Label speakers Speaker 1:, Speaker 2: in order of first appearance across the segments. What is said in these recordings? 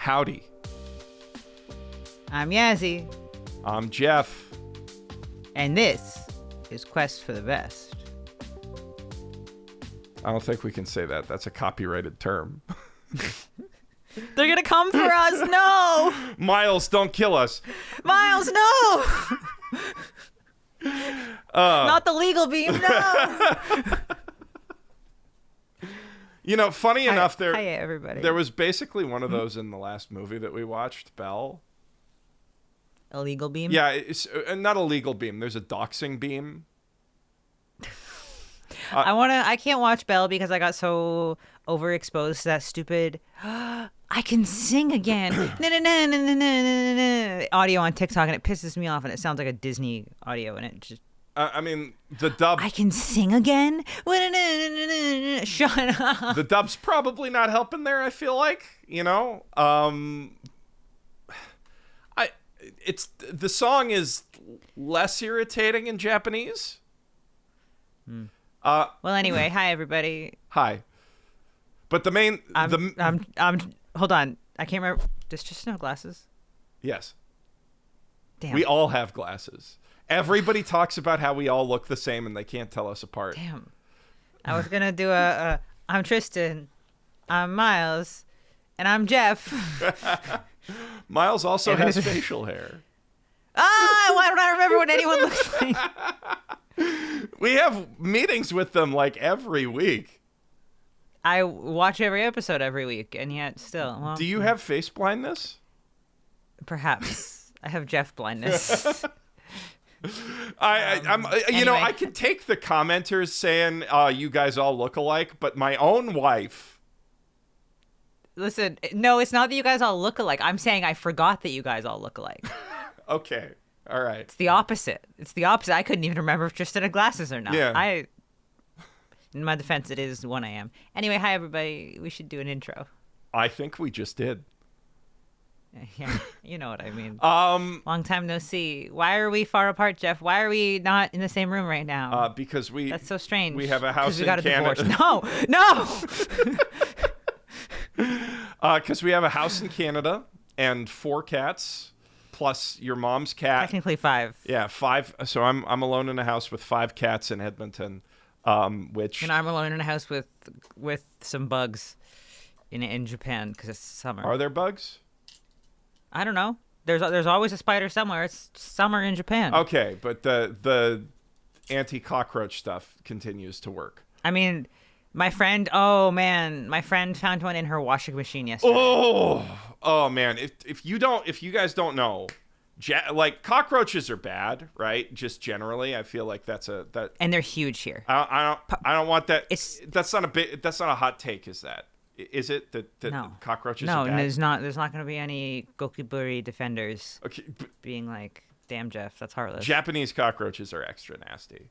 Speaker 1: Howdy.
Speaker 2: I'm Yazy.
Speaker 1: I'm Geoff.
Speaker 2: And this is Quest for the Best.
Speaker 1: I don't think we can say that. That's a copyrighted term.
Speaker 2: They're going to come for us. No.
Speaker 1: Miles, don't kill us.
Speaker 2: Miles, no. Not the legal beam, no.
Speaker 1: You know, funny enough,
Speaker 2: Hi, everybody.
Speaker 1: there was basically one of those in the last movie that we watched, Belle.
Speaker 2: A legal beam?
Speaker 1: Yeah, it's not a legal beam. There's a doxing beam.
Speaker 2: I can't watch Belle because I got so overexposed to that stupid I can sing again audio on TikTok, and it pisses me off, and it sounds like a Disney audio, and it just
Speaker 1: I mean, the dub.
Speaker 2: I can sing again. Shut up.
Speaker 1: The dub's probably not helping there. I feel like, you know, the song is less irritating in Japanese.
Speaker 2: Well, anyway, hi everybody.
Speaker 1: Hi. But the main,
Speaker 2: I'm hold on. I can't remember. Does just no glasses?
Speaker 1: Yes.
Speaker 2: Damn.
Speaker 1: We all have glasses. Everybody talks about how we all look the same and they can't tell us apart.
Speaker 2: Damn. I was gonna do I'm Tristan, I'm Miles, and I'm Geoff.
Speaker 1: Miles also has facial hair.
Speaker 2: Why don't I remember what anyone looks like?
Speaker 1: We have meetings with them like every week.
Speaker 2: I watch every episode every week, and yet still. Well,
Speaker 1: do you have face blindness?
Speaker 2: Perhaps. I have Geoff blindness.
Speaker 1: I'm you know, I can take the commenters saying you guys all look alike, but my own wife.
Speaker 2: Listen, no, it's not that you guys all look alike. I'm saying I forgot that you guys all look alike.
Speaker 1: Okay. All right.
Speaker 2: It's the opposite. I couldn't even remember if Tristan had glasses or not.
Speaker 1: Yeah.
Speaker 2: In my defense, it is 1 a.m. Anyway, hi everybody. We should do an intro.
Speaker 1: I think we just did.
Speaker 2: Yeah, you know what I mean. Long time no see. Why are we far apart, Geoff? Why are we not in the same room right now?
Speaker 1: Because
Speaker 2: that's so strange.
Speaker 1: We have a house in
Speaker 2: Canada.
Speaker 1: Canada.
Speaker 2: No.
Speaker 1: Because we have a house in Canada and 4 cats, plus your mom's cat.
Speaker 2: Technically 5.
Speaker 1: Yeah, 5. So I'm alone in a house with 5 cats in Edmonton. Which.
Speaker 2: And I'm alone in a house with some bugs in Japan because it's summer.
Speaker 1: Are there bugs?
Speaker 2: I don't know. There's always a spider somewhere. It's summer in Japan.
Speaker 1: Okay, but the anti-cockroach stuff continues to work.
Speaker 2: I mean, my friend found one in her washing machine yesterday.
Speaker 1: Oh man, if you guys don't know, like cockroaches are bad, right? Just generally, I feel like that.
Speaker 2: And they're huge here.
Speaker 1: I don't want that. That's not a hot take, is that? Is it that
Speaker 2: no.
Speaker 1: Cockroaches are bad?
Speaker 2: No, there's not going to be any Gokiburi defenders being like, damn, Geoff, that's heartless.
Speaker 1: Japanese cockroaches are extra nasty.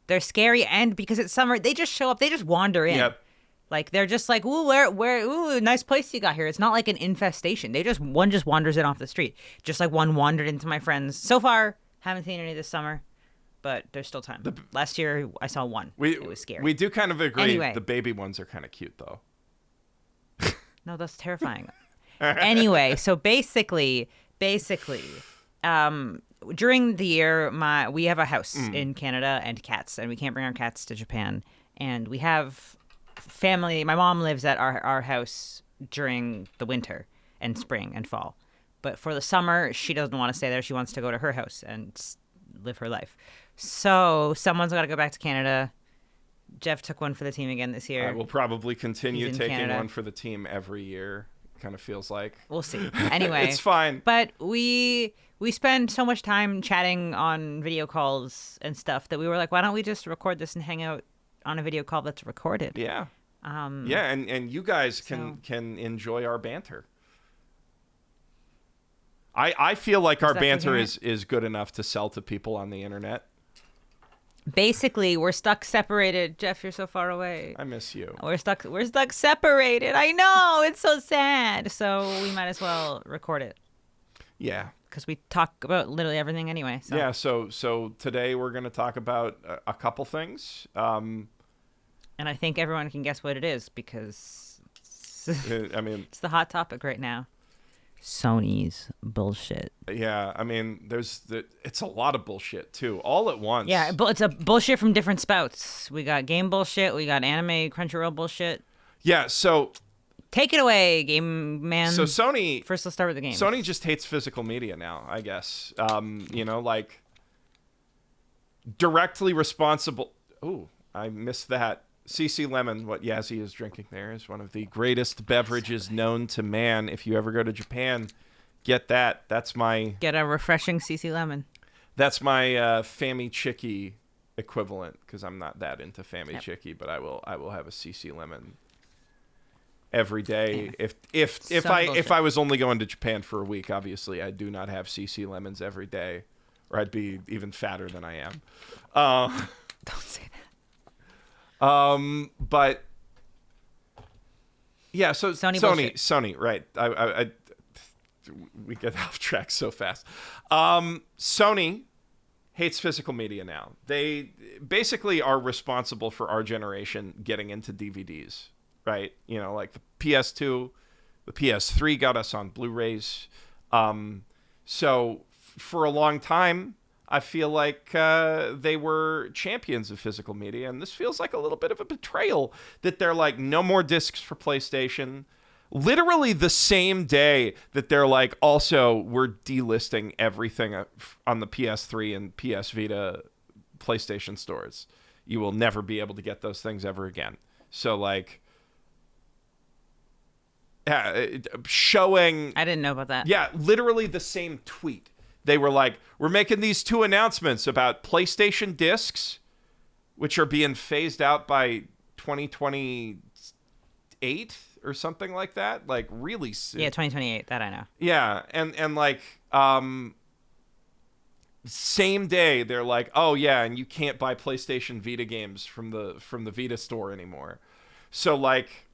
Speaker 2: They're scary, and because it's summer, they just show up. They just wander in.
Speaker 1: Yep.
Speaker 2: Like, they're just like, ooh, nice place you got here. It's not like an infestation. One just wanders in off the street. Just like one wandered into my friend's. So far, haven't seen any this summer, but there's still time. Last year, I saw one. It was scary.
Speaker 1: We do kind of agree.
Speaker 2: Anyway.
Speaker 1: The baby ones are kind of cute, though.
Speaker 2: No, that's terrifying. Anyway, so basically, during the year, we have a house in Canada and cats, and we can't bring our cats to Japan. And we have family. My mom lives at our house during the winter and spring and fall. But for the summer, she doesn't want to stay there. She wants to go to her house and live her life. So someone's got to go back to Canada. Geoff took one for the team again this year.
Speaker 1: I will probably continue taking
Speaker 2: Canada.
Speaker 1: one for the team every year. Kind of feels like.
Speaker 2: We'll see. Anyway.
Speaker 1: It's fine.
Speaker 2: But we spend so much time chatting on video calls and stuff that we were like, why don't we just record this and hang out on a video call that's recorded?
Speaker 1: Yeah. Yeah, and you guys can enjoy our banter. I feel like our banter is good enough to sell to people on the internet.
Speaker 2: Basically, we're stuck separated. Geoff, you're so far away.
Speaker 1: I miss you.
Speaker 2: We're stuck separated. I know. It's so sad. So we might as well record it.
Speaker 1: Yeah.
Speaker 2: Because we talk about literally everything anyway. So.
Speaker 1: Yeah, so today we're going to talk about a couple things.
Speaker 2: And I think everyone can guess what it is because
Speaker 1: I mean,
Speaker 2: it's the hot topic right now. Sony's bullshit.
Speaker 1: Yeah, I mean, it's a lot of bullshit too, all at once.
Speaker 2: Yeah, but it's a bullshit from different spouts. We got game bullshit. We got anime Crunchyroll bullshit.
Speaker 1: Yeah, so
Speaker 2: take it away, game man.
Speaker 1: So Sony.
Speaker 2: First, let's start with the game.
Speaker 1: Sony just hates physical media now, I guess. Like directly responsible. Ooh, I missed that. CC Lemon, what Yazy is drinking there, is one of the greatest beverages known to man. If you ever go to Japan, get that.
Speaker 2: Get a refreshing CC Lemon.
Speaker 1: That's my Fami Chicky equivalent, because I'm not that into Fami Chicky, but I will have a CC Lemon every day. Yeah. If I was only going to Japan for a week, obviously I do not have CC Lemons every day, or I'd be even fatter than I am.
Speaker 2: Don't say that.
Speaker 1: But yeah, so Sony, right? We get off track so fast. Sony hates physical media now. They basically are responsible for our generation getting into DVDs, right? Like the PS2, the PS3 got us on Blu-rays. So for a long time, I feel like they were champions of physical media, and this feels like a little bit of a betrayal that they're like, no more discs for PlayStation. Literally the same day that they're like, also, we're delisting everything on the PS3 and PS Vita PlayStation stores. You will never be able to get those things ever again. So, like, showing...
Speaker 2: I didn't know about that.
Speaker 1: Yeah, literally the same tweet. They were like, we're making these two announcements about PlayStation discs, which are being phased out by 2028 or something like that. Like, really soon.
Speaker 2: Yeah, 2028. That I know.
Speaker 1: Yeah, and like, same day, they're like, oh, yeah, and you can't buy PlayStation Vita games from the Vita store anymore. So, like,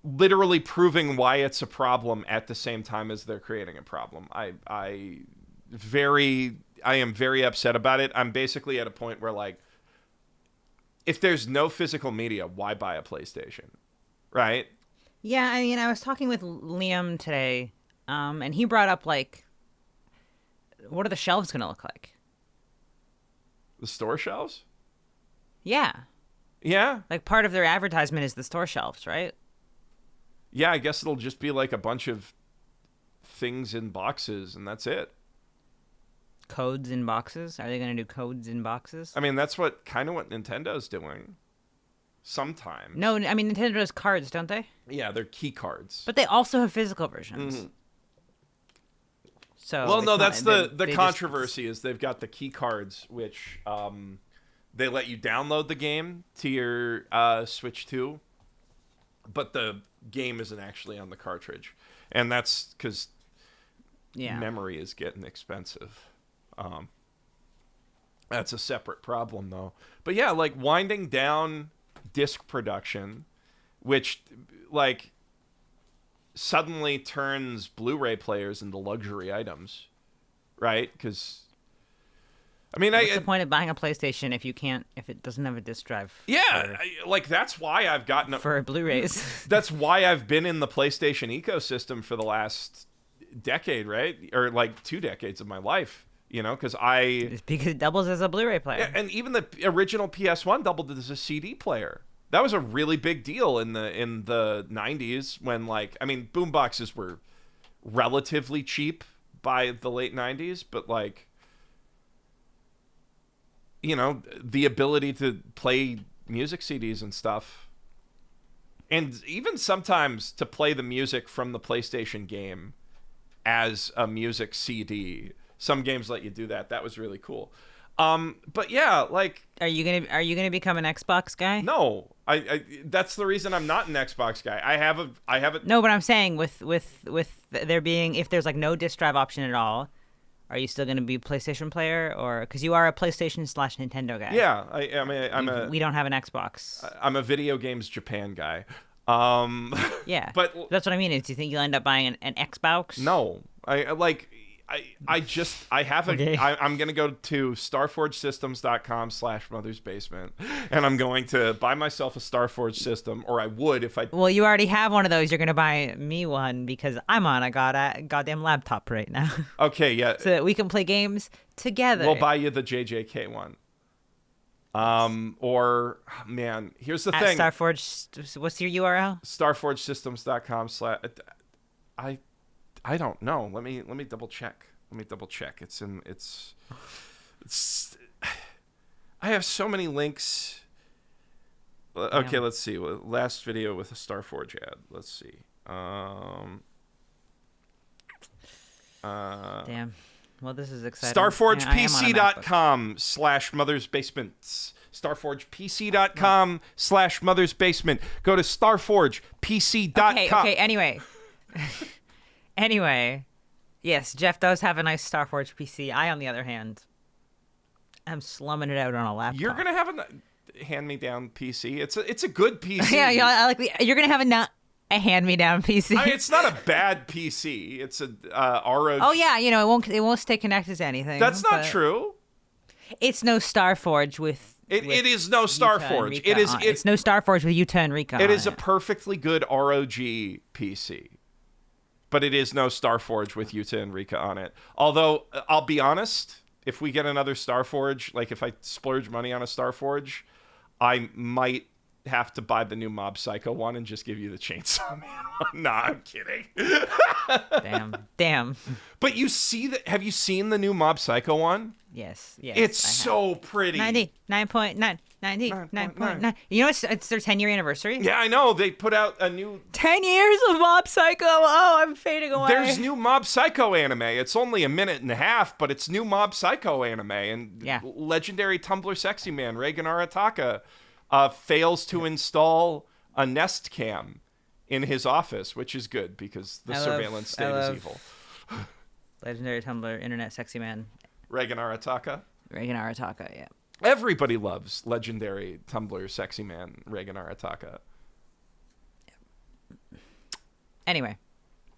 Speaker 1: literally proving why it's a problem at the same time as they're creating a problem. I am very upset about it. I'm basically at a point where, like, if there's no physical media, why buy a PlayStation? Right?
Speaker 2: Yeah, I mean, I was talking with Liam today, and he brought up, like, what are the shelves going to look like?
Speaker 1: The store shelves?
Speaker 2: Yeah.
Speaker 1: Yeah?
Speaker 2: Like, part of their advertisement is the store shelves, right?
Speaker 1: Yeah, I guess it'll just be like a bunch of things in boxes, and that's it.
Speaker 2: Codes in boxes? Are they going to do codes in boxes?
Speaker 1: I mean, that's what Nintendo's doing. Sometimes.
Speaker 2: No, I mean, Nintendo does cards, don't they?
Speaker 1: Yeah, they're key cards.
Speaker 2: But they also have physical versions. Mm-hmm. So,
Speaker 1: well, no, that's the controversy is they've got the key cards, which they let you download the game to your Switch 2, but the game isn't actually on the cartridge. And that's because memory is getting expensive. That's a separate problem, though. But yeah, like, winding down disc production, which, like, suddenly turns Blu-ray players into luxury items, right? Because, I mean,
Speaker 2: what's the point of buying a PlayStation if it doesn't have a disc drive?
Speaker 1: Yeah, that's why I've gotten
Speaker 2: for Blu-rays.
Speaker 1: That's why I've been in the PlayStation ecosystem for the last decade, right? Or like 2 decades of my life, because
Speaker 2: because it doubles as a Blu-ray player.
Speaker 1: Yeah, and even the original PS1 doubled as a CD player. That was a really big deal in the 90s when, like, I mean, boomboxes were relatively cheap by the late 90s, but, like, the ability to play music CDs and stuff, and even sometimes to play the music from the PlayStation game as a music CD. Some games let you do that. That was really cool. But yeah, like,
Speaker 2: are you gonna become an Xbox guy?
Speaker 1: No, I that's the reason I'm not an Xbox guy. I have a.
Speaker 2: No, but I'm saying with there being, if there's like no disc drive option at all, are you still gonna be a PlayStation player, or because you are a PlayStation / Nintendo guy?
Speaker 1: Yeah,
Speaker 2: we don't have an Xbox.
Speaker 1: I'm a video games Japan guy.
Speaker 2: Yeah,
Speaker 1: but
Speaker 2: that's what I mean. Do you think you'll end up buying an Xbox?
Speaker 1: No, I have a,
Speaker 2: Okay.
Speaker 1: I'm going to go to starforgesystems.com/mother's basement, and I'm going to buy myself a Starforge system, or I would if I,
Speaker 2: Well, you already have one of those. You're gonna buy me one because I'm on a goddamn laptop right now,
Speaker 1: okay, yeah,
Speaker 2: so that we can play games together.
Speaker 1: we'll buy you the JJK one. Or man, here's the
Speaker 2: At
Speaker 1: thing.
Speaker 2: Starforge. What's your URL?
Speaker 1: Starforgesystems.com/ I don't know. Let me double check. It's I have so many links. Okay,
Speaker 2: Yeah.
Speaker 1: let's see. Last video with a Starforge ad. Let's see.
Speaker 2: Damn. Well, this is exciting.
Speaker 1: StarforgePC.com/mothersbasements. StarforgePC.com/mothersbasement. Go to StarforgePC.com.
Speaker 2: Okay. Anyway, yes, Jeff does have a nice Starforge PC. I, on the other hand, am slumming it out on a laptop.
Speaker 1: You're gonna have a hand-me-down PC. It's a good PC.
Speaker 2: Yeah, I like you're gonna have a hand-me-down PC.
Speaker 1: I mean, it's not a bad PC. It's a ROG.
Speaker 2: Oh yeah, it won't stay connected to anything.
Speaker 1: That's not
Speaker 2: but
Speaker 1: true.
Speaker 2: It's no Starforge with.
Speaker 1: It is no
Speaker 2: Yuta and
Speaker 1: Starforge.
Speaker 2: Rika
Speaker 1: It is
Speaker 2: on it's no Starforge with Yuta and Rika.
Speaker 1: It is
Speaker 2: on
Speaker 1: a perfectly good ROG PC, but it is no Starforge with Yuta and Rika on it. Although I'll be honest, if we get another Starforge, like if I splurge money on a Starforge, I might have to buy the new Mob Psycho one and just give you the Chainsaw Man one. Nah, I'm kidding.
Speaker 2: Damn.
Speaker 1: But you see that? Have you seen the new Mob Psycho one?
Speaker 2: Yes.
Speaker 1: It's so pretty.
Speaker 2: 99.9. 99.9. You know, it's their 10-year anniversary.
Speaker 1: Yeah, I know. They put out a new
Speaker 2: 10 years of Mob Psycho. Oh, I'm fading away.
Speaker 1: There's new Mob Psycho anime. It's only a minute and a half, but it's new Mob Psycho anime. And
Speaker 2: Yeah.
Speaker 1: legendary Tumblr sexy man, Reigen Arataka, fails to install a Nest Cam in his office, which is good because the surveillance state is evil.
Speaker 2: Legendary Tumblr internet sexy man.
Speaker 1: Reigen Arataka.
Speaker 2: Reigen Arataka, yeah.
Speaker 1: Everybody loves legendary Tumblr sexy man, Reigen Arataka.
Speaker 2: Anyway,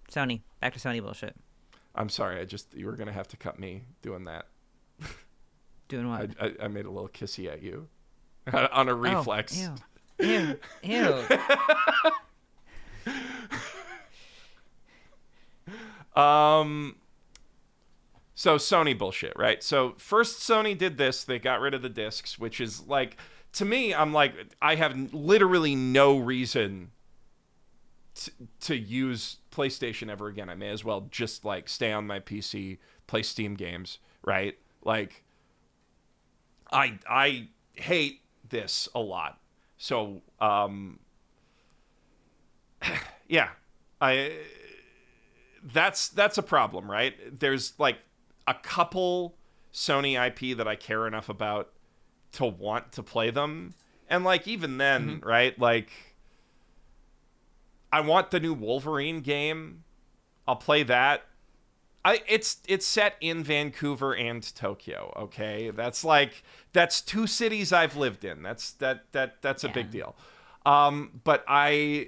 Speaker 2: Sony. Back to Sony bullshit.
Speaker 1: I'm sorry. You were going to have to cut me doing that.
Speaker 2: Doing what?
Speaker 1: I made a little kissy at you on a reflex.
Speaker 2: Oh, ew.
Speaker 1: So Sony bullshit, right? So first Sony did this. They got rid of the discs, which is like, to me, I'm like, I have literally no reason to use PlayStation ever again. I may as well just like stay on my PC, play Steam games, right? Like, I hate this a lot. So, yeah, that's a problem, right? There's like a couple Sony IP that I care enough about to want to play them. And like, even then, right? Like, I want the new Wolverine game. I'll play that. It's set in Vancouver and Tokyo, okay? That's two cities I've lived in. That's a big deal. But other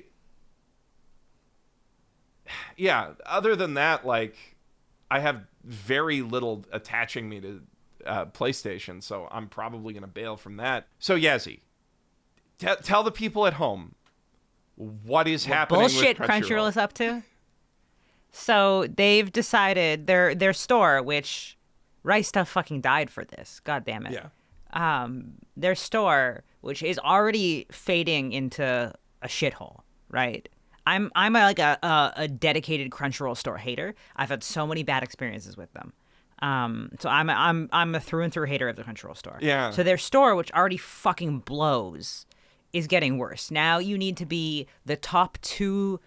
Speaker 1: than that, like, I have very little attaching me to PlayStation, so I'm probably going to bail from that. So, Yazy, tell the people at home what is happening
Speaker 2: bullshit
Speaker 1: with
Speaker 2: Crunchyroll is up to. So they've decided their store, which Rice Stuff fucking died for this. God damn it.
Speaker 1: Yeah.
Speaker 2: Their store, which is already fading into a shithole, right? I'm a dedicated Crunchyroll store hater. I've had so many bad experiences with them. So I'm a through and through hater of the Crunchyroll store.
Speaker 1: Yeah.
Speaker 2: So their store, which already fucking blows, is getting worse. Now you need to be the top 2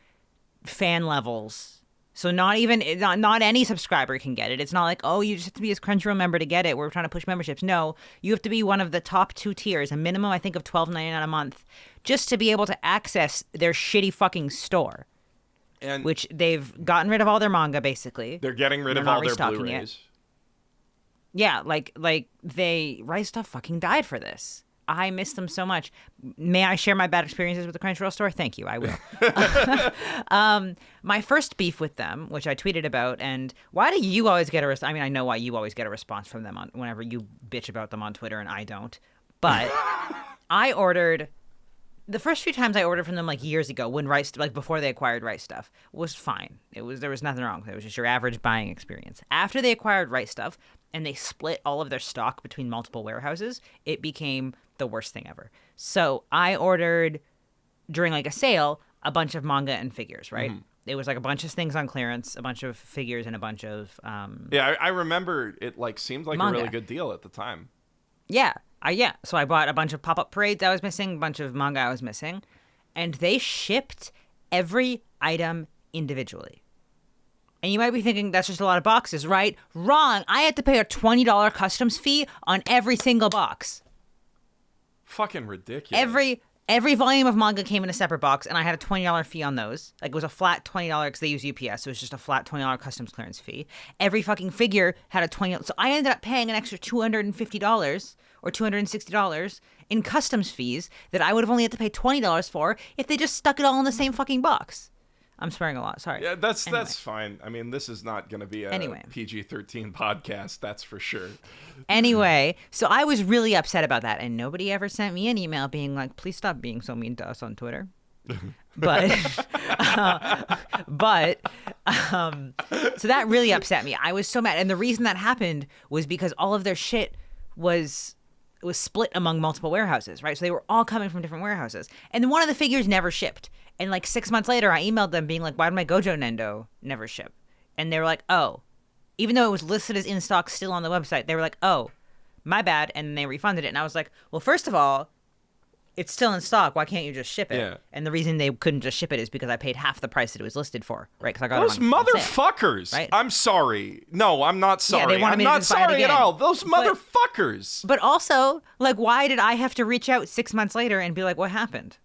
Speaker 2: fan levels. So not any subscriber can get it. It's not like, oh, you just have to be a Crunchyroll member to get it. We're trying to push memberships. No, you have to be one of the top 2 tiers, a minimum, I think, of $12.99 a month, just to be able to access their shitty fucking store.
Speaker 1: And
Speaker 2: which they've gotten rid of all their manga, basically.
Speaker 1: They're getting rid of
Speaker 2: not
Speaker 1: all their
Speaker 2: restocking
Speaker 1: Blu-rays.
Speaker 2: it. Yeah, like Rice Stuff fucking died for this. I miss them so much. May I share my bad experiences with the Crunchyroll store? Thank you. I will. My first beef with them, which I tweeted about, and why do you always get a response? I mean, I know why you always get a response from them whenever you bitch about them on Twitter, and I don't. But I ordered... The first few times I ordered from them like years ago, when before they acquired Right Stuff, was fine. There was nothing wrong with it. It was just your average buying experience. After they acquired Right Stuff and they split all of their stock between multiple warehouses, it became the worst thing ever. So I ordered during like a sale a bunch of manga and figures, right? Mm-hmm. It was like a bunch of things on clearance, a bunch of figures, and a bunch of
Speaker 1: I remember it like seemed like
Speaker 2: manga.
Speaker 1: A really good deal at the time.
Speaker 2: Yeah. So I bought a bunch of pop-up parades I was missing, a bunch of manga I was missing, and they shipped every item individually. And you might be thinking that's just a lot of boxes, right? Wrong. I had to pay a $20 customs fee on every single box.
Speaker 1: Fucking ridiculous.
Speaker 2: Every volume of manga came in a separate box, and I had a $20 fee on those. Like, it was a flat $20 because they use UPS, so it was just a flat $20 customs clearance fee. Every fucking figure had a $20. So I ended up paying an extra $250 or $260 in customs fees that I would have only had to pay $20 for if they just stuck it all in the same fucking box. I'm swearing a lot. Sorry.
Speaker 1: Yeah, that's fine. I mean, this is not going to be a PG-13 podcast, that's for sure.
Speaker 2: Anyway, so I was really upset about that, and nobody ever sent me an email being like, please stop being so mean to us on Twitter. But so that really upset me. I was so mad. And the reason that happened was because all of their shit was split among multiple warehouses, right? So they were all coming from different warehouses. And then one of the figures never shipped. And like 6 months later, I emailed them being like, why did my Gojo Nendo never ship? And they were like, oh, even though it was listed as in stock still on the website, they were like, oh, my bad. And then they refunded it. And I was like, well, first of all, it's still in stock. Why can't you just ship it?
Speaker 1: Yeah.
Speaker 2: And the reason they couldn't just ship it is because I paid half the price that it was listed for, right? Because I got
Speaker 1: those
Speaker 2: it on
Speaker 1: motherfuckers.
Speaker 2: Sale, right?
Speaker 1: I'm sorry. No, I'm not sorry.
Speaker 2: Yeah, they wanted
Speaker 1: I'm
Speaker 2: me to
Speaker 1: not
Speaker 2: just buy it
Speaker 1: sorry at
Speaker 2: again.
Speaker 1: all. Those motherfuckers.
Speaker 2: But also, like, why did I have to reach out 6 months later and be like, what happened?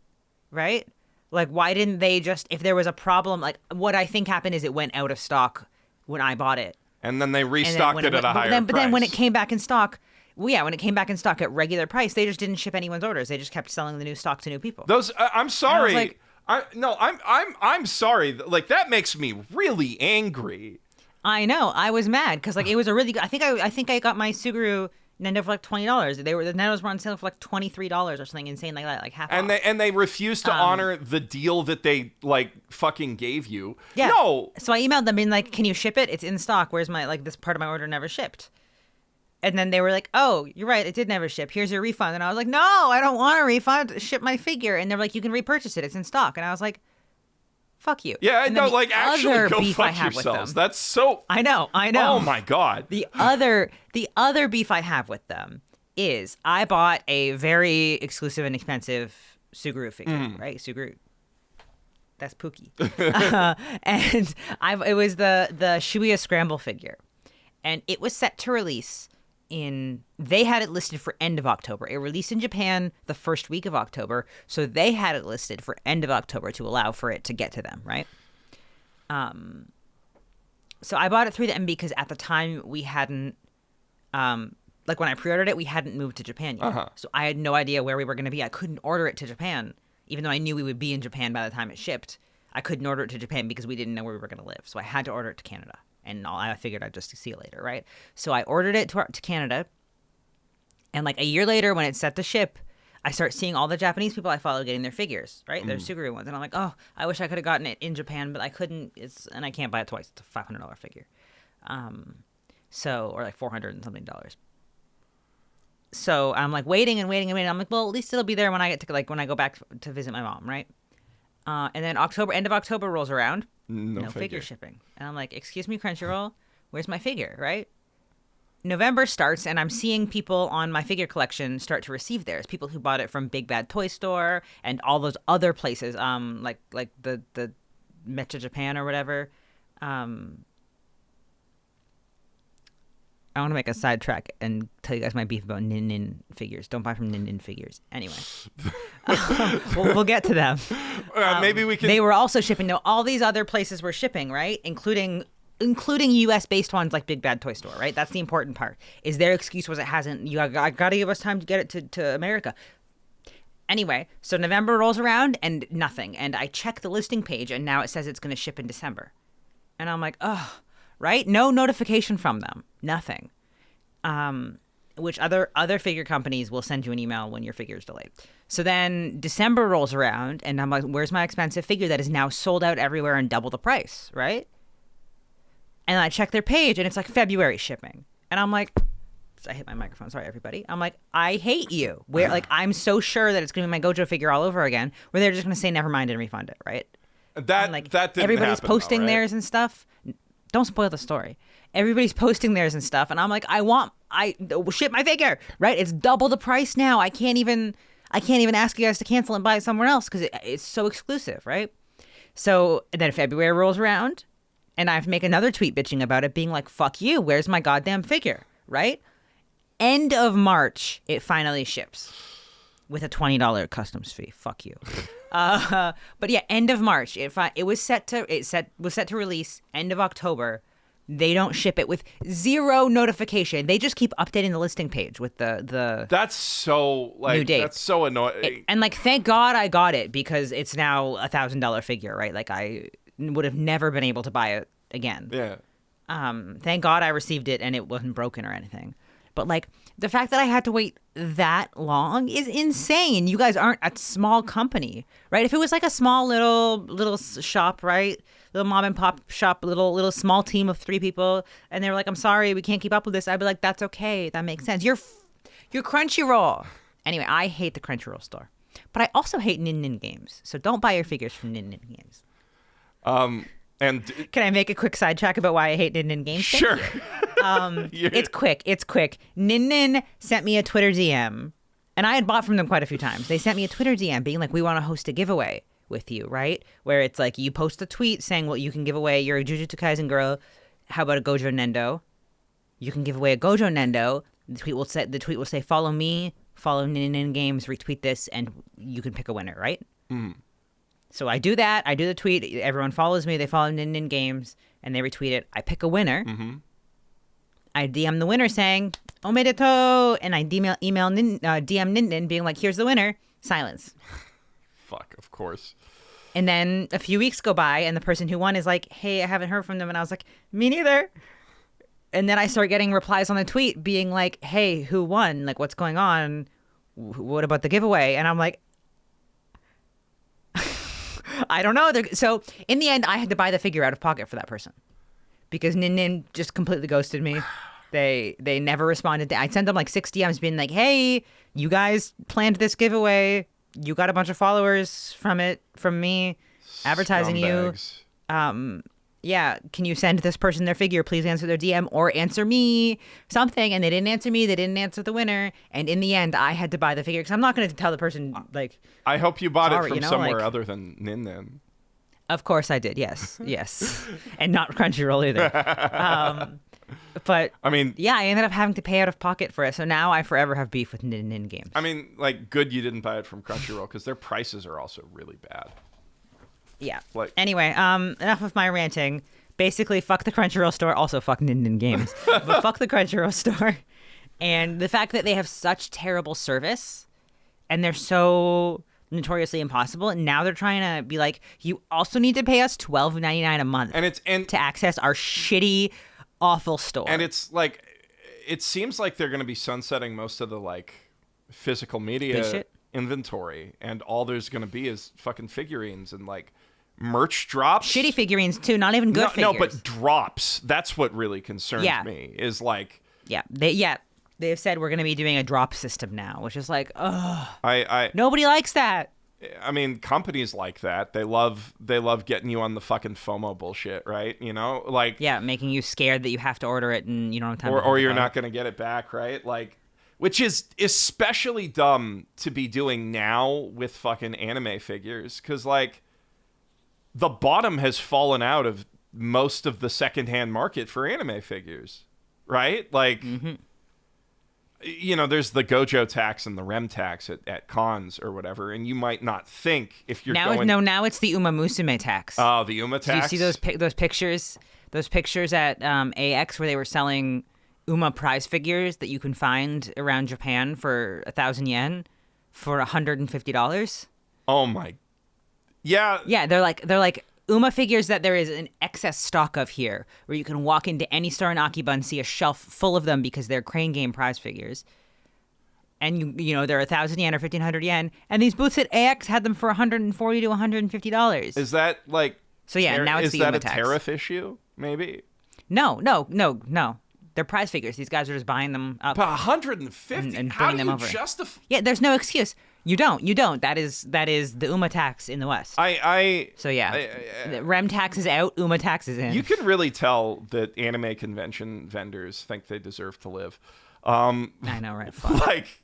Speaker 2: Right? Like, why didn't they just, if there was a problem, like, what I think happened is it went out of stock when I bought it.
Speaker 1: And then they restocked it at a higher price.
Speaker 2: But then when it came back in stock, when it came back in stock at regular price, they just didn't ship anyone's orders. They just kept selling the new stock to new people.
Speaker 1: Those, I'm sorry.
Speaker 2: Like,
Speaker 1: I'm sorry. Like, that makes me really angry.
Speaker 2: I know. I was mad because like it was a really good. I think I got my Suguru Nendo for like $20. The Nendos were on sale for like $23 or something insane like that, like half off.
Speaker 1: And they refused to honor the deal that they like fucking gave you.
Speaker 2: Yeah.
Speaker 1: No.
Speaker 2: So I emailed them being like, "Can you ship it? It's in stock. Where's my this part of my order never shipped?" And then they were like, "Oh, you're right. It did never ship. Here's your refund." And I was like, "No, I don't want a refund. Ship my figure." And they're like, "You can repurchase it. It's in stock." And I was like, fuck you.
Speaker 1: Yeah,
Speaker 2: and
Speaker 1: no, like actually go fuck yourselves. That's so.
Speaker 2: I know.
Speaker 1: Oh my god.
Speaker 2: The other beef I have with them is I bought a very exclusive and expensive Suguru figure, right? Suguru. That's Pookie. And it was the Shibuya Scramble figure, and it was set to release they had it listed for end of October. It released in Japan the first week of October, so they had it listed for end of October to allow for it to get to them, right? So I bought it through the MB because at the time we hadn't, like when I pre-ordered it, we hadn't moved to Japan yet. Uh-huh. So I had no idea where we were going to be. I couldn't order it to Japan, even though I knew we would be in Japan by the time it shipped. I couldn't order it to Japan because we didn't know where we were going to live. So I had to order it to Canada. And I figured I'd just see it later, right? So I ordered it to Canada. And like a year later, when it's set to ship, I start seeing all the Japanese people I follow getting their figures, right? Their Suguru ones. And I'm like, oh, I wish I could have gotten it in Japan, but I couldn't. And I can't buy it twice. It's a $500 figure. Or like $400 and something. So I'm like waiting and waiting and waiting. I'm like, well, at least it'll be there when I get to when I go back to visit my mom, right? And then end of October rolls around. No figure shipping. And I'm like, excuse me, Crunchyroll, where's my figure, right? November starts, and I'm seeing people on my figure collection start to receive theirs. People who bought it from Big Bad Toy Store and all those other places, like the Mecha Japan or whatever. I want to make a sidetrack and tell you guys my beef about Nin figures. Don't buy from Nin figures. Anyway, we'll get to them.
Speaker 1: Maybe we can.
Speaker 2: They were also shipping. No, all these other places were shipping, right? Including U.S. based ones like Big Bad Toy Store, right? That's the important part. Is their excuse was it hasn't. I got to give us time to get it to America. Anyway, so November rolls around and nothing. And I check the listing page and now it says it's going to ship in December. And I'm like, oh, right? No notification from them. Nothing. Which other figure companies will send you an email when your figure is delayed. So then December rolls around and I'm like, where's my expensive figure that is now sold out everywhere and double the price, right? And I check their page and it's like February shipping. And I'm like, I hit my microphone. Sorry, everybody. I'm like, I hate you. Where like I'm so sure that it's going to be my Gojo figure all over again, where they're just going to say never mind and refund it, right?
Speaker 1: That
Speaker 2: like,
Speaker 1: that didn't
Speaker 2: everybody's
Speaker 1: happen,
Speaker 2: posting
Speaker 1: though, right?
Speaker 2: theirs and stuff. Don't spoil the story. Everybody's posting theirs and stuff, and I'm like, I ship my figure, right? It's double the price now. I can't even ask you guys to cancel and buy it somewhere else because it's so exclusive, right? So then February rolls around, and I have to make another tweet bitching about it, being like, "Fuck you! Where's my goddamn figure?" Right? End of March, it finally ships with a $20 customs fee. Fuck you. But yeah, end of March. It was set to release end of October. They don't ship it with zero notification. They just keep updating the listing page with the
Speaker 1: That's so
Speaker 2: new date.
Speaker 1: That's so annoying.
Speaker 2: And like, thank God I got it because it's now $1,000 figure, right? Like I would have never been able to buy it again.
Speaker 1: Yeah.
Speaker 2: Thank God I received it and it wasn't broken or anything. But like the fact that I had to wait that long is insane. You guys aren't a small company, right? If it was like a small little shop, right? Little mom and pop shop, little small team of 3 people, and they were like, "I'm sorry, we can't keep up with this." I'd be like, "That's okay. That makes sense. You're Crunchyroll." Anyway, I hate the Crunchyroll store, but I also hate Nin Games. So don't buy your figures from Nin Games.
Speaker 1: And
Speaker 2: Can I make a quick sidetrack about why I hate Nin Games?
Speaker 1: sure.
Speaker 2: It's quick. Nin sent me a Twitter DM, and I had bought from them quite a few times. They sent me a Twitter DM being like, "We want to host a giveaway with you," right? Where it's like you post a tweet saying, well, you can give away, you're a Jujutsu Kaisen girl. How about a Gojo Nendo? You can give away a Gojo Nendo. The tweet will say, follow me, follow Nin Games, retweet this, and you can pick a winner, right?
Speaker 1: Mm.
Speaker 2: So I do that. I do the tweet. Everyone follows me. They follow Nin Games, and they retweet it. I pick a winner.
Speaker 1: Mm-hmm.
Speaker 2: I DM the winner saying, omedetou, and I DM Nin being like, here's the winner. Silence.
Speaker 1: Fuck, of course.
Speaker 2: And then a few weeks go by, and the person who won is like, hey, I haven't heard from them. And I was like, me neither. And then I start getting replies on the tweet being like, hey, who won? Like, what's going on? What about the giveaway? And I'm like, I don't know. So in the end, I had to buy the figure out of pocket for that person because Nin just completely ghosted me. They never responded. I sent them like 6 DMs being like, hey, you guys planned this giveaway. You got a bunch of followers from me, advertising
Speaker 1: Scumbags.
Speaker 2: you. Yeah, can you send this person their figure? Please answer their DM or answer me something. And they didn't answer me. They didn't answer the winner. And in the end, I had to buy the figure because I'm not going to tell the person like.
Speaker 1: I hope you bought
Speaker 2: sorry,
Speaker 1: it from somewhere
Speaker 2: like,
Speaker 1: other than Nin.
Speaker 2: Of course I did. Yes, and not Crunchyroll either. But
Speaker 1: I mean,
Speaker 2: yeah, I ended up having to pay out of pocket for it. So now I forever have beef with Nin Games.
Speaker 1: I mean, like, good you didn't buy it from Crunchyroll because their prices are also really bad.
Speaker 2: Yeah.
Speaker 1: Like,
Speaker 2: anyway, enough of my ranting. Basically, fuck the Crunchyroll store. Also, fuck Nin Games. But fuck the Crunchyroll store. And the fact that they have such terrible service and they're so notoriously impossible. And now they're trying to be like, you also need to pay us $12.99 a month to access our shitty, awful store.
Speaker 1: And it's like, it seems like they're going to be sunsetting most of the like physical media inventory, and all there's going to be is fucking figurines and like merch drops.
Speaker 2: Shitty figurines too, not even good figures.
Speaker 1: No, but drops. That's what really concerns me. Is like,
Speaker 2: they've said we're going to be doing a drop system now, which is like,
Speaker 1: I
Speaker 2: nobody likes that.
Speaker 1: I mean, companies like that, they love getting you on the fucking FOMO bullshit, right? You know, like,
Speaker 2: yeah, making you scared that you have to order it and you don't have time,
Speaker 1: or you're not going to get it back, right? Like, which is especially dumb to be doing now with fucking anime figures, because like the bottom has fallen out of most of the secondhand market for anime figures, right? Like. Mm-hmm. You know, there's the Gojo tax and the Rem tax at cons or whatever, and you might not think if you're
Speaker 2: now it's the Uma Musume tax.
Speaker 1: Oh, the Uma tax.
Speaker 2: Did you see those pictures at AX where they were selling Uma prize figures that you can find around Japan for 1,000 yen, for $150.
Speaker 1: Oh my. Yeah.
Speaker 2: Yeah, they're like Uma figures that there is an excess stock of here, where you can walk into any store in Akiba and see a shelf full of them because they're Crane Game prize figures. And you know they're 1,000 yen or 1,500 yen, and these booths at AX had them for $140 to $150.
Speaker 1: Is that like?
Speaker 2: So yeah, now it's
Speaker 1: is
Speaker 2: the
Speaker 1: that
Speaker 2: Uma
Speaker 1: a
Speaker 2: tax.
Speaker 1: tariff issue? Maybe.
Speaker 2: No. They're prize figures. These guys are just buying them up.
Speaker 1: But 150.
Speaker 2: And
Speaker 1: How
Speaker 2: bringing
Speaker 1: do
Speaker 2: them
Speaker 1: you
Speaker 2: over.
Speaker 1: justify?
Speaker 2: Yeah, there's no excuse. You don't. That is the Uma tax in the West. So yeah, the Rem tax is out, Uma tax is in.
Speaker 1: You can really tell that anime convention vendors think they deserve to live.
Speaker 2: I know, right? Fuck.
Speaker 1: Like,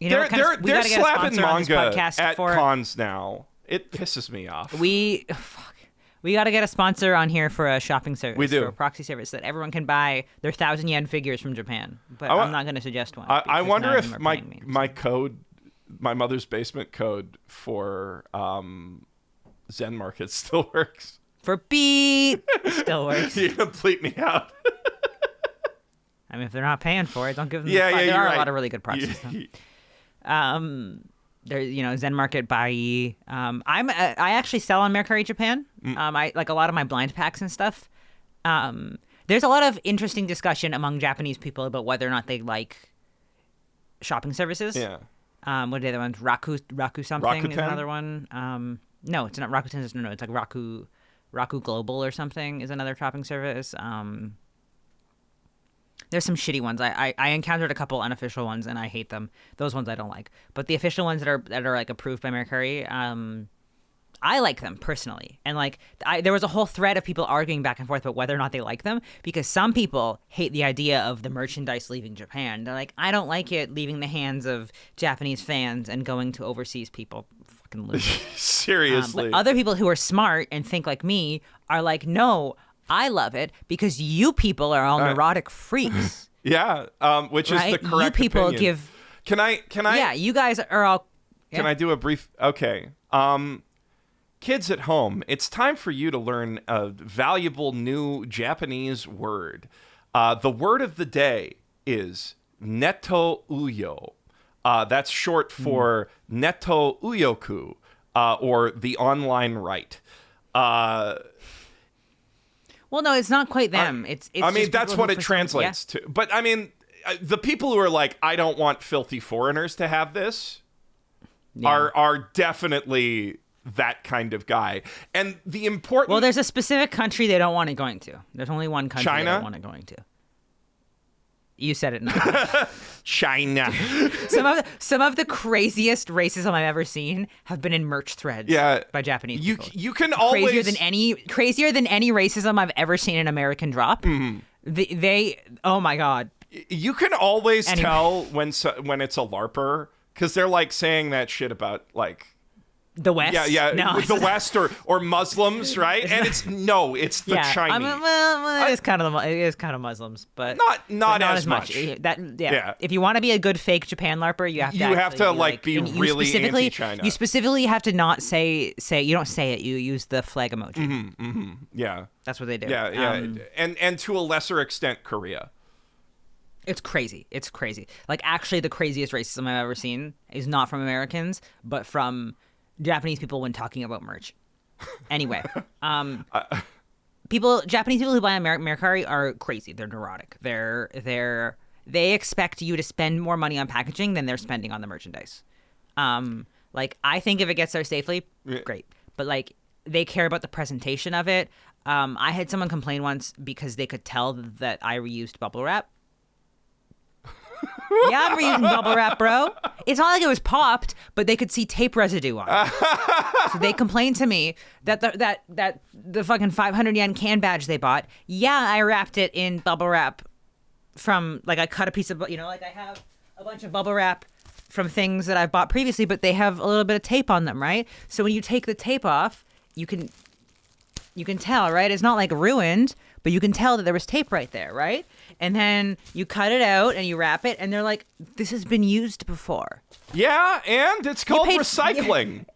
Speaker 2: You know,
Speaker 1: they're
Speaker 2: gotta get a
Speaker 1: slapping
Speaker 2: sponsor on this
Speaker 1: manga
Speaker 2: podcast
Speaker 1: at
Speaker 2: for
Speaker 1: cons now. It pisses me off.
Speaker 2: We got to get a sponsor on here for a shopping service.
Speaker 1: We do.
Speaker 2: For a proxy service that everyone can buy their 1,000 yen figures from Japan. But I'm not going to suggest one.
Speaker 1: I
Speaker 2: because
Speaker 1: wonder
Speaker 2: none of
Speaker 1: if
Speaker 2: them are paying me,
Speaker 1: my code, my mother's basement code for Zen Market still works.
Speaker 2: For beep still works.
Speaker 1: You complete me out.
Speaker 2: I mean, if they're not paying for it, don't give them.
Speaker 1: Yeah,
Speaker 2: the
Speaker 1: yeah,
Speaker 2: there
Speaker 1: you're
Speaker 2: are
Speaker 1: right.
Speaker 2: a lot of really good prices. There's Zen Market Bai. I actually sell on Mercari Japan. I like a lot of my blind packs and stuff. There's a lot of interesting discussion among Japanese people about whether or not they like shopping services.
Speaker 1: Yeah.
Speaker 2: What are the other ones? Raku something is
Speaker 1: Rakuten?
Speaker 2: another one. No, it's not Rakuten. No, it's like Raku Global or something is another shopping service. There's some shitty ones. I encountered a couple unofficial ones and I hate them. Those ones I don't like. But the official ones that are like approved by Mercari, I like them personally. And like there was a whole thread of people arguing back and forth about whether or not they like them, because some people hate the idea of the merchandise leaving Japan. They're like, I don't like it leaving the hands of Japanese fans and going to overseas people. Fucking losers.
Speaker 1: Seriously.
Speaker 2: But other people who are smart and think like me are like, no, I love it because you people are all neurotic freaks.
Speaker 1: Yeah, which is the correct
Speaker 2: You people
Speaker 1: opinion.
Speaker 2: give.
Speaker 1: Can I?
Speaker 2: Yeah, you guys are all. Yeah.
Speaker 1: Can I do a brief? Okay. Kids at home, it's time for you to learn a valuable new Japanese word. The word of the day is neto uyo. That's short for neto uyoku, or the online right.
Speaker 2: Well, no, it's not quite them. It's
Speaker 1: I mean,
Speaker 2: just
Speaker 1: that's
Speaker 2: people
Speaker 1: what
Speaker 2: who
Speaker 1: it
Speaker 2: for some-
Speaker 1: translates to. But I mean, the people who are like, I don't want filthy foreigners to have this, are definitely that kind of guy. And the important...
Speaker 2: Well, there's a specific country they don't want it going to. There's only one country
Speaker 1: China?
Speaker 2: they don't want it going to. You said it not.
Speaker 1: China.
Speaker 2: Some of the craziest racism I've ever seen have been in merch threads by Japanese people.
Speaker 1: You can always...
Speaker 2: Crazier than any racism I've ever seen in American drop. Mm-hmm. They oh my God.
Speaker 1: You can always tell when it's a LARPer, because they're like saying that shit about like...
Speaker 2: The West?
Speaker 1: Yeah,
Speaker 2: no,
Speaker 1: with the West or Muslims, right? And it's the Chinese.
Speaker 2: It is kind of Muslims, but
Speaker 1: not as much.
Speaker 2: If you want to be a good fake Japan LARPer, you have to
Speaker 1: be really anti-China.
Speaker 2: You specifically have to not say you don't say it. You use the flag emoji.
Speaker 1: Mm-hmm, mm-hmm. Yeah,
Speaker 2: that's what they do.
Speaker 1: Yeah. And to a lesser extent, Korea.
Speaker 2: It's crazy. Like actually, the craziest racism I've ever seen is not from Americans, but from Japanese people when talking about merch. Anyway, Japanese people who buy on Mercari are crazy. They're neurotic. They expect you to spend more money on packaging than they're spending on the merchandise. Like I think if it gets there safely, great. But like they care about the presentation of it. I had someone complain once because they could tell that I reused bubble wrap. Yeah, I'm reusing bubble wrap, bro. It's not like it was popped, but they could see tape residue on it. So they complained to me that the fucking 500 yen can badge they bought, I wrapped it in bubble wrap from, like, I cut a piece of, like I have a bunch of bubble wrap from things that I've bought previously, but they have a little bit of tape on them, right? So when you take the tape off, you can tell, right? It's not like ruined, but you can tell that there was tape right there, right? And then you cut it out and you wrap it, and they're like, this has been used before.
Speaker 1: Yeah, and it's called recycling.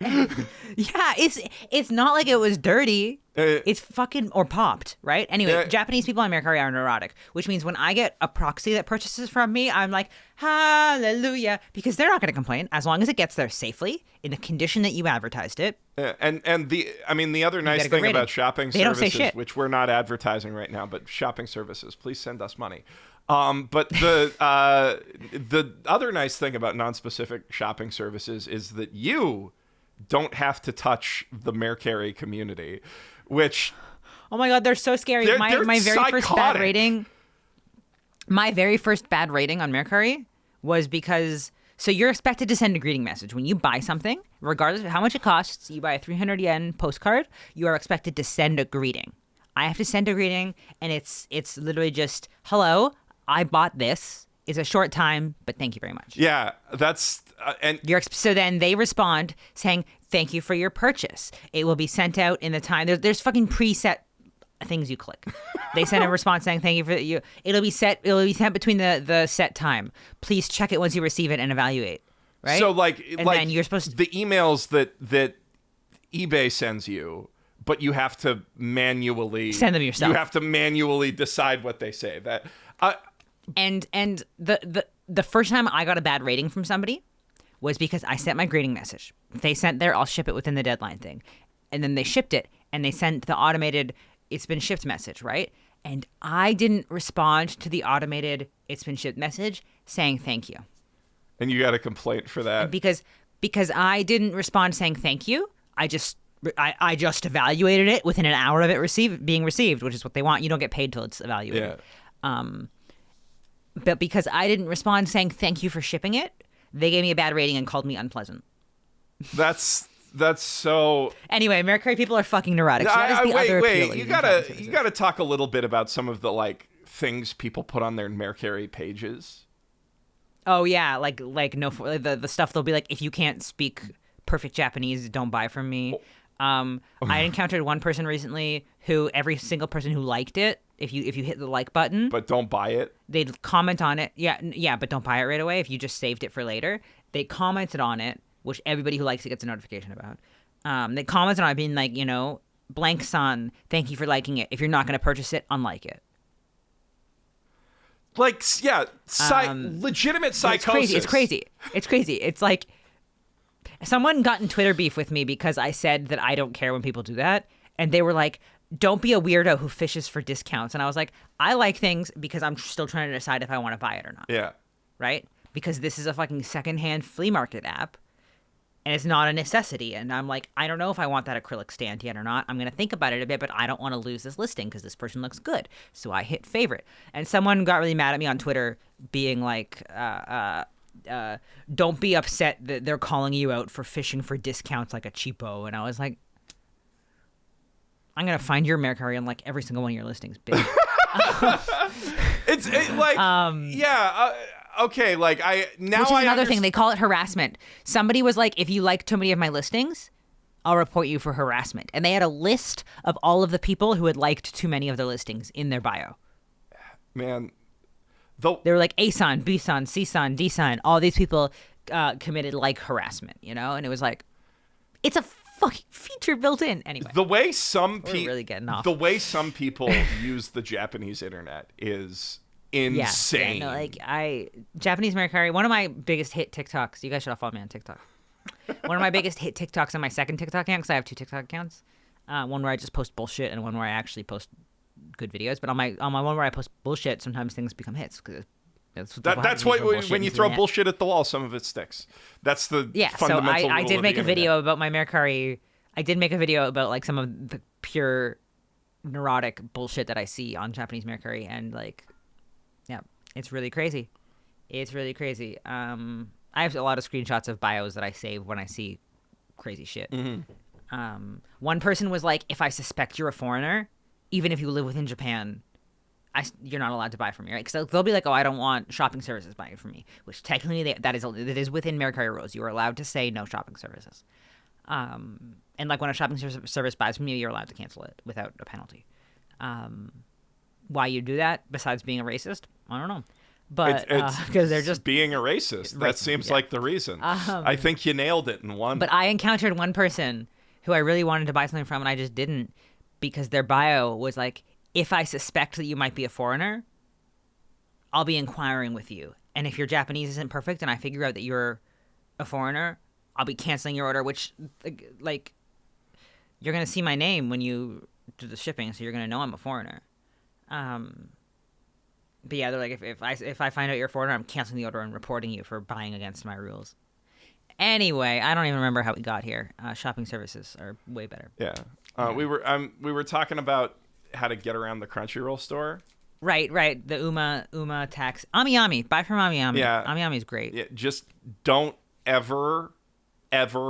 Speaker 2: Yeah, it's not like it was dirty. It's fucking or popped, right? Anyway, Japanese people in America are neurotic, which means when I get a proxy that purchases from me, I'm like, hallelujah, because they're not going to complain as long as it gets there safely in the condition that you advertised it.
Speaker 1: And the other nice thing about shopping services, which we're not advertising right now, but shopping services, please send us money. But the other nice thing about non-specific shopping services is that you don't have to touch the Mercari community, which...
Speaker 2: Oh my God, they're so scary. My very first bad rating... My very first bad rating on Mercari was because... So you're expected to send a greeting message. When you buy something, regardless of how much it costs, you buy a 300 yen postcard, you are expected to send a greeting. I have to send a greeting, and it's literally just, hello, I bought this. It's a short time, but thank you very much.
Speaker 1: Yeah, that's...
Speaker 2: So then they respond saying, thank you for your purchase. It will be sent out in the time. There's fucking preset things you click. They send a response saying, thank you for you. It'll be sent between the set time. Please check it once you receive it and evaluate. Right?
Speaker 1: So
Speaker 2: then you're supposed to...
Speaker 1: The emails that eBay sends you, but you have to manually...
Speaker 2: Send them yourself.
Speaker 1: You have to manually decide what they say. That...
Speaker 2: And the first time I got a bad rating from somebody was because I sent my greeting message. They sent their I'll ship it within the deadline thing. And then they shipped it and they sent the automated it's been shipped message, right? And I didn't respond to the automated it's been shipped message saying thank you.
Speaker 1: And you got a complaint for that?
Speaker 2: And because I didn't respond saying thank you, I just evaluated it within an hour of it being received, which is what they want. You don't get paid till it's evaluated. Yeah. But because I didn't respond saying thank you for shipping it, they gave me a bad rating and called me unpleasant.
Speaker 1: That's so...
Speaker 2: Anyway, Mercari people are fucking neurotic. So that is the other appeal.
Speaker 1: You gotta talk a little bit about some of the things people put on their Mercari pages.
Speaker 2: Oh yeah, like the stuff they'll be like, if you can't speak perfect Japanese, don't buy from me. I encountered one person recently who every single person who liked it, if you hit the like button,
Speaker 1: but don't buy it,
Speaker 2: they'd comment on it. Yeah, but don't buy it right away. If you just saved it for later, they commented on it, which everybody who likes it gets a notification about. They commented on it being like, blank son, thank you for liking it. If you're not going to purchase it, unlike it.
Speaker 1: Legitimate psychosis.
Speaker 2: It's crazy. It's like someone got in Twitter beef with me because I said that I don't care when people do that. And they were like, don't be a weirdo who fishes for discounts. And I was like, I like things because I'm still trying to decide if I want to buy it or not.
Speaker 1: Yeah.
Speaker 2: Right? Because this is a fucking secondhand flea market app. And it's not a necessity. And I'm like, I don't know if I want that acrylic stand yet or not. I'm going to think about it a bit, but I don't want to lose this listing because this person looks good. So I hit favorite. And someone got really mad at me on Twitter being like, don't be upset that they're calling you out for fishing for discounts like a cheapo. And I was like, I'm going to find your Mercari on like every single one of your listings, bitch.
Speaker 1: Okay, which is
Speaker 2: another thing. They call it harassment. Somebody was like, if you like too many of my listings, I'll report you for harassment. And they had a list of all of the people who had liked too many of their listings in their bio.
Speaker 1: Man.
Speaker 2: They were like A-san, B-san, C-san, D-san. All these people committed like harassment, And it was like, it's a fucking feature built in. Anyway.
Speaker 1: The way some
Speaker 2: really getting off.
Speaker 1: The way some people use the Japanese internet is... insane.
Speaker 2: Japanese Mercari, one of my biggest hit TikToks. You guys should all follow me on TikTok. One of my biggest hit TikToks on my second TikTok account, because I have two TikTok accounts. One where I just post bullshit and one where I actually post good videos. But on my one where I post bullshit, sometimes things become hits.
Speaker 1: That's when you throw bullshit at the wall, some of it sticks. That's the fundamental
Speaker 2: So I
Speaker 1: rule
Speaker 2: did
Speaker 1: of
Speaker 2: make
Speaker 1: the
Speaker 2: a video about my Mercari. I did make a video about like some of the pure neurotic bullshit that I see on Japanese Mercari, and like. Yeah, it's really crazy. I have a lot of screenshots of bios that I save when I see crazy shit. Mm-hmm. One person was like, if I suspect you're a foreigner, even if you live within Japan, you're not allowed to buy from me, right? Because they'll be like, oh, I don't want shopping services buying from me, which technically that is within Mercari rules. You are allowed to say no shopping services. And like when a shopping service buys from you, you're allowed to cancel it without a penalty. Why you do that, besides being a racist, I don't know. but because they're just
Speaker 1: being a racist. That seems like the reason. I think you nailed it in one.
Speaker 2: But I encountered one person who I really wanted to buy something from, and I just didn't, because their bio was like, if I suspect that you might be a foreigner, I'll be inquiring with you. And if your Japanese isn't perfect and I figure out that you're a foreigner, I'll be canceling your order, which, like, you're going to see my name when you do the shipping, so you're going to know I'm a foreigner. But yeah, they're like, if I find out you're a foreigner, I'm canceling the order and reporting you for buying against my rules. Anyway, I don't even remember how we got here. Shopping services are way better.
Speaker 1: Yeah. We were talking about how to get around the Crunchyroll store.
Speaker 2: Right. The Uma tax. Ami. Buy from Ami.
Speaker 1: Yeah.
Speaker 2: Ami is great.
Speaker 1: Yeah, just don't ever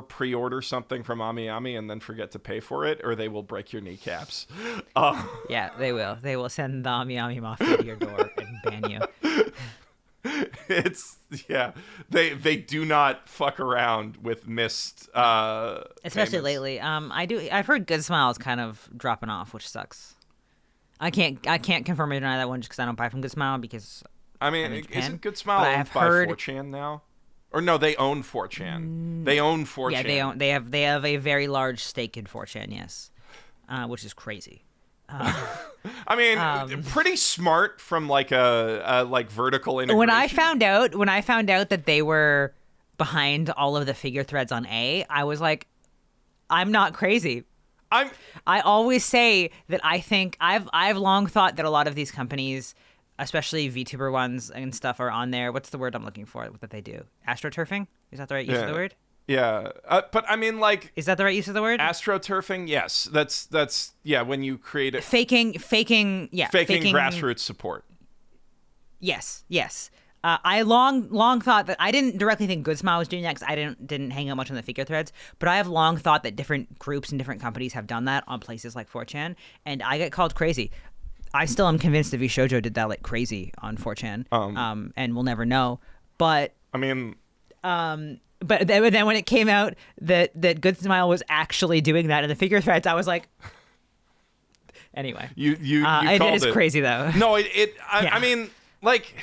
Speaker 1: pre-order something from Ami and then forget to pay for it, or they will break your kneecaps.
Speaker 2: Yeah, they will. They will send the Ami Mafia to your door and ban you.
Speaker 1: They do not fuck around with missed
Speaker 2: especially
Speaker 1: payments.
Speaker 2: lately. I've heard Good Smile is kind of dropping off, which sucks. I can't confirm or deny that one just because I don't buy from Good Smile, because
Speaker 1: I mean, isn't Good Smile owned by 4chan now? Or no, they own 4chan. They own 4chan.
Speaker 2: Yeah, they have a very large stake in 4chan, yes, which is crazy.
Speaker 1: I mean, pretty smart from like a vertical integration.
Speaker 2: When I found out that they were behind all of the figure threads on I was like, I'm not crazy. I always say that I think I've long thought that a lot of these companies, especially VTuber ones and stuff, are on there. What's the word I'm looking for that they do? AstroTurfing? Is that the right use of the word?
Speaker 1: Yeah. But I mean, like,
Speaker 2: is that the right use of the word?
Speaker 1: AstroTurfing? Yes. That's when you create it.
Speaker 2: Faking
Speaker 1: grassroots support.
Speaker 2: Yes. I long thought that I didn't directly think Good Smile was doing that, because I didn't hang out much on the figure threads, but I have long thought that different groups and different companies have done that on places like 4chan, and I get called crazy. I still am convinced that VShojo did that like crazy on 4chan, and we'll never know. But
Speaker 1: I mean,
Speaker 2: but then when it came out that Good Smile was actually doing that in the figure threads, I was like, anyway,
Speaker 1: you
Speaker 2: it
Speaker 1: called
Speaker 2: is
Speaker 1: it
Speaker 2: crazy though.
Speaker 1: No, I mean, like,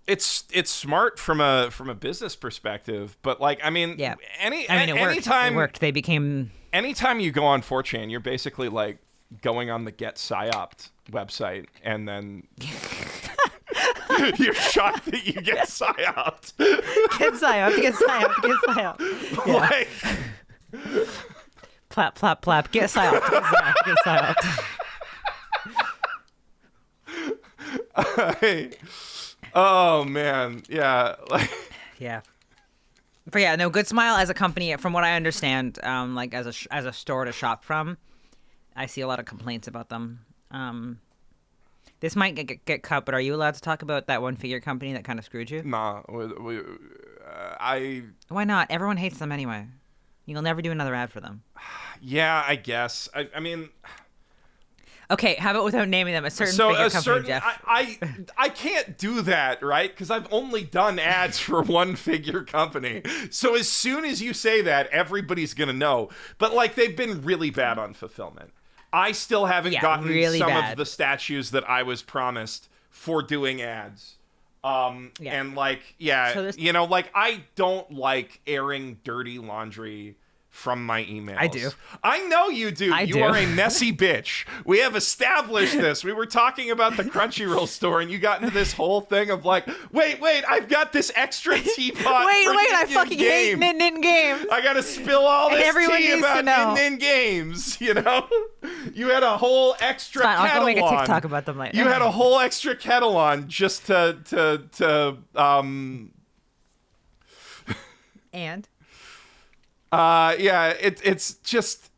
Speaker 1: it's smart from a business perspective, but like, I mean,
Speaker 2: yeah,
Speaker 1: anytime
Speaker 2: it worked. They became.
Speaker 1: Anytime you go on 4chan, you're basically like going on the Get Psyoped website, and then you're shocked that you get psyoped.
Speaker 2: Get psyoped. Yeah.
Speaker 1: Like,
Speaker 2: plap, plap, plap. Get psyoped. Get psyoped.
Speaker 1: Oh man, yeah.
Speaker 2: Yeah. But yeah, no, Good Smile as a company, from what I understand, like as a store to shop from, I see a lot of complaints about them. This might get cut, but are you allowed to talk about that one figure company that kind of screwed you?
Speaker 1: Nah,
Speaker 2: Why not? Everyone hates them anyway. You'll never do another ad for them.
Speaker 1: Yeah, I guess. I mean,
Speaker 2: okay, how about without naming them? A certain figure company, Jeff.
Speaker 1: I can't do that, right? Because I've only done ads for one figure company. So as soon as you say that, everybody's gonna know. But like, they've been really bad on fulfillment. I still haven't gotten
Speaker 2: really
Speaker 1: some
Speaker 2: bad.
Speaker 1: of the statues that I was promised for doing ads. And like, so like, I don't like airing dirty laundry from my emails.
Speaker 2: I do.
Speaker 1: I know you do. You are a messy bitch. We have established this. We were talking about the Crunchyroll store, and you got into this whole thing of like, wait, I've got this extra teapot.
Speaker 2: wait, I fucking hate Nin Games.
Speaker 1: I gotta spill all this tea about
Speaker 2: Nin
Speaker 1: Nin Games. You know, you had a whole extra kettle
Speaker 2: I'll go make a
Speaker 1: on.
Speaker 2: TikTok about them later.
Speaker 1: You had a whole extra kettle on just to
Speaker 2: and.
Speaker 1: Yeah, it's just.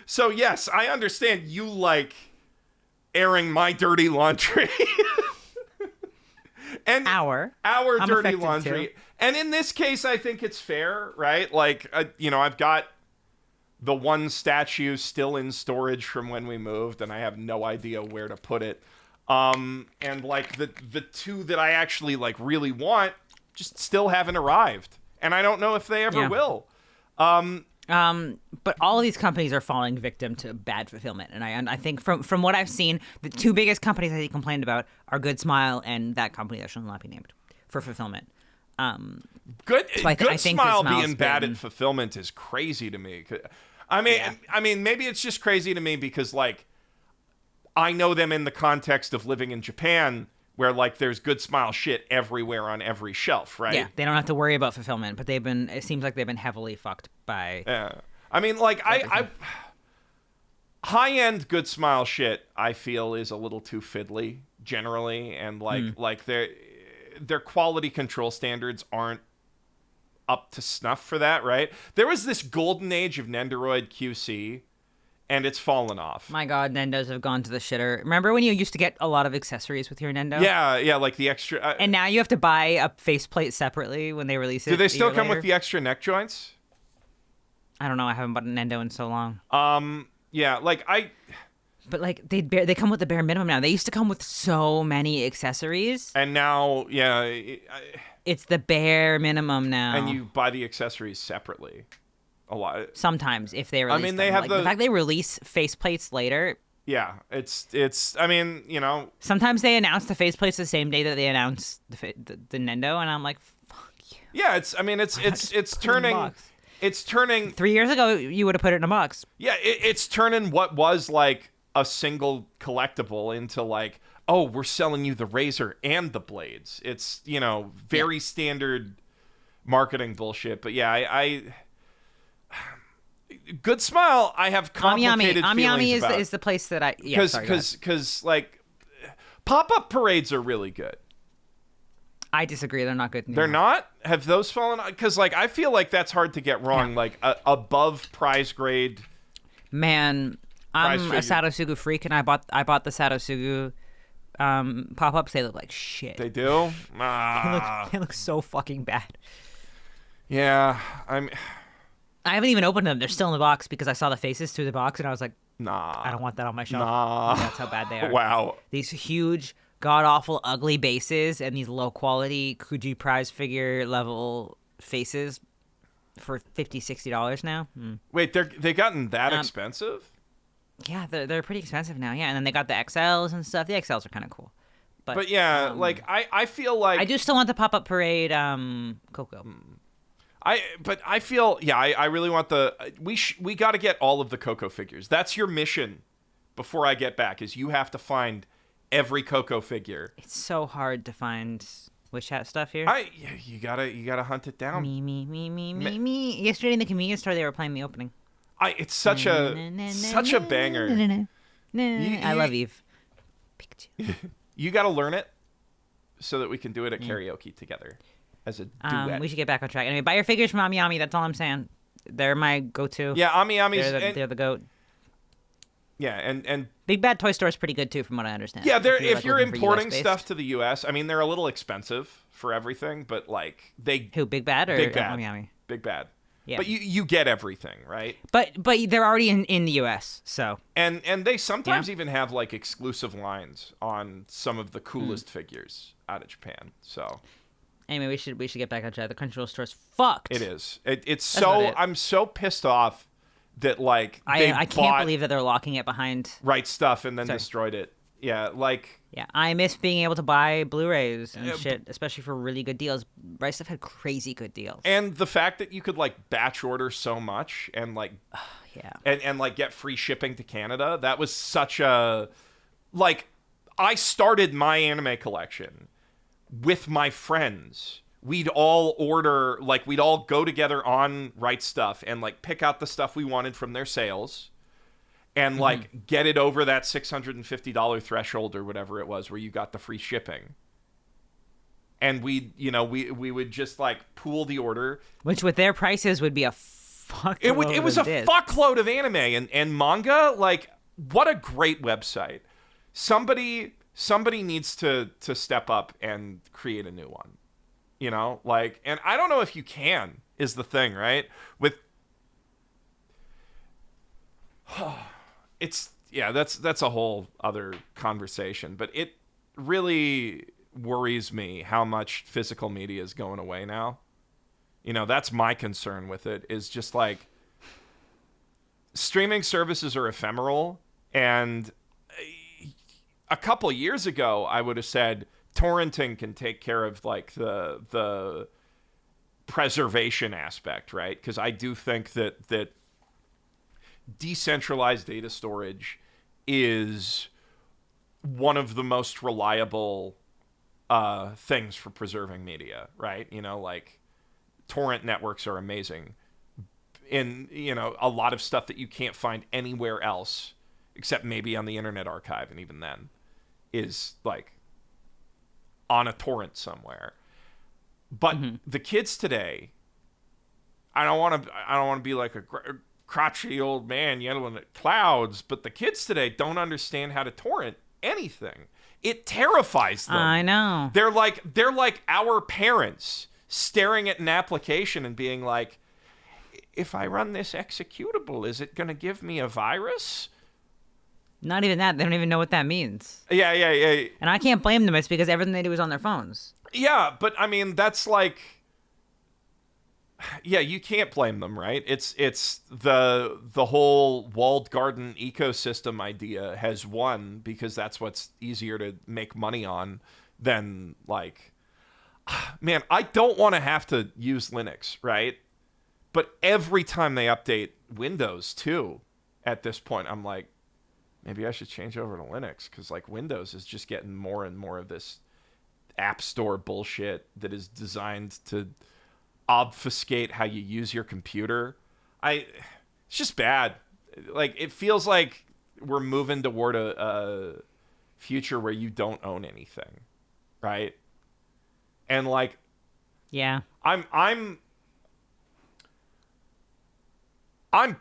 Speaker 1: So yes, I understand you like airing my dirty laundry. And our dirty laundry. Too. And in this case, I think it's fair, right? Like, I've got the one statue still in storage from when we moved, and I have no idea where to put it. And like the two that I actually like really want just still haven't arrived. And I don't know if they ever will.
Speaker 2: But all of these companies are falling victim to bad fulfillment, and I think from what I've seen, the two biggest companies that he complained about are Good Smile and that company that shall not be named for fulfillment.
Speaker 1: Good
Speaker 2: I think
Speaker 1: Smile
Speaker 2: Good Smile's
Speaker 1: being bad
Speaker 2: been-
Speaker 1: at fulfillment is crazy to me. I mean, maybe it's just crazy to me because like I know them in the context of living in Japan, where like there's Good Smile shit everywhere on every shelf, right?
Speaker 2: Yeah, they don't have to worry about fulfillment, but it seems like they've been heavily fucked by.
Speaker 1: Yeah. I mean, like I high-end Good Smile shit I feel is a little too fiddly generally, and like their quality control standards aren't up to snuff for that, right? There was this golden age of Nendoroid QC, and it's fallen off.
Speaker 2: My God, Nendos have gone to the shitter. Remember when you used to get a lot of accessories with your Nendo?
Speaker 1: Yeah, like the extra.
Speaker 2: And now you have to buy a faceplate separately when they release it.
Speaker 1: Do they still come
Speaker 2: later?
Speaker 1: with the extra neck joints?
Speaker 2: I don't know. I haven't bought a Nendo in so long.
Speaker 1: Yeah, like
Speaker 2: But like they come with the bare minimum now. They used to come with so many accessories.
Speaker 1: and now, yeah,
Speaker 2: It's the bare minimum now.
Speaker 1: and you buy the accessories separately. A lot.
Speaker 2: Sometimes if they release
Speaker 1: mean,
Speaker 2: them.
Speaker 1: they have
Speaker 2: like,
Speaker 1: the-
Speaker 2: the fact they release faceplates later.
Speaker 1: Yeah, it's. I mean, you know,
Speaker 2: Sometimes they announce the faceplates the same day that they announce the Nendo, and I'm like, fuck you.
Speaker 1: yeah, it's. I mean, it's
Speaker 2: Put it in a
Speaker 1: turning.
Speaker 2: box.
Speaker 1: It's turning.
Speaker 2: 3 years ago, you would have put it in a box.
Speaker 1: Yeah, it's turning what was like a single collectible into like, oh, we're selling you the razor and the blades. It's, you know, very standard marketing bullshit. But yeah, I Good Smile, I have complicated feelings about.
Speaker 2: is the place that I
Speaker 1: Because like pop-up parades are really good.
Speaker 2: I disagree. They're not good.
Speaker 1: They're not? Have those fallen? Because like I feel like that's hard to get wrong.
Speaker 2: Yeah.
Speaker 1: Like above prize grade.
Speaker 2: Man, I'm a
Speaker 1: Prize figure.
Speaker 2: Sadosugu freak, and I bought the Sadosugu pop-ups. They look like shit.
Speaker 1: They do? Ah.
Speaker 2: They look so fucking bad.
Speaker 1: Yeah,
Speaker 2: I haven't even opened them. They're still in the box because I saw the faces through the box, and I was like,
Speaker 1: nah.
Speaker 2: I don't want that on my shelf.
Speaker 1: Nah.
Speaker 2: That's how bad they are.
Speaker 1: Wow.
Speaker 2: These huge, god-awful, ugly bases and these low-quality Kuji prize figure level faces for $50, $60 now.
Speaker 1: Wait, they gotten that expensive?
Speaker 2: Yeah, they're pretty expensive now. Yeah, and then they got the XLs and stuff. The XLs are kind of cool.
Speaker 1: But yeah, like I feel like
Speaker 2: I do still want the pop-up parade Coco.
Speaker 1: I feel I really want we got to get all of the Coco figures. That's your mission before I get back is you have to find every Coco figure.
Speaker 2: It's so hard to find Wish Hat stuff here.
Speaker 1: You gotta hunt it down.
Speaker 2: Me. Yesterday in the convenience store, they were playing the opening.
Speaker 1: It's such a banger.
Speaker 2: I love Eve. Pikachu.
Speaker 1: You gotta learn it so that we can do it at karaoke together as a duet.
Speaker 2: We should get back on track. Anyway, buy your figures from Ami Ami. That's all I'm saying. They're my go-to.
Speaker 1: Yeah, Ami Ami's
Speaker 2: They're the goat.
Speaker 1: yeah, and
Speaker 2: Big Bad Toy Store is pretty good too, from what I understand.
Speaker 1: yeah,
Speaker 2: if
Speaker 1: you're
Speaker 2: looking for
Speaker 1: importing
Speaker 2: US-based.
Speaker 1: stuff to the U.S., I mean, they're a little expensive for everything, but like
Speaker 2: Who, Big Bad or
Speaker 1: Big Bad.
Speaker 2: Ami Ami?
Speaker 1: Big Bad.
Speaker 2: Yeah.
Speaker 1: But you get everything, right?
Speaker 2: But they're already in the U.S., so.
Speaker 1: And they sometimes even have like exclusive lines on some of the coolest figures out of Japan. So
Speaker 2: Anyway, we should get back on track. The Crunchyroll store's fucked.
Speaker 1: it is. It's
Speaker 2: about
Speaker 1: so
Speaker 2: it.
Speaker 1: I'm so pissed off that like
Speaker 2: I can't believe that they're locking it behind.
Speaker 1: right stuff and then
Speaker 2: Sorry.
Speaker 1: destroyed it. Yeah, like
Speaker 2: Yeah, I miss being able to buy Blu-rays and shit, especially for really good deals. Right Stuff had crazy good deals.
Speaker 1: and the fact that you could like batch order so much and like
Speaker 2: Yeah.
Speaker 1: and like get free shipping to Canada, that was such a like I started my anime collection with my friends. We'd all order, like we'd all go together on Right Stuff and like pick out the stuff we wanted from their sales and like get it over that $650 threshold or whatever it was where you got the free shipping. And we would just like pool the order.
Speaker 2: Which with their prices would be a fuck.
Speaker 1: It was a fuckload of anime and manga. Like, what a great website. Somebody needs to step up and create a new one. You know, like, and I don't know if you can, is the thing, right? With that's a whole other conversation, but it really worries me how much physical media is going away now. You know, that's my concern with it, is just like streaming services are ephemeral, and a couple years ago, I would have said torrenting can take care of like the preservation aspect, right? Because I do think that decentralized data storage is one of the most reliable things for preserving media, right? You know, like torrent networks are amazing. In, you know, a lot of stuff that you can't find anywhere else except maybe on the Internet Archive, and even then is like on a torrent somewhere. But the kids today, I don't want to be like a crotchety old man yelling at clouds, but the kids today don't understand how to torrent anything. It terrifies them.
Speaker 2: I know.
Speaker 1: They're like our parents staring at an application and being like, if I run this executable, is it going to give me a virus?
Speaker 2: Not even that. They don't even know what that means.
Speaker 1: Yeah.
Speaker 2: And I can't blame them. It's because everything they do is on their phones.
Speaker 1: Yeah, but I mean, that's like... Yeah, you can't blame them, right? It's the whole walled garden ecosystem idea has won because that's what's easier to make money on than, like... Man, I don't want to have to use Linux, right? But every time they update Windows, too, at this point, I'm like, maybe I should change over to Linux, because like Windows is just getting more and more of this app store bullshit that is designed to obfuscate how you use your computer. It's just bad. Like, it feels like we're moving toward a future where you don't own anything, right? And like,
Speaker 2: yeah,
Speaker 1: I'm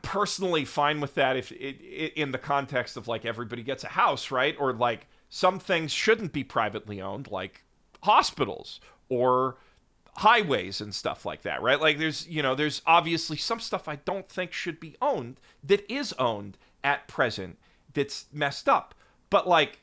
Speaker 1: personally fine with that if in the context of like everybody gets a house, right? Or like some things shouldn't be privately owned, like hospitals or highways and stuff like that, right? Like there's obviously some stuff I don't think should be owned that is owned at present that's messed up. But like,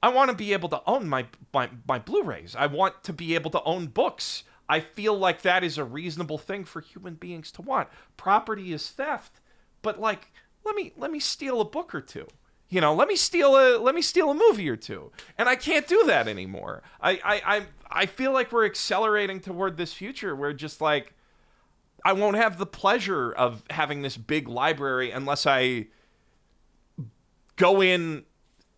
Speaker 1: I want to be able to own my Blu-rays. I want to be able to own books. I feel like that is a reasonable thing for human beings to want. Property is theft, but like, let me steal a book or two. You know, let me steal a movie or two. And I can't do that anymore. I feel like we're accelerating toward this future where just like, I won't have the pleasure of having this big library unless I go in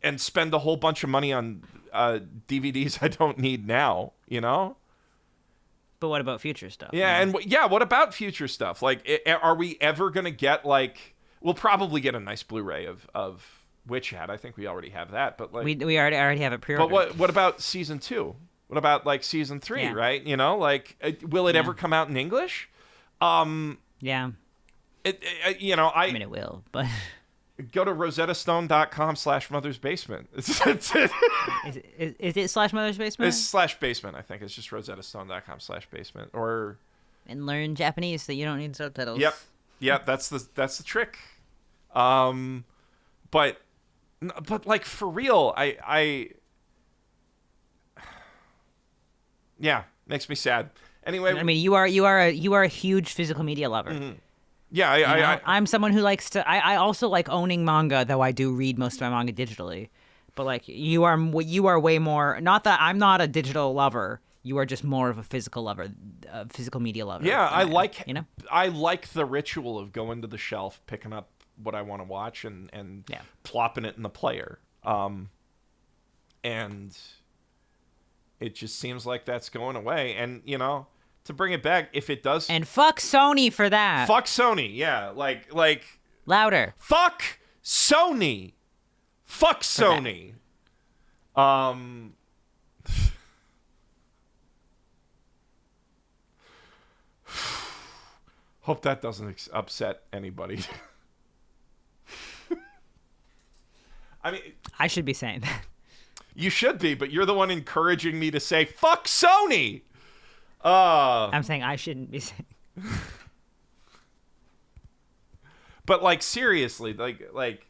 Speaker 1: and spend a whole bunch of money on DVDs I don't need now, you know?
Speaker 2: But what about future stuff?
Speaker 1: Yeah, and what about future stuff? Like, are we ever going to get, like... We'll probably get a nice Blu-ray of Witch Hat. I think we already have that, but like...
Speaker 2: We already have it pre-ordered.
Speaker 1: But what about Season 2? What about, like, Season 3,
Speaker 2: yeah.
Speaker 1: right? You know, like, will it ever come out in English?
Speaker 2: Yeah.
Speaker 1: You know,
Speaker 2: I mean, it will, but...
Speaker 1: Go to rosettastone.com/Mother's Basement.
Speaker 2: Is it /Mother's Basement?
Speaker 1: It's /basement, I think. It's just rosettastone.com/basement. Or...
Speaker 2: And learn Japanese so you don't need subtitles.
Speaker 1: Yep, that's the trick. But like, for real, I yeah, makes me sad. Anyway,
Speaker 2: I mean, you are a huge physical media lover.
Speaker 1: Mm-hmm. Yeah,
Speaker 2: I'm someone who likes to. I also like owning manga, though I do read most of my manga digitally. But like, you are way more. Not that I'm not a digital lover. You are just more of a physical lover, a physical media lover.
Speaker 1: Yeah, I like.
Speaker 2: You know,
Speaker 1: I like the ritual of going to the shelf, picking up what I want to watch, and plopping it in the player. And it just seems like that's going away. And you know, to bring it back, if it does,
Speaker 2: and fuck Sony for that.
Speaker 1: Fuck Sony, yeah, like
Speaker 2: louder.
Speaker 1: Fuck Sony. Fuck Sony. Hope that doesn't upset anybody. I mean,
Speaker 2: I should be saying that.
Speaker 1: You should be, but you're the one encouraging me to say fuck Sony.
Speaker 2: I'm saying I shouldn't be saying.
Speaker 1: But like, seriously, like,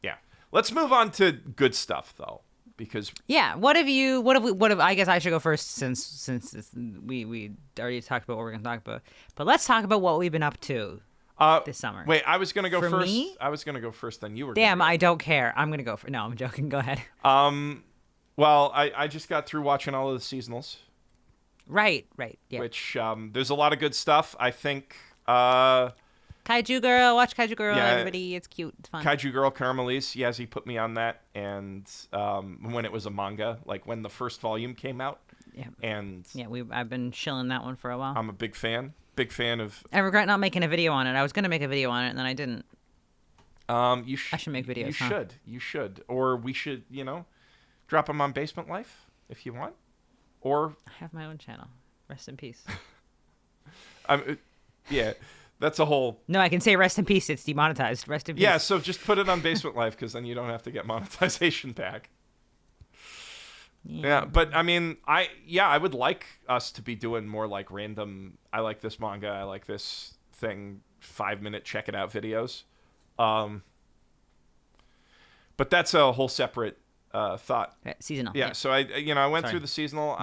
Speaker 1: yeah. Let's move on to good stuff though, because
Speaker 2: what have I guess I should go first since we already talked about what we're gonna talk about. But let's talk about what we've been up to. this summer.
Speaker 1: Wait, I was gonna go
Speaker 2: For
Speaker 1: first.
Speaker 2: me?
Speaker 1: I was gonna go first. Then you were.
Speaker 2: Damn,
Speaker 1: gonna
Speaker 2: I don't care. I'm gonna go for. No, I'm joking. Go ahead.
Speaker 1: go. Well, I just got through watching all of the seasonals,
Speaker 2: Right. Yeah.
Speaker 1: which there's a lot of good stuff. I think
Speaker 2: Kaiju Girl. Watch Kaiju Girl.
Speaker 1: Yeah.
Speaker 2: Everybody, it's cute. It's fun.
Speaker 1: Kaiju Girl Caramelise, Yazy put me on that, and when it was a manga, like when the first volume came out,
Speaker 2: Yeah.
Speaker 1: and
Speaker 2: Yeah. I've been shilling that one for a while.
Speaker 1: I'm a big fan of.
Speaker 2: I regret not making a video on it. I was gonna make a video on it and then I didn't. I should make videos.
Speaker 1: You should, or we should, drop them on Basement Life if you want, or
Speaker 2: I have my own channel. Rest in peace.
Speaker 1: yeah, that's a whole.
Speaker 2: No, I can say rest in peace. It's demonetized. Rest in peace.
Speaker 1: Yeah, so just put it on Basement Life because then you don't have to get monetization back. Yeah, but I mean, I would like us to be doing more like random. I like this manga. I like this thing. 5-minute check it out videos. But that's a whole separate thought.
Speaker 2: Seasonal.
Speaker 1: Yeah. So I went through the seasonal.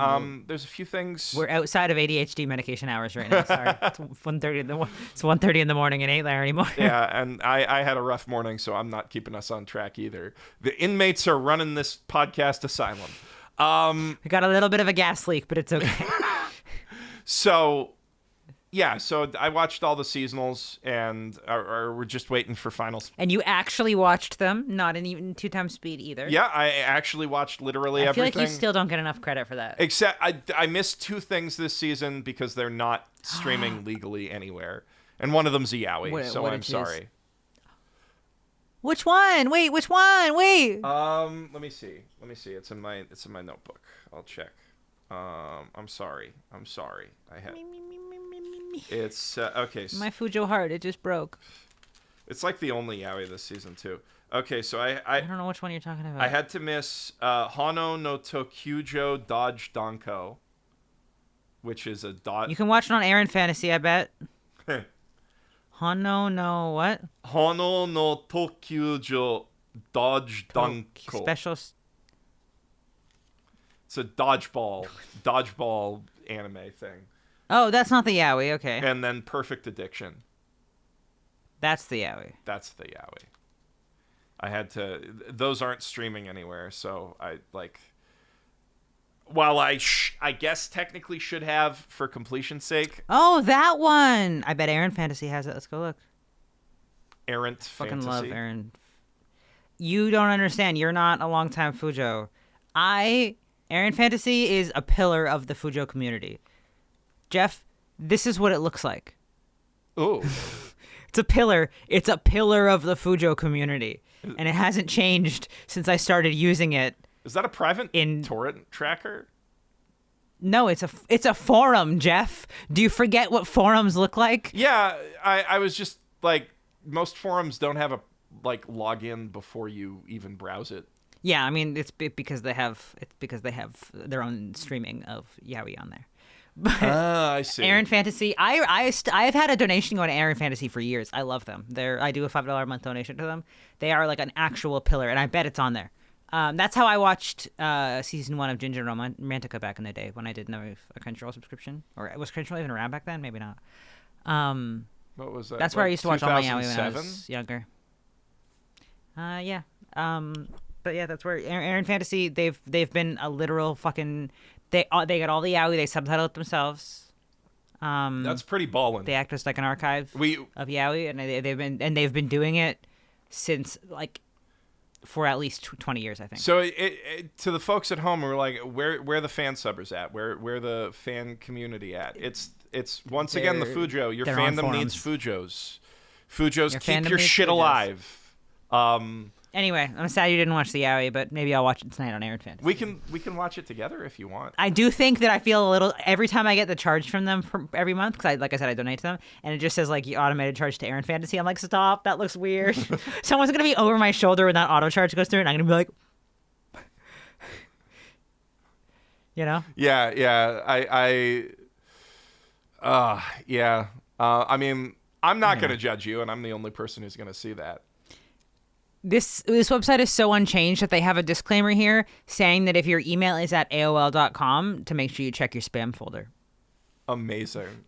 Speaker 1: There's a few things.
Speaker 2: We're outside of ADHD medication hours right now. Sorry, it's 1:30 in the It's 1:30 in the morning. It ain't there anymore.
Speaker 1: Yeah, and I had a rough morning, so I'm not keeping us on track either. The inmates are running this podcast asylum.
Speaker 2: We got a little bit of a gas leak, but it's okay.
Speaker 1: So I watched all the seasonals, and we're just waiting for finals.
Speaker 2: And you actually watched them, not in even 2 times speed either.
Speaker 1: Yeah, I actually watched literally everything.
Speaker 2: I feel like you still don't get enough credit for that.
Speaker 1: Except I missed 2 things this season because they're not streaming legally anywhere, and one of them's a yaoi, so I'm sorry.
Speaker 2: Which one? Wait, which one? Wait.
Speaker 1: Let me see. It's in my notebook. I'll check. I'm sorry. I had. It's okay.
Speaker 2: My Fujo heart, it just broke.
Speaker 1: It's like the only yaoi this season too. Okay, so
Speaker 2: I don't know which one you're talking about.
Speaker 1: I had to miss Hano no Tokyujo Dodge Danko, which is a dot.
Speaker 2: You can watch it on Aaron Fantasy, I bet. Hano no what?
Speaker 1: Hano no Tokyujo Dodge Danko.
Speaker 2: Special.
Speaker 1: It's a dodgeball anime thing.
Speaker 2: Oh, that's not the yaoi. Okay.
Speaker 1: And then Perfect Addiction.
Speaker 2: That's the yaoi.
Speaker 1: That's the yaoi. I had to. Those aren't streaming anywhere, so I like. While I guess technically should have for completion's sake.
Speaker 2: Oh, that one. I bet Aaron Fantasy has it. Let's go look.
Speaker 1: Errant
Speaker 2: Fucking
Speaker 1: Fantasy.
Speaker 2: love Aaron. You don't understand. You're not a longtime Fujo. Aaron Fantasy is a pillar of the Fujo community. Jeff, this is what it looks like.
Speaker 1: Ooh.
Speaker 2: It's a pillar. It's a pillar of the Fujo community. And it hasn't changed since I started using it.
Speaker 1: Is that a private torrent tracker?
Speaker 2: No, it's a forum, Jeff. Do you forget what forums look like?
Speaker 1: Yeah, I was just like, most forums don't have a login before you even browse it.
Speaker 2: Yeah, I mean it's because they have their own streaming of yaoi on there. But
Speaker 1: I see.
Speaker 2: Aaron Fantasy, I've had a donation going to Aaron Fantasy for years. I love them. I do a $5 a month donation to them. They are like an actual pillar, and I bet it's on there. That's how I watched season 1 of Ginger Romantica back in the day when I didn't have a Crunchyroll subscription. Or was Crunchyroll even around back then? Maybe not.
Speaker 1: What was that?
Speaker 2: That's where I used to watch all my yaoi when I
Speaker 1: 2007?
Speaker 2: was younger. Yeah. But yeah, that's where Aaron Fantasy. They've been a literal fucking. They got all the yaoi. They subtitle it themselves.
Speaker 1: That's pretty ballin'.
Speaker 2: They act as like an archive of yaoi, and they've been doing it since for at least 20 years, I think.
Speaker 1: So to the folks at home, we're like, where the fan subbers at? Where the fan community at? It's once again the Fujo. Your fandom needs Fujos. Fujos, keep your shit alive.
Speaker 2: Anyway, I'm sad you didn't watch the yaoi, but maybe I'll watch it tonight on Aaron Fantasy.
Speaker 1: We can watch it together if you want. I
Speaker 2: do think that I feel a little every time I get the charge from them every month, because like I said, I donate to them, and it just says automated charge to Aaron Fantasy. I'm like, stop, that looks weird. Someone's gonna be over my shoulder when that auto charge goes through, and I'm gonna be like,
Speaker 1: Yeah. I mean, I'm not gonna judge you, and I'm the only person who's gonna see that.
Speaker 2: This website is so unchanged that they have a disclaimer here saying that if your email is at AOL.com, to make sure you check your spam folder.
Speaker 1: Amazing.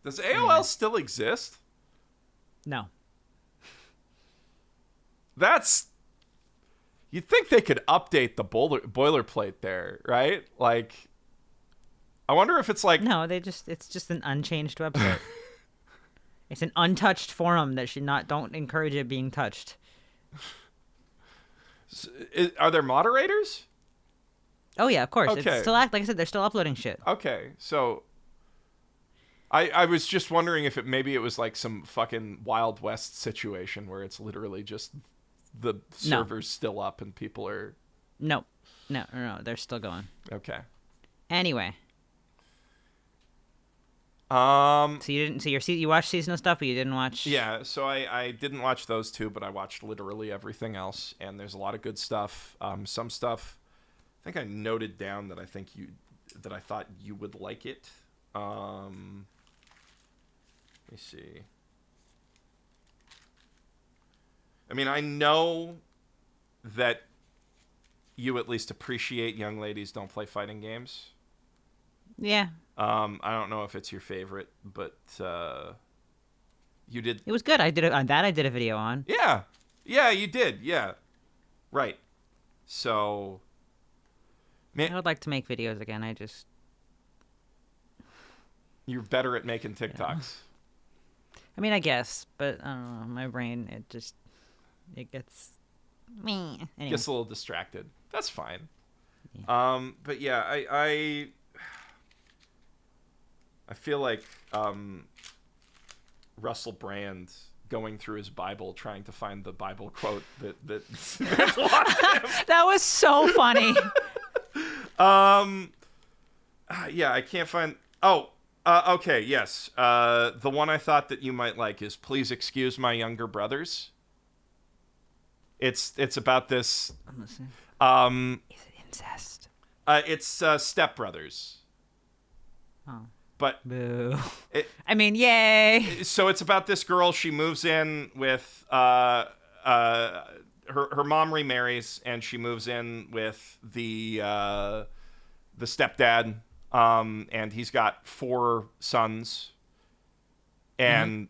Speaker 1: Does AOL still exist?
Speaker 2: No.
Speaker 1: That's... You'd think they could update the boilerplate there, right? Like, I wonder if it's like...
Speaker 2: No, it's just an unchanged website. It's an untouched forum that don't encourage it being touched.
Speaker 1: Are there moderators?
Speaker 2: Oh yeah, of course.
Speaker 1: Okay.
Speaker 2: It's still like I said, they're still uploading shit.
Speaker 1: Okay, so I was just wondering if maybe it was like some fucking Wild West situation where it's literally just the server's still up and people are...
Speaker 2: No, they're still going.
Speaker 1: Okay.
Speaker 2: Anyway.
Speaker 1: So
Speaker 2: you watched seasonal stuff, but you didn't watch...
Speaker 1: Yeah, so I didn't watch those two, but I watched literally everything else, and there's a lot of good stuff. Some stuff, I think I noted down that I thought you would like it. Let me see. I mean, I know that you at least appreciate Young Ladies Don't Play Fighting Games.
Speaker 2: Yeah.
Speaker 1: I don't know if it's your favorite, but you did.
Speaker 2: It was good. I did a video on.
Speaker 1: Yeah, you did. Yeah, right. So, man,
Speaker 2: I would like to make videos again.
Speaker 1: You're better at making TikToks.
Speaker 2: Yeah. I mean, I guess, but I don't know. My brain, it gets me. Anyway.
Speaker 1: Gets a little distracted. That's fine.
Speaker 2: Yeah.
Speaker 1: But yeah, I feel like Russell Brand going through his Bible trying to find the Bible quote that
Speaker 2: that was so funny.
Speaker 1: Yeah, I can't find... okay, yes. The one I thought that you might like is Please Excuse My Younger Brothers. It's about this...
Speaker 2: I'm listening. Is it incest?
Speaker 1: It's stepbrothers.
Speaker 2: Oh.
Speaker 1: But
Speaker 2: boo. I mean, yay.
Speaker 1: So it's about this girl. She moves in with her mom remarries, and she moves in with the stepdad. And he's got 4 sons, and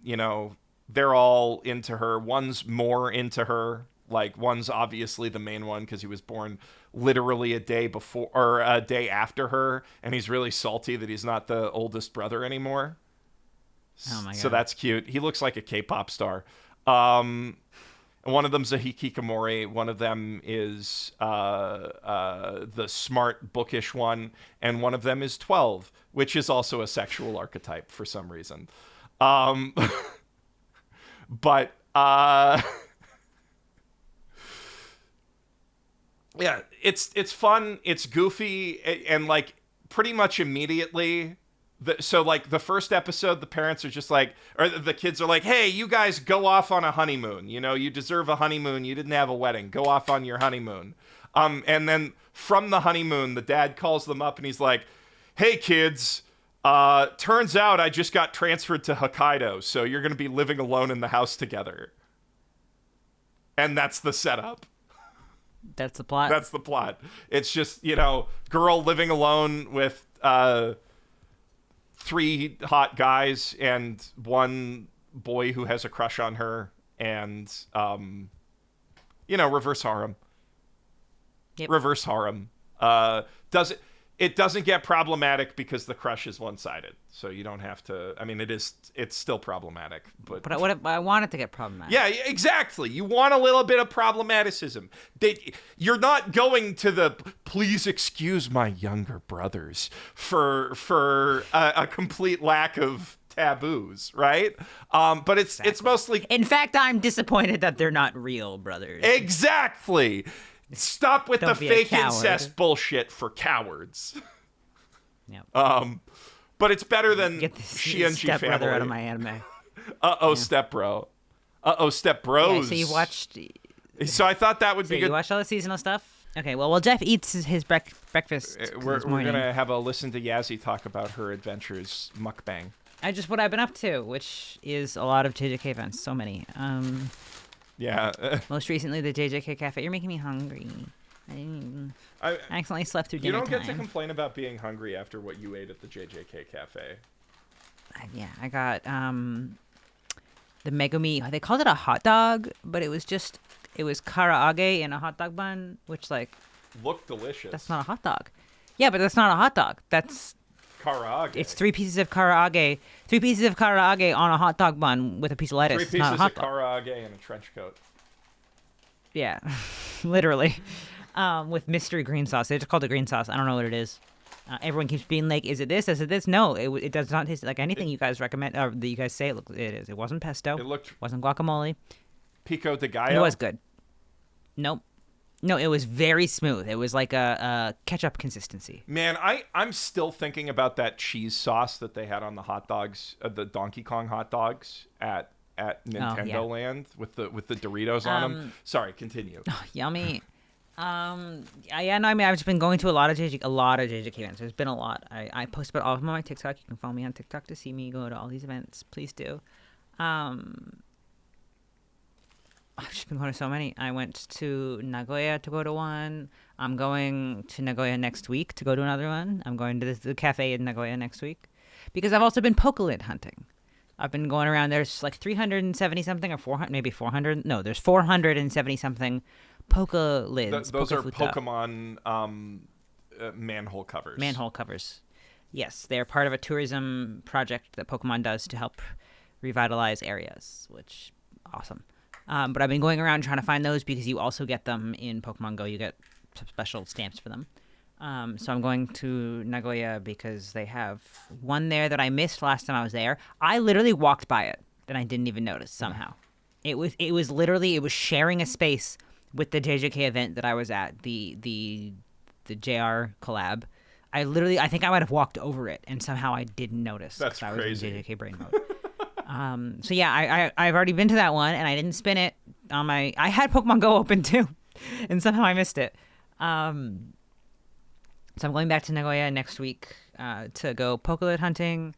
Speaker 1: they're all into her. One's more into her. Like, one's obviously the main one because he was born literally a day before or a day after her, and he's really salty that he's not the oldest brother anymore.
Speaker 2: Oh my God.
Speaker 1: So that's cute. He looks like a K-pop star. And one of them's a hikikomori. One of them is the smart, bookish one, and one of them is 12, which is also a sexual archetype for some reason. But yeah, it's fun, it's goofy, and like pretty much immediately. So like the first episode, the parents are just like, or the kids are like, "Hey, you guys go off on a honeymoon. You deserve a honeymoon. You didn't have a wedding. Go off on your honeymoon." And then from the honeymoon, the dad calls them up and he's like, "Hey kids, turns out I just got transferred to Hokkaido, so you're gonna be living alone in the house together." And that's the setup.
Speaker 2: That's the plot.
Speaker 1: That's the plot. It's just, girl living alone with 3 hot guys and 1 boy who has a crush on her, and reverse harem.
Speaker 2: Yep.
Speaker 1: Reverse harem. It doesn't get problematic because the crush is one-sided, so you don't have to. I mean, it's still problematic, but
Speaker 2: I want it to get problematic.
Speaker 1: Yeah, exactly. You want a little bit of problematicism. You're not going to the "Please excuse my younger brothers" for a complete lack of taboos, right? But it's mostly.
Speaker 2: In fact, I'm disappointed that they're not real brothers.
Speaker 1: Exactly. Stop with the fake incest bullshit for cowards.
Speaker 2: Yep.
Speaker 1: But it's better than
Speaker 2: Get this
Speaker 1: She-and-G
Speaker 2: step
Speaker 1: family.
Speaker 2: brother out of my anime.
Speaker 1: Step bro. Step bros.
Speaker 2: Yeah, so you watched.
Speaker 1: So I thought that would be good.
Speaker 2: You watched all the seasonal stuff? Okay, well, Jeff eats his breakfast.
Speaker 1: We're gonna have a listen to Yazy talk about her adventures mukbang.
Speaker 2: What I've been up to, which is a lot of JJK events, so many.
Speaker 1: Yeah.
Speaker 2: Most recently, the JJK Cafe. You're making me hungry. I accidentally slept through dinner
Speaker 1: You don't get to
Speaker 2: time.
Speaker 1: complain about being hungry after what you ate at the JJK Cafe.
Speaker 2: Yeah, I got the Megumi. They called it a hot dog, but it was karaage in a hot dog bun, which like
Speaker 1: Looked delicious.
Speaker 2: that's not a hot dog. Yeah, but that's not a hot dog. That's
Speaker 1: Karaage.
Speaker 2: It's 3 pieces of karaage. 3 pieces of karaage on a hot dog bun with a piece of lettuce.
Speaker 1: 3
Speaker 2: It's not a
Speaker 1: pieces
Speaker 2: hot
Speaker 1: of
Speaker 2: dog.
Speaker 1: karaage and a trench coat.
Speaker 2: Yeah, literally. With mystery green sauce. They just called it green sauce. I don't know what it is. Everyone keeps being like, "Is it this? Is it this?" No, it does not taste like anything you guys recommend or that you guys say it is. It wasn't pesto.
Speaker 1: It looked
Speaker 2: wasn't guacamole.
Speaker 1: pico de gallo.
Speaker 2: It was good. Nope. No, it was very smooth. It was like a ketchup consistency.
Speaker 1: Man, I'm still thinking about that cheese sauce that they had on the hot dogs, the Donkey Kong hot dogs at Nintendo Land with the Doritos on them. Sorry, continue.
Speaker 2: Yummy. Yeah, no, I mean, I've just been going to a lot of JJK events. There's been a lot. I post about all of them on my TikTok. You can follow me on TikTok to see me go to all these events. Please do. I've just been going to so many. I went to Nagoya to go to one. I'm going to Nagoya next week to go to another one. I'm going to the cafe in Nagoya next week because I've also been PokéLid hunting. I've been going around. There's like 370 something or 400, maybe 400. No, there's 470 something PokéLids.
Speaker 1: Those are
Speaker 2: Pokefuta.
Speaker 1: Pokemon manhole covers.
Speaker 2: Manhole covers. Yes, they're part of a tourism project that Pokemon does to help revitalize areas, which awesome. But I've been going around trying to find those because you also get them in Pokemon Go. You get some special stamps for them. So I'm going to Nagoya because they have one there that I missed last time I was there. I literally walked by it and I didn't even notice somehow. It was sharing a space with the JJK event that I was at, the JR collab. I think I might have walked over it and somehow I didn't notice.
Speaker 1: That's
Speaker 2: I
Speaker 1: crazy.
Speaker 2: was in JJK brain mode. So yeah, I've already been to that one and I didn't spin it on my. I had Pokemon Go open too, and somehow I missed it. So I'm going back to Nagoya next week to go PokéLid hunting,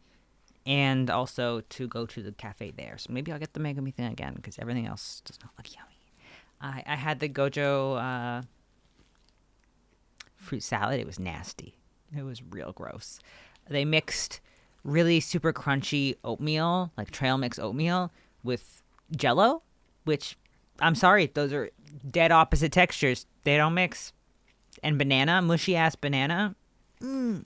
Speaker 2: and also to go to the cafe there. So maybe I'll get the Megumi thing again because everything else does not look yummy. I had the Gojo fruit salad. It was nasty. It was real gross. They mixed really super crunchy oatmeal, like trail mix oatmeal, with Jell-O, which, I'm sorry, those are dead opposite textures. They don't mix. And banana, mushy ass banana.
Speaker 1: Yeah,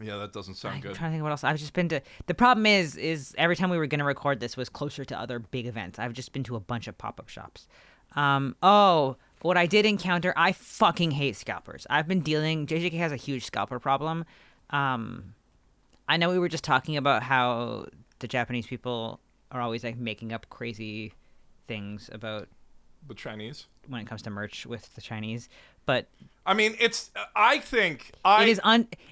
Speaker 1: that doesn't sound good.
Speaker 2: I'm trying to think what else. I've just been to. The problem is every time we were gonna record this was closer to other big events. I've just been to a bunch of pop-up shops. What I did encounter, I fucking hate scalpers. JJK has a huge scalper problem. I know we were just talking about how the Japanese people are always like making up crazy things about
Speaker 1: The Chinese?
Speaker 2: when it comes to merch with the Chinese, but
Speaker 1: I mean,
Speaker 2: it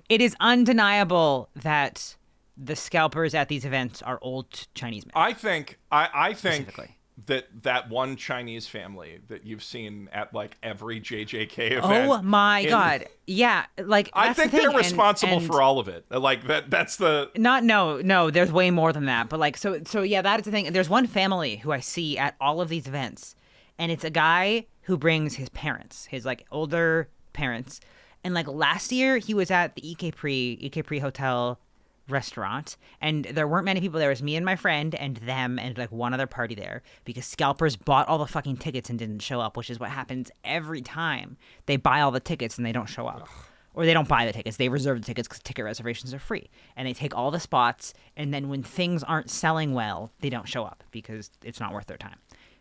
Speaker 2: is undeniable that the scalpers at these events are old Chinese men.
Speaker 1: I think
Speaker 2: Specifically.
Speaker 1: that one Chinese family that you've seen at like every JJK event.
Speaker 2: Oh my God. Yeah. Like,
Speaker 1: I
Speaker 2: that's
Speaker 1: think
Speaker 2: the thing.
Speaker 1: they're responsible
Speaker 2: and
Speaker 1: for all of it. Like that's the
Speaker 2: no, there's way more than that. But like, so yeah, that is the thing. There's one family who I see at all of these events, and it's a guy who brings his parents, his like older parents. And like last year he was at the Ikepri Hotel restaurant, and there weren't many people there. It was me and my friend and them and like one other party there because scalpers bought all the fucking tickets and didn't show up, which is what happens every time. They buy all the tickets and they don't show up. Or they don't buy the tickets. They reserve the tickets because ticket reservations are free. And they take all the spots, and then when things aren't selling well, they don't show up because it's not worth their time.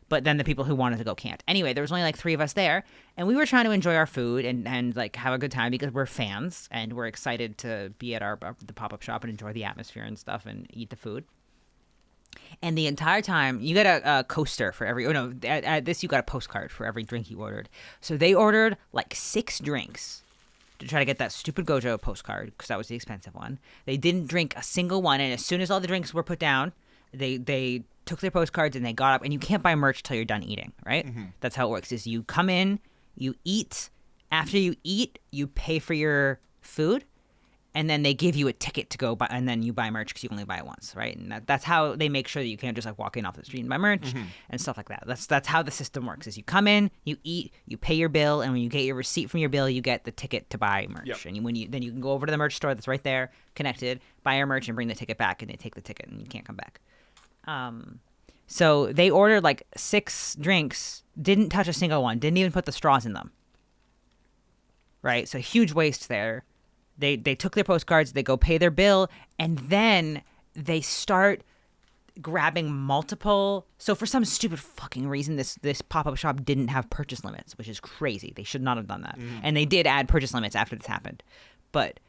Speaker 2: But then the people who wanted to go can't. Anyway, there was only like 3 of us there, and we were trying to enjoy our food and like have a good time because we're fans and we're excited to be at the pop-up shop and enjoy the atmosphere and stuff and eat the food. And the entire time, you get a coaster for every. Oh no, at this you got a postcard for every drink you ordered. So they ordered like 6 drinks to try to get that stupid Gojo postcard because that was the expensive one. They didn't drink a single one, and as soon as all the drinks were put down, they took their postcards and they got up. And you can't buy merch till you're done eating, right? Mm-hmm. That's how it works. Is you come in, you eat. After you eat, you pay for your food, and then they give you a ticket to go buy, and then you buy merch because you only buy it once, right? And that's how they make sure that you can't just like walk in off the street and buy merch and stuff like that. That's how the system works: is you come in, you eat, you pay your bill, and when you get your receipt from your bill, you get the ticket to buy merch.
Speaker 1: Yep.
Speaker 2: And then you can go over to the merch store that's right there, connected, buy your merch, and bring the ticket back, and they take the ticket, and you can't come back. So they ordered like 6 drinks, didn't touch a single one, didn't even put the straws in them. Right, so huge waste there. They took their postcards, they go pay their bill, and then they start grabbing multiple. So for some stupid fucking reason, this pop-up shop didn't have purchase limits, which is crazy. They should not have done that. And they did add purchase limits after this happened. But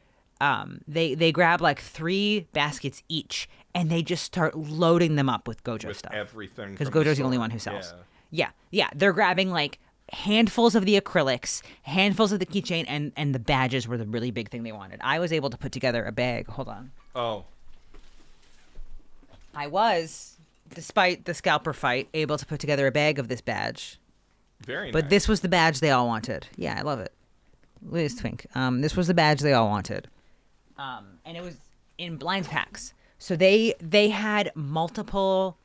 Speaker 2: they grab like 3 baskets each, and they just start loading them up with Gojo stuff.
Speaker 1: Everything.
Speaker 2: Because Gojo's the only one who sells. Yeah. They're grabbing like handfuls of the acrylics, handfuls of the keychain, and the badges were the really big thing they wanted. I was able to put together a bag. Hold on.
Speaker 1: Oh.
Speaker 2: I was, despite the scalper fight, able to put together a bag of this badge.
Speaker 1: Very nice.
Speaker 2: But this was the badge they all wanted. Yeah, I love it. Look at this twink. This was the badge they all wanted. And it was in blind packs. So they had multiple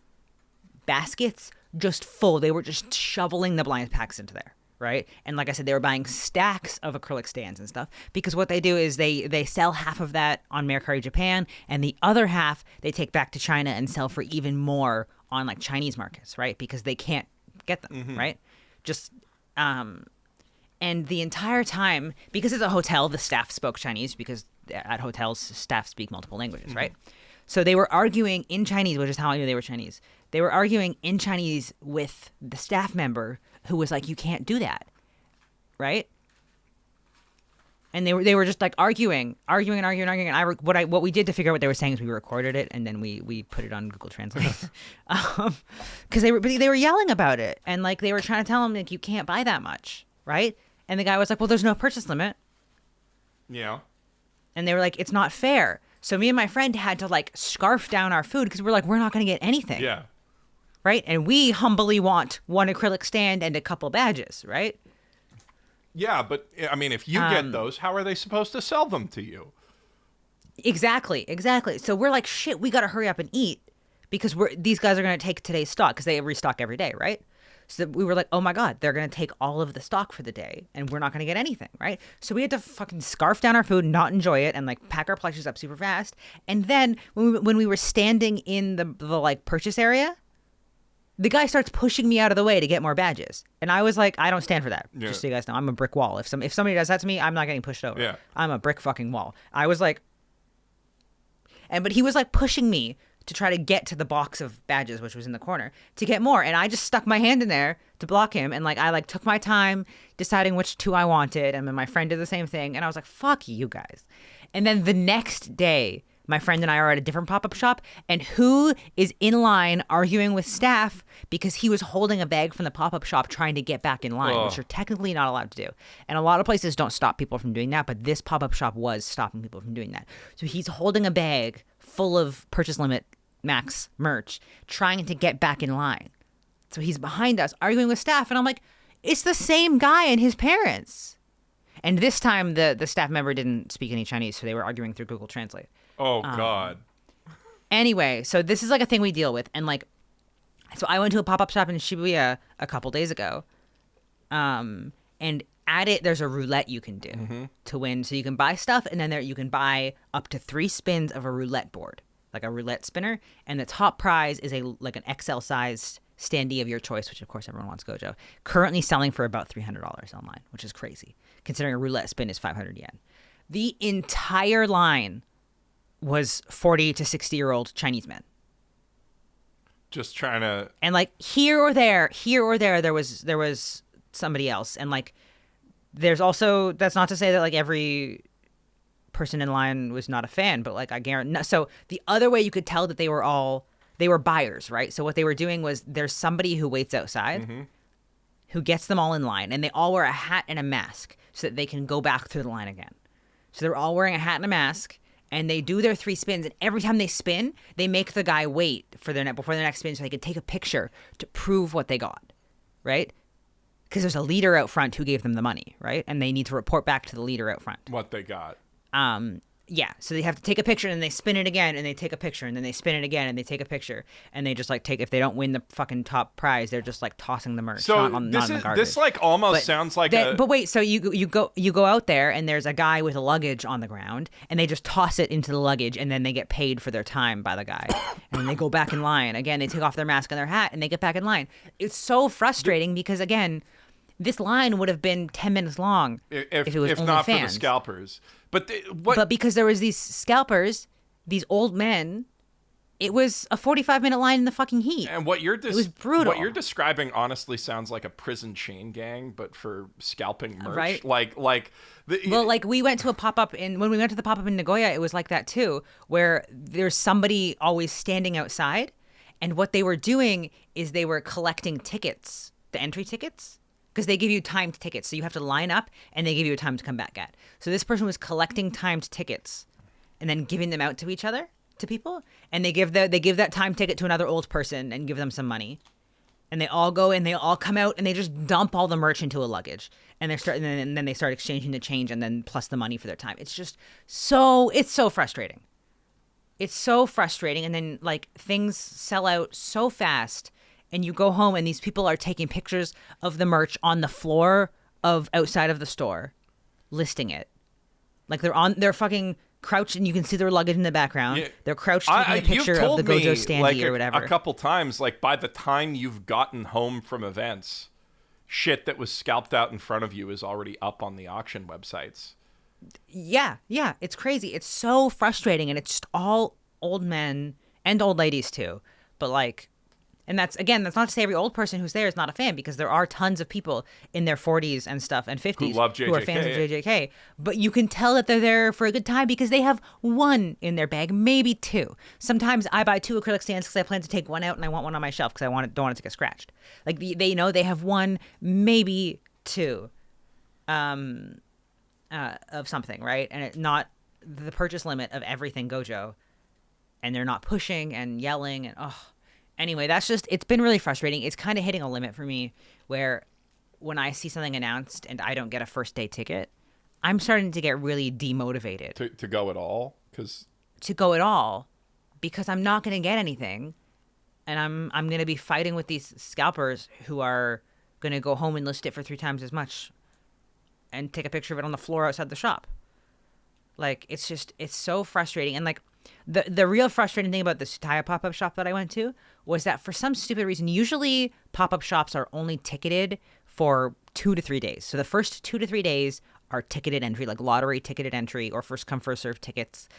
Speaker 2: baskets just full. They were just shoveling the blind packs into there, right? And like I said, they were buying stacks of acrylic stands and stuff, because what they do is they sell half of that on Mercari Japan, and the other half they take back to China and sell for even more on like Chinese markets, right? Because they can't get them, right? Just and the entire time, because it's a hotel, the staff spoke Chinese, because at hotels staff speak multiple languages, right? So they were arguing in Chinese, which is how I knew they were Chinese. They were arguing in Chinese with the staff member who was like, "You can't do that," right? And they were just like arguing. And what we did to figure out what they were saying is we recorded it, and then we put it on Google Translate, because they were yelling about it, and like they were trying to tell him like, you can't buy that much, right? And the guy was like, "Well, there's no purchase limit."
Speaker 1: Yeah.
Speaker 2: And they were like, "It's not fair." So me and my friend had to like scarf down our food, because we're like, we're not going to get anything.
Speaker 1: Yeah.
Speaker 2: Right? And we humbly want 1 acrylic stand and a couple badges, right?
Speaker 1: Yeah, but I mean, if you get those, how are they supposed to sell them to you?
Speaker 2: Exactly. So we're like, shit, we got to hurry up and eat, because these guys are going to take today's stock, because they restock every day, right? So we were like, oh my God, they're going to take all of the stock for the day, and we're not going to get anything, right? So we had to fucking scarf down our food, not enjoy it, and like pack our plushies up super fast. And then when we were standing in the like purchase area, the guy starts pushing me out of the way to get more badges. And I was like, I don't stand for that.
Speaker 1: Yeah.
Speaker 2: Just so you guys know, I'm a brick wall. If somebody does that to me, I'm not getting pushed over.
Speaker 1: Yeah.
Speaker 2: I'm a brick fucking wall. I was like, but he was like pushing me to try to get to the box of badges, which was in the corner, to get more. And I just stuck my hand in there to block him. And like, I like took my time deciding which 2 I wanted. And then my friend did the same thing. And I was like, fuck you guys. And then the next day, my friend and I are at a different pop-up shop, and who is in line arguing with staff because he was holding a bag from the pop-up shop trying to get back in line, which you're technically not allowed to do. And a lot of places don't stop people from doing that, but this pop-up shop was stopping people from doing that. So he's holding a bag full of purchase limit max merch, trying to get back in line. So he's behind us arguing with staff, and I'm like, it's the same guy and his parents. And this time the staff member didn't speak any Chinese, so they were arguing through Google Translate.
Speaker 1: Oh, God.
Speaker 2: Anyway, so this is like a thing we deal with. And like, so I went to a pop-up shop in Shibuya a couple days ago. And at it, there's a roulette you can do to win. So you can buy stuff, and then you can buy up to 3 spins of a roulette board, like a roulette spinner. And the top prize is an XL-sized standee of your choice, which of course everyone wants Gojo. Currently selling for about $300 online, which is crazy, considering a roulette spin is 500 yen. The entire line was 40 to 60-year-old Chinese men.
Speaker 1: Just trying to...
Speaker 2: And like here or there, there was somebody else. And like, there's also, that's not to say that like every person in line was not a fan, but like I guarantee. So the other way you could tell that they were buyers, right? So what they were doing was there's somebody who waits outside who gets them all in line, and they all wear a hat and a mask so that they can go back through the line again. So they're all wearing a hat and a mask, and they do their 3 spins, and every time they spin, they make the guy wait for before their next spin so they can take a picture to prove what they got, right? Because there's a leader out front who gave them the money, right? And they need to report back to the leader out front
Speaker 1: what they got.
Speaker 2: Yeah, so they have to take a picture and they spin it again and they take a picture and then they spin it again and they take a picture and they just like take, if they don't win the fucking top prize, they're just like tossing the merch.
Speaker 1: So
Speaker 2: not in the garbage.
Speaker 1: this like almost sounds like
Speaker 2: But wait, so you go out there and there's a guy with a luggage on the ground and they just toss it into the luggage and then they get paid for their time by the guy and then they go back in line again. They take off their mask and their hat and they get back in line. It's so frustrating because again, this line would have been 10 minutes long if it was
Speaker 1: if
Speaker 2: only
Speaker 1: not
Speaker 2: fans.
Speaker 1: for the scalpers. But
Speaker 2: But because there was these scalpers, these old men, it was a 45-minute line in the fucking heat.
Speaker 1: And what you're
Speaker 2: it was brutal.
Speaker 1: What you're describing honestly sounds like a prison chain gang, but for scalping merch.
Speaker 2: Right.
Speaker 1: Like
Speaker 2: We went to a pop-up when we went to the pop-up in Nagoya, it was like that too, where there's somebody always standing outside, and what they were doing is they were collecting tickets, the entry tickets. Because they give you timed tickets, so you have to line up, and they give you a time to come back at. So this person was collecting timed tickets, and then giving them out to each other, to people, and they give that timed ticket to another old person and give them some money, and they all go and they all come out and they just dump all the merch into a luggage, and then they start exchanging the change and then plus the money for their time. It's just it's so frustrating. It's so frustrating, and then like things sell out so fast. And you go home and these people are taking pictures of the merch on the floor of outside of the store, listing it. Like they're fucking crouched and you can see their luggage in the background. Yeah. They're crouched taking a picture of the Gojo standee or whatever.
Speaker 1: A couple times, like by the time you've gotten home from events, shit that was scalped out in front of you is already up on the auction websites.
Speaker 2: Yeah, it's crazy. It's so frustrating, and it's just all old men and old ladies too. But like, and that's not to say every old person who's there is not a fan, because there are tons of people in their 40s and stuff and 50s who are fans of JJK. But you can tell that they're there for a good time because they have one in their bag, maybe two. Sometimes I buy 2 acrylic stands because I plan to take one out and I want one on my shelf because don't want it to get scratched. Like they know they have one, maybe two, of something, right? And it's not the purchase limit of everything Gojo, and they're not pushing and yelling and Anyway, it's been really frustrating. It's kind of hitting a limit for me where when I see something announced and I don't get a first day ticket, I'm starting to get really demotivated.
Speaker 1: To go at all?
Speaker 2: Because I'm not going to get anything. And I'm going to be fighting with these scalpers who are going to go home and list it for 3 times as much and take a picture of it on the floor outside the shop. Like, it's so frustrating. And like, the real frustrating thing about the Tsutaya pop-up shop that I went to was that for some stupid reason, usually pop-up shops are only ticketed for 2 to 3 days. So the first 2 to 3 days are ticketed entry, like lottery ticketed entry or first come first serve tickets,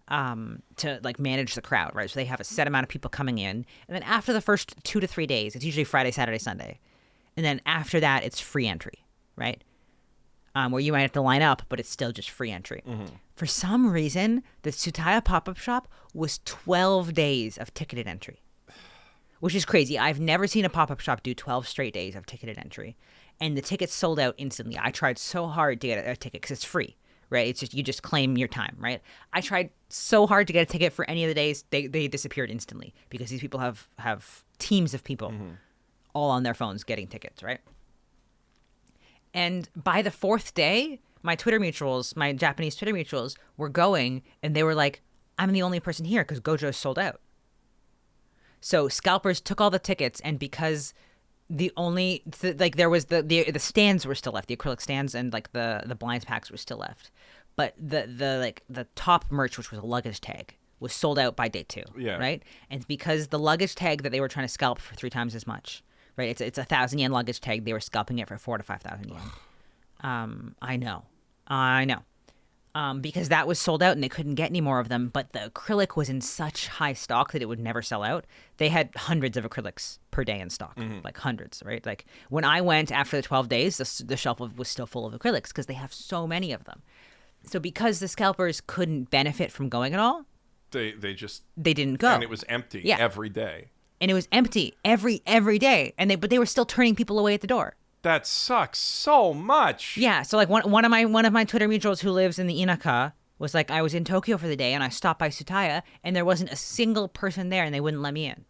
Speaker 2: to like manage the crowd, right? So they have a set amount of people coming in, and then after the first 2 to 3 days, it's usually Friday, Saturday, Sunday, and then after that, it's free entry, right? Where you might have to line up, but it's still just free entry. Mm-hmm. For some reason, the Tsutaya pop-up shop was 12 days of ticketed entry, which is crazy. I've never seen a pop-up shop do 12 straight days of ticketed entry, and the tickets sold out instantly. I tried so hard to get a ticket because it's free, right? It's just you just claim your time, right? I tried so hard to get a ticket for any of the days. They disappeared instantly because these people have teams of people all on their phones getting tickets, right? And by the 4th day, my Twitter mutuals, my Japanese Twitter mutuals, were going, and they were like, I'm the only person here because Gojo's sold out. So scalpers took all the tickets, and because there was the stands were still left, the acrylic stands and like the blind packs were still left, but the top merch, which was a luggage tag, was sold out by day 2. Yeah. Right, and because the luggage tag that they were trying to scalp for 3 times as much. Right, it's 1,000 yen luggage tag. They were scalping it for 4,000 to 5,000 yen. I know. Because that was sold out and they couldn't get any more of them. But the acrylic was in such high stock that it would never sell out. They had hundreds of acrylics per day in stock, like hundreds. Right, like when I went after the 12 days, the shelf was still full of acrylics because they have so many of them. So because the scalpers couldn't benefit from going at all, they didn't go,
Speaker 1: and it was empty every day.
Speaker 2: And it was empty every day, but they were still turning people away at the door.
Speaker 1: That sucks so much.
Speaker 2: Yeah, so like one of my Twitter mutuals who lives in the Inaka was like, I was in Tokyo for the day and I stopped by Tsutaya and there wasn't a single person there and they wouldn't let me in.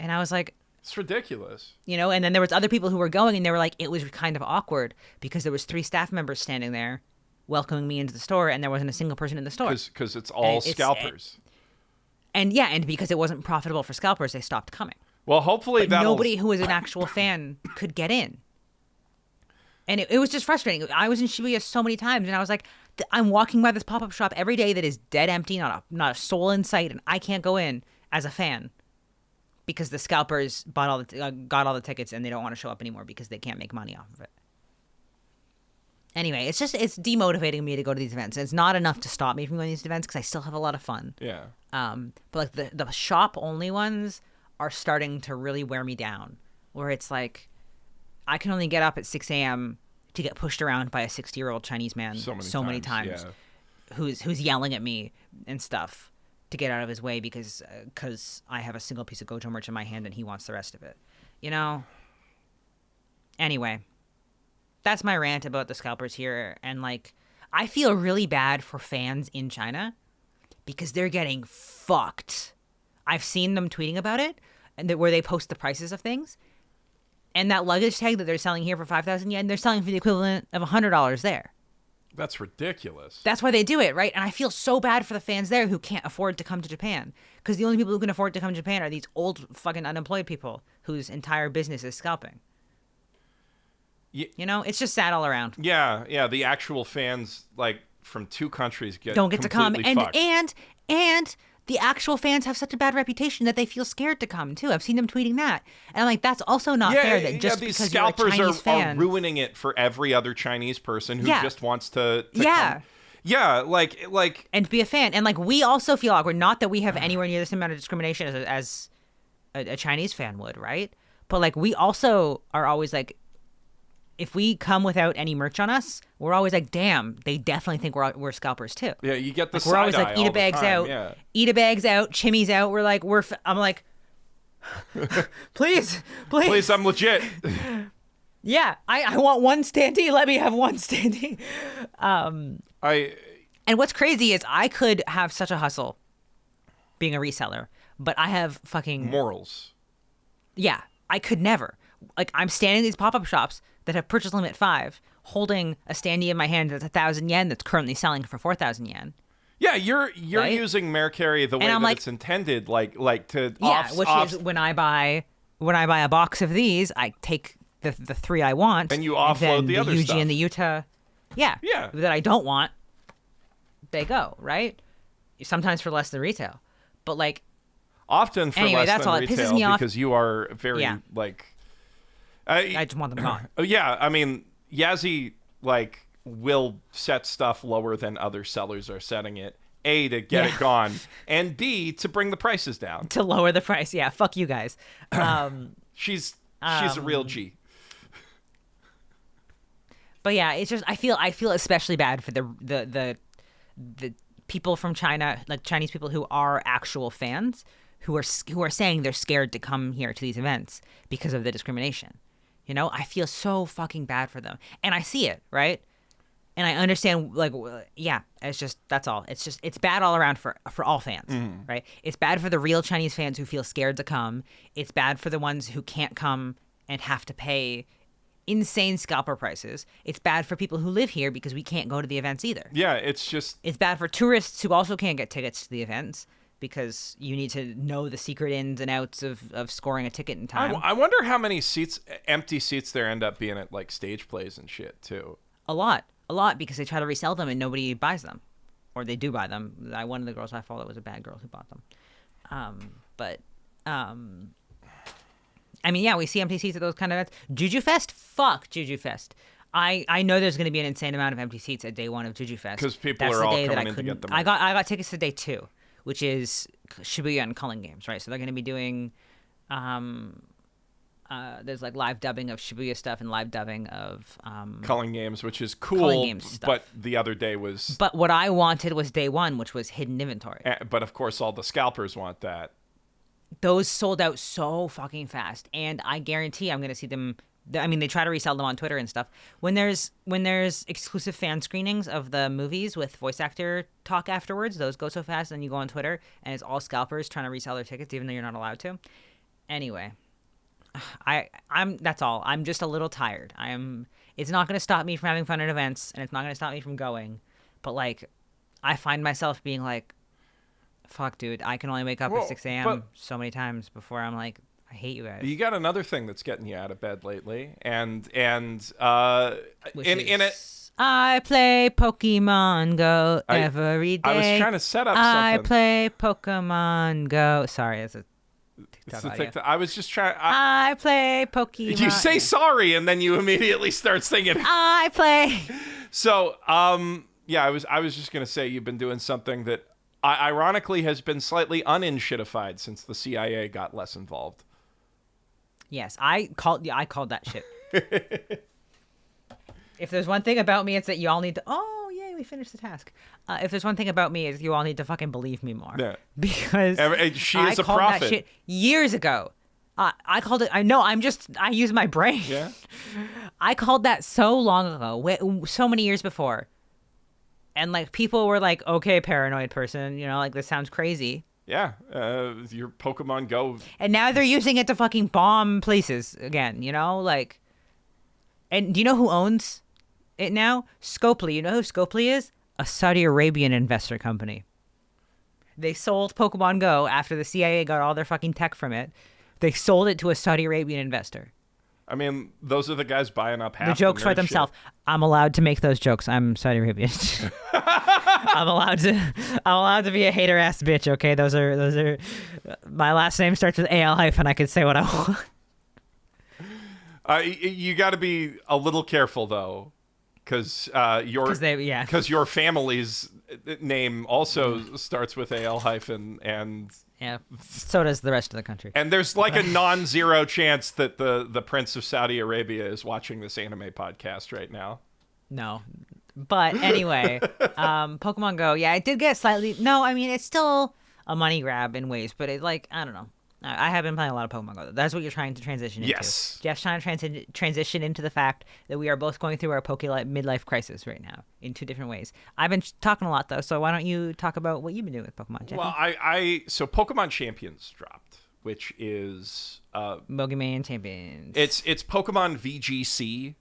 Speaker 2: And I was like,
Speaker 1: it's ridiculous.
Speaker 2: And then there was other people who were going and they were like, it was kind of awkward because there was 3 staff members standing there welcoming me into the store, and there wasn't a single person in the store.
Speaker 1: Because it's all scalpers.
Speaker 2: And because it wasn't profitable for scalpers, they stopped coming.
Speaker 1: Well, hopefully
Speaker 2: nobody who was an actual fan could get in. And it was just frustrating. I was in Shibuya so many times, and I was like, I'm walking by this pop-up shop every day that is dead empty, not a soul in sight, and I can't go in as a fan because the scalpers got all the tickets, and they don't want to show up anymore because they can't make money off of it. Anyway, it's demotivating me to go to these events. And it's not enough to stop me from going to these events because I still have a lot of fun.
Speaker 1: Yeah.
Speaker 2: But like the shop-only ones are starting to really wear me down, where it's like, I can only get up at 6 a.m. to get pushed around by a 60-year-old Chinese man so many times who's yelling at me and stuff to get out of his way because I have a single piece of Gojo merch in my hand and he wants the rest of it. You know? Anyway, that's my rant about the scalpers here. And, like, I feel really bad for fans in China because they're getting fucked. I've seen them tweeting about it and where they post the prices of things. And that luggage tag that they're selling here for 5,000 yen, they're selling for the equivalent of $100 there.
Speaker 1: That's ridiculous.
Speaker 2: That's why they do it, right? And I feel so bad for the fans there who can't afford to come to Japan. Because the only people who can afford to come to Japan are these old fucking unemployed people whose entire business is scalping. You know, it's just sad all around.
Speaker 1: Yeah. The actual fans, like, from two countries
Speaker 2: don't get to come.
Speaker 1: Fucked.
Speaker 2: And the actual fans have such a bad reputation that they feel scared to come, too. I've seen them tweeting that. And I'm like, that's also not fair that just
Speaker 1: these
Speaker 2: because you're a
Speaker 1: scalpers
Speaker 2: Chinese fan...
Speaker 1: are ruining it for every other Chinese person who just wants to come. Yeah, like...
Speaker 2: And be a fan. And, like, we also feel awkward. Not that we have anywhere near the same amount of discrimination as a Chinese fan would, right? But, like, we also are always, like... If we come without any merch on us, we're always like, damn, they definitely think we're scalpers too.
Speaker 1: Yeah, you get the
Speaker 2: like, we're always like, eat a bags out, chimmies out. We're like, I'm like, please.
Speaker 1: Please, I'm legit.
Speaker 2: Yeah, I want one standee. Let me have one standee. And what's crazy is I could have such a hustle being a reseller, but I have fucking
Speaker 1: morals.
Speaker 2: Yeah, I could never. Like, I'm standing in these pop-up shops that have purchase limit 5, holding a standee in my hand that's 1,000 yen that's currently selling for 4,000 yen.
Speaker 1: Yeah, you're right? Using Mercari the way that it's intended, like to
Speaker 2: is when I buy a box of these, I take the 3 I want,
Speaker 1: and you offload
Speaker 2: and
Speaker 1: the other
Speaker 2: Yuji
Speaker 1: stuff.
Speaker 2: and the Utah, that I don't want, they go right. Sometimes for less than retail, but like
Speaker 1: often for less
Speaker 2: that's
Speaker 1: than
Speaker 2: all.
Speaker 1: retail
Speaker 2: It pisses me off
Speaker 1: because you are very like.
Speaker 2: I just want them gone.
Speaker 1: Yeah, I mean, Yazy, like, will set stuff lower than other sellers are setting it. A, to get it gone, and B, to bring the prices down.
Speaker 2: To lower the price. Yeah, fuck you guys.
Speaker 1: She's a real G.
Speaker 2: But yeah, it's just I feel especially bad for the people from China, like Chinese people who are actual fans, who are saying they're scared to come here to these events because of the discrimination. You know, I feel so fucking bad for them. And I see it, right? And I understand, like, it's just, that's all. It's bad all around for all fans, right? It's bad for the real Chinese fans who feel scared to come. It's bad for the ones who can't come and have to pay insane scalper prices. It's bad for people who live here because we can't go to the events either.
Speaker 1: Yeah, it's
Speaker 2: bad for tourists who also can't get tickets to the events, because you need to know the secret ins and outs of scoring a ticket in time.
Speaker 1: I wonder how many empty seats there end up being at, like, stage plays and shit, too.
Speaker 2: A lot, because they try to resell them and nobody buys them. Or they do buy them. One of the girls I followed was a bad girl who bought them. I mean, yeah, we see empty seats at those kind of events. Juju Fest? Fuck Juju Fest. I know there's going to be an insane amount of empty seats at day 1 of Juju Fest.
Speaker 1: Because people are all coming in to get them.
Speaker 2: I got tickets to day 2. Which is Shibuya and Culling Games, right? So they're going to be doing, there's like live dubbing of Shibuya stuff and live dubbing of
Speaker 1: Culling Games, which is cool. But the other day was.
Speaker 2: But what I wanted was day 1, which was hidden inventory.
Speaker 1: But of course, all the scalpers want that.
Speaker 2: Those sold out so fucking fast, and I guarantee I'm going to see them. I mean, they try to resell them on Twitter and stuff. When there's exclusive fan screenings of the movies with voice actor talk afterwards, those go so fast, and you go on Twitter, and it's all scalpers trying to resell their tickets, even though you're not allowed to. Anyway, that's all. I'm just a little tired. It's not going to stop me from having fun at events, and it's not going to stop me from going. But, like, I find myself being like, fuck, dude, I can only wake up at 6 a.m. so many times before I'm like, I hate you guys.
Speaker 1: You got another thing that's getting you out of bed lately, and
Speaker 2: I play Pokemon Go every day.
Speaker 1: I was trying to set up something.
Speaker 2: I play Pokemon Go. Sorry, it's a TikTok audio.
Speaker 1: I was just trying.
Speaker 2: I play Pokemon.
Speaker 1: You say sorry, and then you immediately start singing.
Speaker 2: I play.
Speaker 1: So, yeah, I was just gonna say you've been doing something that ironically has been slightly unshitified since the CIA got less involved.
Speaker 2: Yes, I called that shit. If there's one thing about me, it's that you all need to. Oh, yay, we finished the task. If there's one thing about me, is you all need to fucking believe me more.
Speaker 1: Yeah.
Speaker 2: Because
Speaker 1: she is a prophet.
Speaker 2: I called that shit years ago. I called it. I know. I use my brain.
Speaker 1: Yeah.
Speaker 2: I called that so long ago, so many years before, and like people were like, "Okay, paranoid person, you know, like this sounds crazy."
Speaker 1: Yeah, your Pokemon Go.
Speaker 2: And now they're using it to fucking bomb places again. You know, like. And do you know who owns it now? Scopely. You know who Scopely is? A Saudi Arabian investor company. They sold Pokemon Go after the CIA got all their fucking tech from it. They sold it to a Saudi Arabian investor.
Speaker 1: I mean, those are the guys buying up half
Speaker 2: the jokes write themselves. I'm allowed to make those jokes. I'm Saudi Arabian. I'm allowed to be a hater ass bitch. Okay, those are. My last name starts with AL hyphen. I can say what I want.
Speaker 1: You got to be a little careful though, because your family's name also starts with AL hyphen, and
Speaker 2: yeah, so does the rest of the country.
Speaker 1: And there's like a non-zero chance that the Prince of Saudi Arabia is watching this anime podcast right now.
Speaker 2: No, but anyway, Pokemon Go, yeah, it did get slightly. No, I mean it's still a money grab in ways, but it like I don't know. I have been playing a lot of Pokemon Go. That's what you're trying to transition into.
Speaker 1: Yes.
Speaker 2: Jeff's trying to transition into the fact that we are both going through our midlife crisis right now in two different ways. I've been talking a lot, though, so why don't you talk about what you've been doing with Pokemon, Jeff?
Speaker 1: Well, so Pokemon Champions dropped, which is...
Speaker 2: Pokemon Champions.
Speaker 1: It's Pokemon VGC,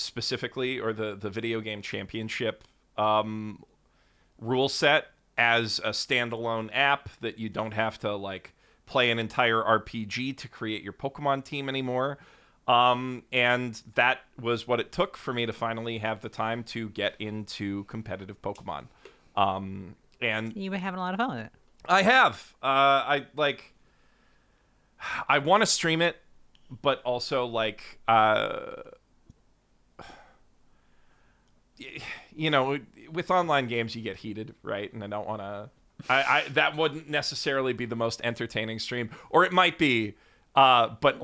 Speaker 1: specifically, or the video game championship rule set as a standalone app that you don't have to, like... play an entire RPG to create your Pokemon team anymore. And that was what it took for me to finally have the time to get into competitive Pokemon. And
Speaker 2: you've been having a lot of fun with it.
Speaker 1: I have. I want to stream it, but also like, you know, with online games, you get heated, right? And I don't want to, that wouldn't necessarily be the most entertaining stream, or it might be, but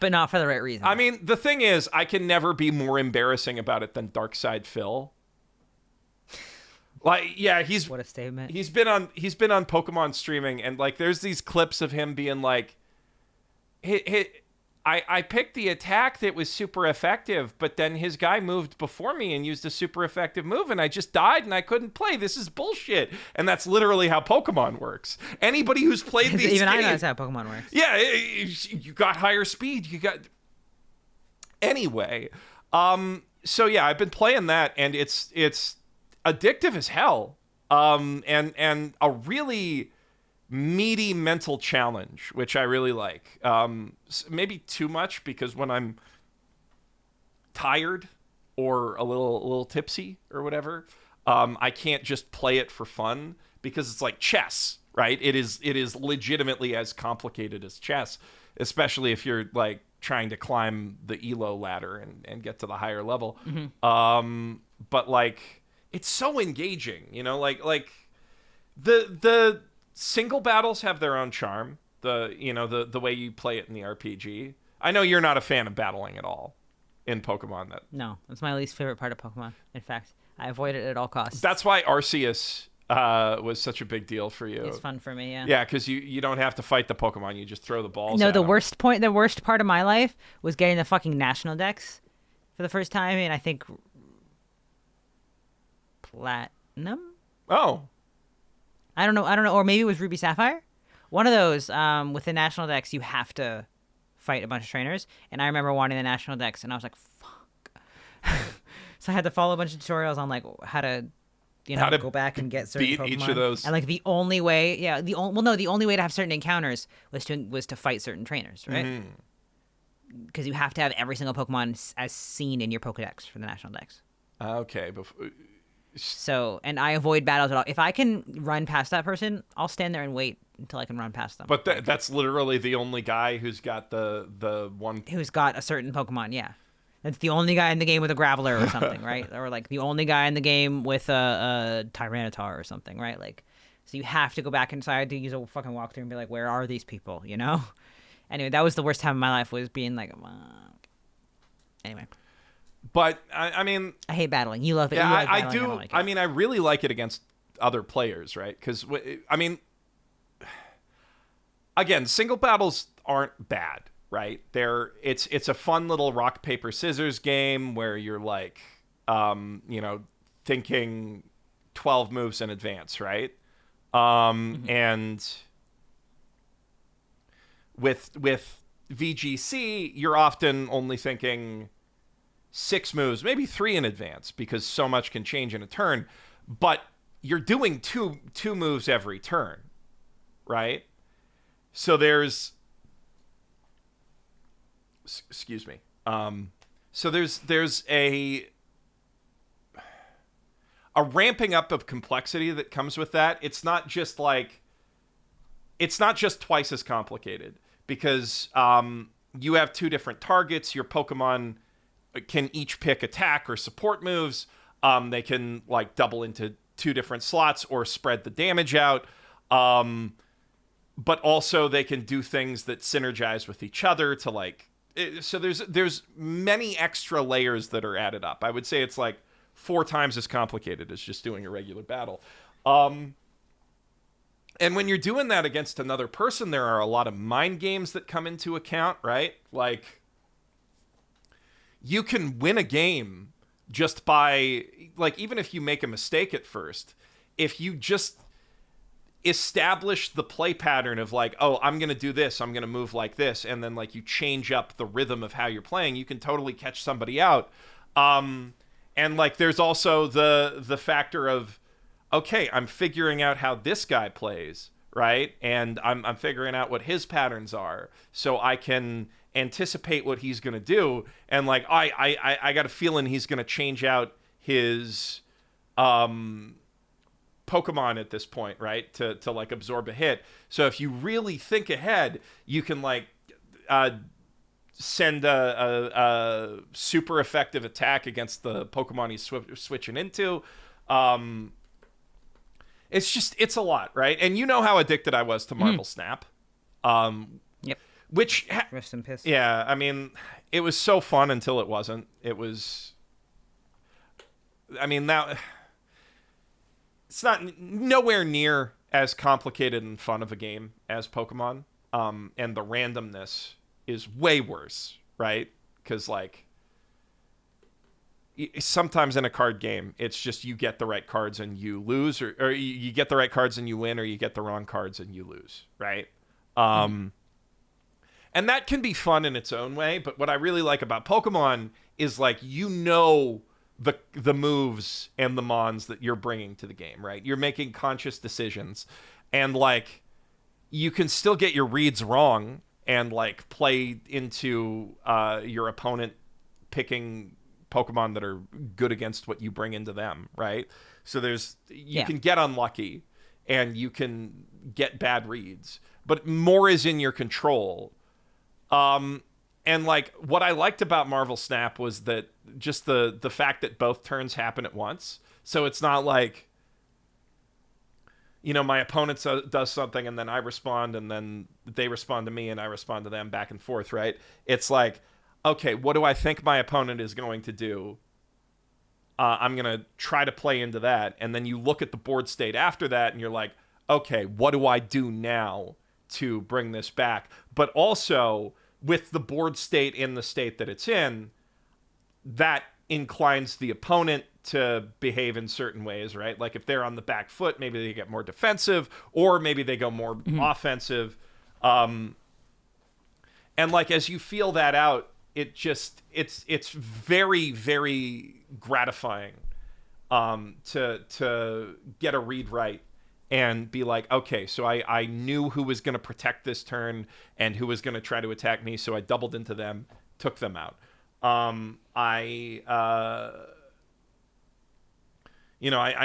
Speaker 2: not for the right reason.
Speaker 1: I mean, the thing is, I can never be more embarrassing about it than Darkside Phil. Like, yeah,
Speaker 2: what a statement.
Speaker 1: He's been on Pokemon streaming, and like, there's these clips of him being like, I picked the attack that was super effective, but then his guy moved before me and used a super effective move, and I just died and I couldn't play. This is bullshit. And that's literally how Pokemon works. Anybody who's played these
Speaker 2: Even
Speaker 1: games...
Speaker 2: I know that's how Pokemon works.
Speaker 1: Yeah, you got higher speed. You got... Anyway, so yeah, I've been playing that, and it's addictive as hell. And a really... meaty mental challenge, which I really like. Maybe too much, because when I'm tired or a little tipsy or whatever, I can't just play it for fun, because it's like chess, right? It is legitimately as complicated as chess, especially if you're like trying to climb the elo ladder and get to the higher level. Mm-hmm. But like, it's so engaging, you know, like the single battles have their own charm. The way you play it in the RPG. I know you're not a fan of battling at all in Pokemon.
Speaker 2: No, that's my least favorite part of Pokemon. In fact, I avoid it at all costs.
Speaker 1: That's why Arceus was such a big deal for you.
Speaker 2: It's fun for me, yeah.
Speaker 1: Yeah, because you don't have to fight the Pokemon. You just throw the balls.
Speaker 2: No, the worst part of my life was getting the fucking National Dex for the first time in, I think, Platinum?
Speaker 1: Oh.
Speaker 2: I don't know, or maybe it was Ruby Sapphire. One of those, with the National Dex, you have to fight a bunch of trainers, and I remember wanting the National Dex, and I was like, fuck. So I had to follow a bunch of tutorials on like how to,
Speaker 1: How to
Speaker 2: go back and get certain
Speaker 1: beat
Speaker 2: Pokemon.
Speaker 1: each of those.
Speaker 2: And like the only way, the only way to have certain encounters was to fight certain trainers, right? Because you have to have every single Pokemon as seen in your Pokedex for the National Dex.
Speaker 1: Okay.
Speaker 2: So, and I avoid battles at all. If I can run past that person, I'll stand there and wait until I can run past them.
Speaker 1: But that's literally the only guy who's got the one.
Speaker 2: Who's got a certain Pokemon, yeah. That's the only guy in the game with a Graveler or something, right? Or like the only guy in the game with a Tyranitar or something, right? Like, so you have to go back inside to use a fucking walkthrough and be like, where are these people, Anyway, that was the worst time of my life, was being like, anyway.
Speaker 1: But I mean,
Speaker 2: I hate battling. You love it.
Speaker 1: Yeah,
Speaker 2: You like
Speaker 1: I
Speaker 2: battling.
Speaker 1: do.
Speaker 2: Don't like it.
Speaker 1: I mean, I really like it against other players, right? Because I mean, again, single battles aren't bad, right? It's a fun little rock paper scissors game where you're like, thinking 12 moves in advance, right? And with VGC, you're often only thinking 6 moves, maybe 3 in advance, because so much can change in a turn. But you're doing two moves every turn, right? So there's, excuse me. So there's a ramping up of complexity that comes with that. It's not just twice as complicated, because you have 2 different targets. Your Pokemon can each pick attack or support moves. They can like double into 2 different slots or spread the damage out. But also they can do things that synergize with each other to like, so there's many extra layers that are added up. I would say it's like 4 times as complicated as just doing a regular battle. And when you're doing that against another person, there are a lot of mind games that come into account, right? Like, you can win a game just by, like, even if you make a mistake at first, if you just establish the play pattern of like, oh, I'm going to do this, I'm going to move like this, and then like you change up the rhythm of how you're playing, you can totally catch somebody out. And like there's also the factor of, okay, I'm figuring out how this guy plays, right? And I'm figuring out what his patterns are, so I can anticipate what he's going to do. And like I got a feeling he's going to change out his Pokemon at this point, right? To like absorb a hit. So if you really think ahead, you can like send a super effective attack against the Pokemon he's switching into. It's a lot, right? And you know how addicted I was to Marvel Snap.
Speaker 2: Yep.
Speaker 1: Which
Speaker 2: Rest in peace.
Speaker 1: yeah, I mean, it was so fun until it wasn't. It was, I mean, now it's not nowhere near as complicated and fun of a game as Pokemon. And the randomness is way worse, right? Because like sometimes in a card game, it's just you get the right cards and you lose, or you get the right cards and you win, or you get the wrong cards and you lose, right? And that can be fun in its own way, but what I really like about Pokemon is like, the moves and the mons that you're bringing to the game, right? You're making conscious decisions, and like you can still get your reads wrong and like play into your opponent picking Pokemon that are good against what you bring into them, right? So you can get unlucky and you can get bad reads, but more is in your control. And like what I liked about Marvel Snap was that just the fact that both turns happen at once. So it's not like, my opponent does something and then I respond and then they respond to me and I respond to them, back and forth, right? It's like, okay, what do I think my opponent is going to do? I'm going to try to play into that. And then you look at the board state after that and you're like, okay, what do I do now to bring this back? But also, with the board state in the state that it's in, that inclines the opponent to behave in certain ways, right? Like if they're on the back foot, maybe they get more defensive, or maybe they go more offensive. And like as you feel that out, it's very, very gratifying to get a read right and be like, okay, so I knew who was going to protect this turn and who was going to try to attack me, so I doubled into them, took them out. I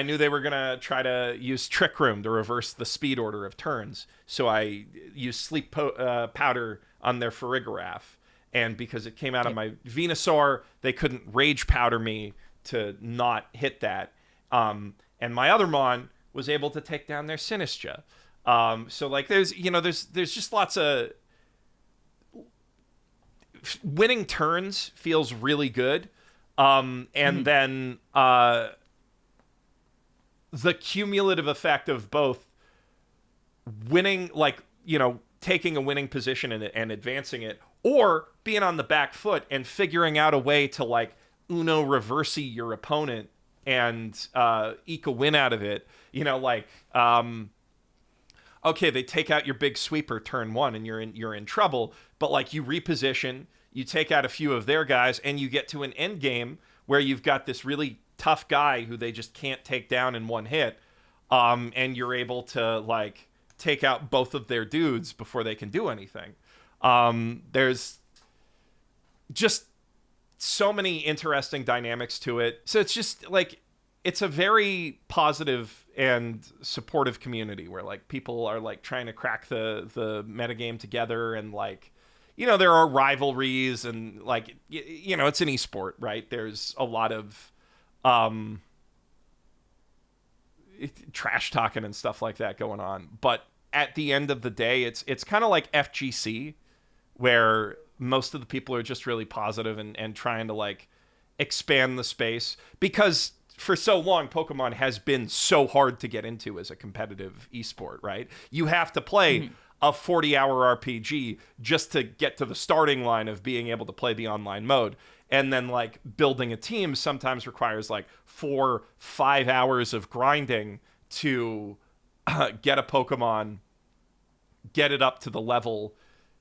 Speaker 1: knew they were going to try to use Trick Room to reverse the speed order of turns, so I used Sleep Powder on their Farigiraf, and because it came out of my Venusaur, they couldn't Rage Powder me to not hit that. And my other Mon was able to take down their Sinistcha. So like there's just lots of winning turns feels really good. Then the cumulative effect of both winning, like, taking a winning position and advancing it, or being on the back foot and figuring out a way to like Uno reverse your opponent and eke a win out of it. Okay, they take out your big sweeper turn one and you're in trouble, but like you reposition, you take out a few of their guys, and you get to an end game where you've got this really tough guy who they just can't take down in one hit, and you're able to like take out both of their dudes before they can do anything. There's just so many interesting dynamics to it. So it's just like, it's a very positive and supportive community where like people are like trying to crack the metagame together, and like, there are rivalries, and like, it's an esport, right? There's a lot of trash talking and stuff like that going on. But at the end of the day, it's kind of like FGC, where most of the people are just really positive and trying to like expand the space, because for so long Pokemon has been so hard to get into as a competitive esport, right? You have to play a 40-hour RPG just to get to the starting line of being able to play the online mode. And then like building a team sometimes requires like 4-5 hours of grinding to get a Pokemon, get it up to the level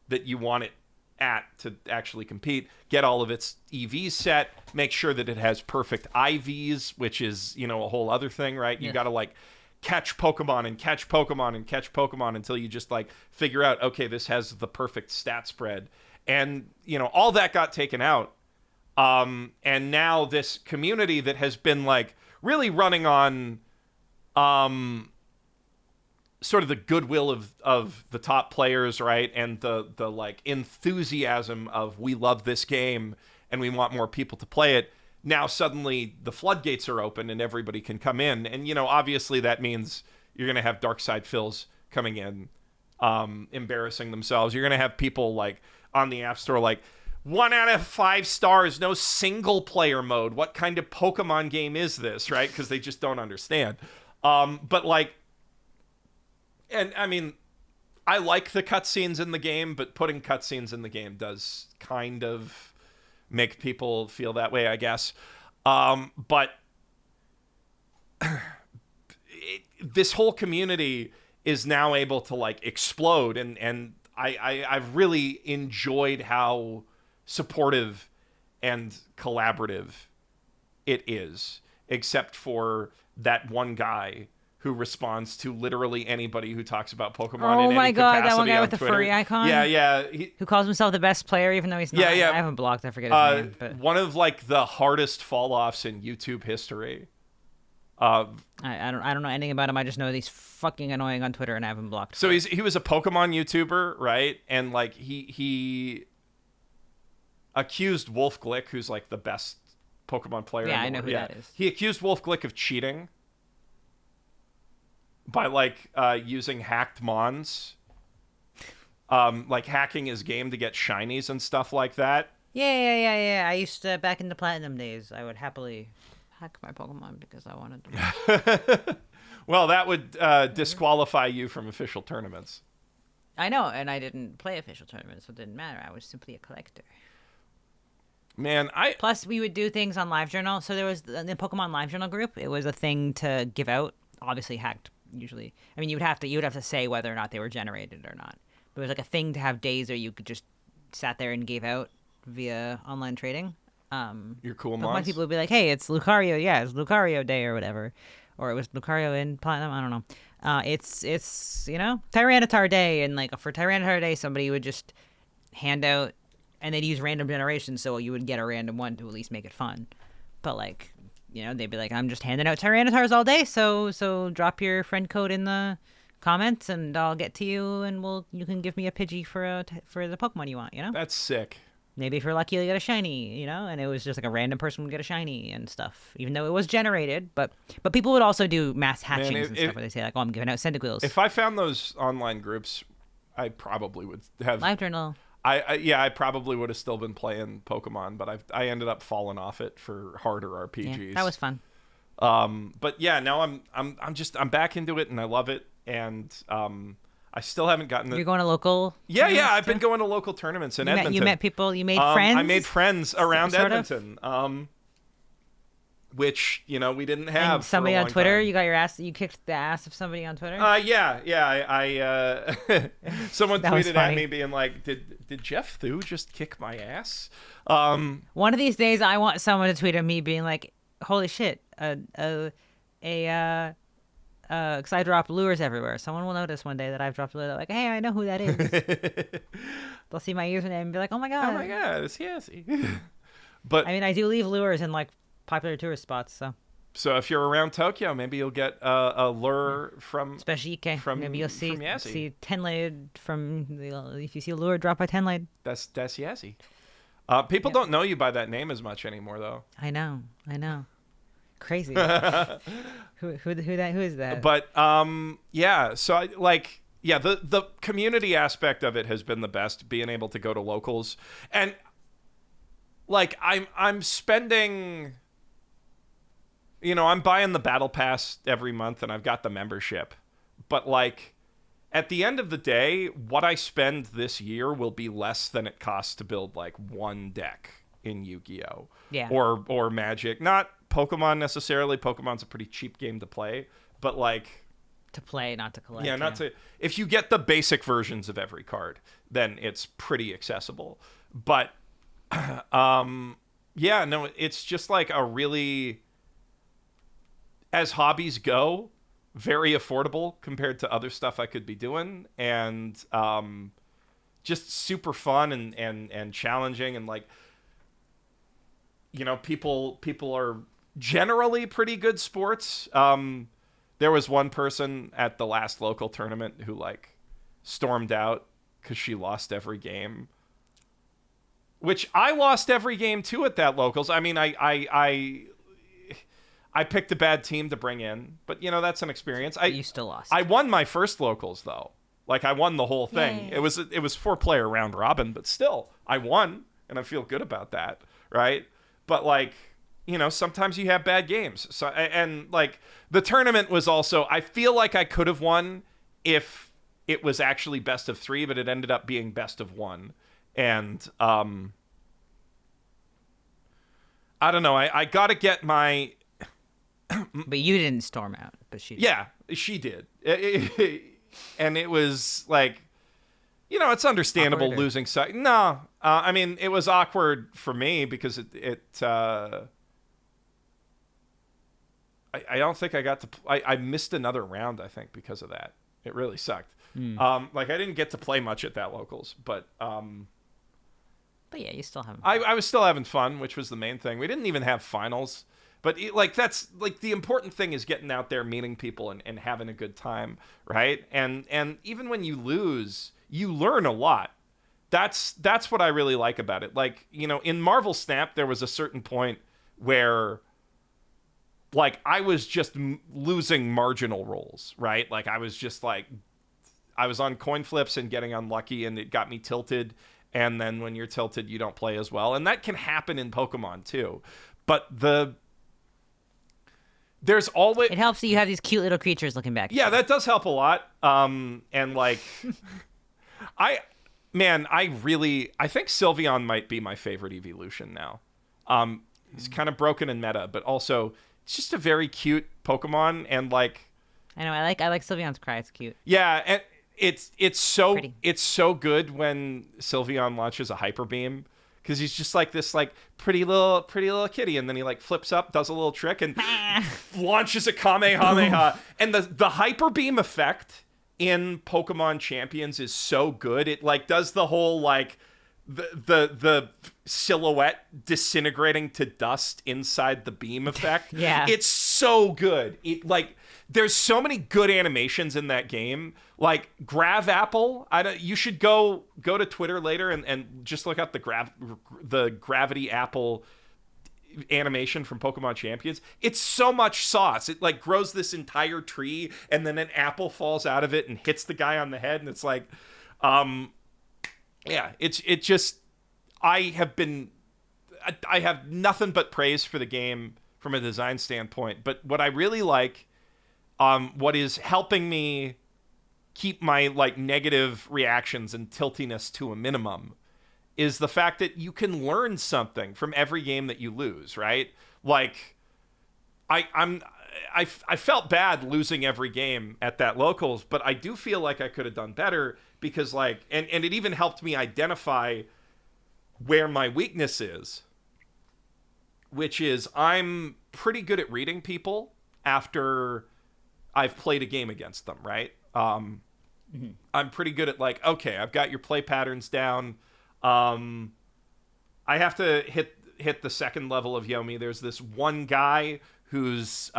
Speaker 1: that you want it at to actually compete, get all of its EVs set, make sure that it has perfect IVs, which is, a whole other thing, right? You got to like catch Pokemon and catch Pokemon and catch Pokemon until you just like figure out, okay, this has the perfect stat spread. And, all that got taken out. And now this community that has been like really running on sort of the goodwill of the top players, right? And the like enthusiasm of, we love this game and we want more people to play it. Now suddenly the floodgates are open and everybody can come in. And, obviously that means you're going to have Dark Side Phils coming in, embarrassing themselves. You're going to have people like on the App Store, like 1 out of 5 stars, no single player mode. What kind of Pokemon game is this, right? Because they just don't understand. But like, and I mean, I like the cutscenes in the game, but putting cutscenes in the game does kind of make people feel that way, I guess. But this whole community is now able to like explode, and I've really enjoyed how supportive and collaborative it is, except for that one guy who responds to literally anybody who talks about Pokemon in any capacity. Oh my god,
Speaker 2: that one guy with the
Speaker 1: Twitter.
Speaker 2: furry icon?
Speaker 1: Yeah.
Speaker 2: Who calls himself the best player even though he's not?
Speaker 1: Yeah.
Speaker 2: I haven't blocked, I forget his name. But
Speaker 1: one of like the hardest fall-offs in YouTube history.
Speaker 2: I don't know anything about him. I just know that he's fucking annoying on Twitter and I haven't blocked.
Speaker 1: So he was a Pokemon YouTuber, right? And like he accused Wolf Glick, who's like the best Pokemon player.
Speaker 2: Yeah, I know who that is.
Speaker 1: He accused Wolf Glick of cheating by like using hacked mons, like hacking his game to get shinies and stuff like that.
Speaker 2: Yeah. I used to, back in the Platinum days, I would happily hack my Pokemon because I wanted to.
Speaker 1: Well, that would disqualify you from official tournaments.
Speaker 2: I know, and I didn't play official tournaments, so it didn't matter. I was simply a collector.
Speaker 1: Man,
Speaker 2: Plus, we would do things on LiveJournal. So there was the Pokemon LiveJournal group. It was a thing to give out, obviously hacked. Usually, I mean, you would have to say whether or not they were generated or not. But it was like a thing to have days where you could just sat there and gave out via online trading.
Speaker 1: Your cool
Speaker 2: Pokemon
Speaker 1: mods?
Speaker 2: people would be like, "Hey, it's Lucario. Yeah, it's Lucario Day or whatever, or it was Lucario in Platinum. I don't know. It's Tyranitar Day, and like for Tyranitar Day, somebody would just hand out, and they'd use random generation, so you would get a random one to at least make it fun. But like, they'd be like, I'm just handing out Tyranitars all day, so drop your friend code in the comments, and I'll get to you, and you can give me a Pidgey for the Pokemon you want.
Speaker 1: That's sick.
Speaker 2: Maybe if you're lucky, you'll get a shiny, and it was just like a random person would get a shiny and stuff, even though it was generated. But people would also do mass hatchings and stuff where they say like, oh, I'm giving out Cyndaquils.
Speaker 1: If I found those online groups, I probably would have
Speaker 2: Live Journal.
Speaker 1: I probably would have still been playing Pokemon, but I ended up falling off it for harder RPGs.
Speaker 2: Yeah, that was fun.
Speaker 1: But yeah, now I'm back into it and I love it, and I still haven't gotten
Speaker 2: You're going to local?
Speaker 1: Yeah, I've been going to local tournaments in Edmonton.
Speaker 2: You met people. You made friends.
Speaker 1: I made friends around
Speaker 2: sort
Speaker 1: Edmonton. Which we didn't have.
Speaker 2: And somebody
Speaker 1: for a
Speaker 2: on
Speaker 1: long
Speaker 2: Twitter,
Speaker 1: time.
Speaker 2: You kicked the ass of somebody on Twitter.
Speaker 1: Yeah. I someone tweeted at me being like, "Did Jeff Thu just kick my ass?"
Speaker 2: One of these days, I want someone to tweet at me being like, "Holy shit, because I drop lures everywhere. Someone will notice one day that I've dropped a lure. They're like, hey, I know who that is." They'll see my username and be like, oh my god,
Speaker 1: it's Yazy. But
Speaker 2: I mean, I do leave lures in like popular tourist spots, so
Speaker 1: if you're around Tokyo, maybe you'll get a lure from
Speaker 2: especially Ike. Maybe you'll see
Speaker 1: Yazy.
Speaker 2: Tenlaid if you see a lure drop by Tenlaid.
Speaker 1: That's Yazy. People don't know you by that name as much anymore, though.
Speaker 2: I know. Crazy. Who is that?
Speaker 1: But yeah. So the community aspect of it has been the best. Being able to go to locals, and like I'm spending. I'm buying the battle pass every month, and I've got the membership. But like, at the end of the day, what I spend this year will be less than it costs to build like one deck in Yu-Gi-Oh!
Speaker 2: Yeah.
Speaker 1: Or Magic. Not Pokemon necessarily. Pokemon's a pretty cheap game to play, but like
Speaker 2: to play, not to collect.
Speaker 1: Yeah, not to. If you get the basic versions of every card, then it's pretty accessible. But yeah, no, it's just like a really, as hobbies go, very affordable compared to other stuff I could be doing, and just super fun and challenging, and like, people are generally pretty good sports. There was one person at the last local tournament who like stormed out because she lost every game, which I lost every game too at that locals. I mean, I picked a bad team to bring in, but that's an experience.
Speaker 2: You still lost.
Speaker 1: I won my first locals though. Like I won the whole thing.
Speaker 2: Yay.
Speaker 1: It was 4-player round robin, but still I won, and I feel good about that, right? But like, sometimes you have bad games. So, and like the tournament was also, I feel like I could have won if it was actually best of 3, but it ended up being best of 1. And I don't know. I got to get my.
Speaker 2: But you didn't storm out, but she did.
Speaker 1: Yeah, she did. And it was like, it's understandable
Speaker 2: Awkward,
Speaker 1: losing sight. No, I mean, it was awkward for me because I don't think I got to. I missed another round, I think, because of that. It really sucked. Like I didn't get to play much at that locals, but
Speaker 2: yeah, you still haven't.
Speaker 1: I was still having fun, which was the main thing. We didn't even have finals. But that's like the important thing is getting out there, meeting people, and having a good time, right? And even when you lose, you learn a lot. That's what I really like about it. Like, in Marvel Snap, there was a certain point where, like, I was just losing marginal rolls, right? Like, I was just like, I was on coin flips and getting unlucky, and it got me tilted. And then when you're tilted, you don't play as well, and that can happen in Pokemon too. But there's always...
Speaker 2: It helps that you have these cute little creatures looking back.
Speaker 1: Yeah, that does help a lot. And like, I think Sylveon might be my favorite evolution now. He's kind of broken in meta, but also it's just a very cute Pokemon, and like...
Speaker 2: I know, I like Sylveon's cry. It's cute.
Speaker 1: Yeah, and it's so
Speaker 2: Pretty.
Speaker 1: It's so good when Sylveon launches a Hyper Beam, because he's just like this like pretty little kitty, and then he like flips up, does a little trick, and launches a Kamehameha. And the hyper beam effect in Pokemon Champions is so good. It like does the whole like the silhouette disintegrating to dust inside the beam effect.
Speaker 2: Yeah,
Speaker 1: it's so good. It like there's so many good animations in that game. Like Grav Apple, you should go to Twitter later and just look up the Gravity Apple animation from Pokemon Champions. It's so much sauce. It like grows this entire tree, and then an apple falls out of it and hits the guy on the head, and it's like, yeah, it just, I have nothing but praise for the game from a design standpoint. But what I really like, what is helping me keep my like negative reactions and tiltiness to a minimum, is the fact that you can learn something from every game that you lose, right? Like, I felt bad losing every game at that locals, but I do feel like I could have done better, because like, and it even helped me identify where my weakness is, which is I'm pretty good at reading people after I've played a game against them, right? I'm pretty good at like, okay, I've got your play patterns down. I have to hit the second level of Yomi. There's this one guy who's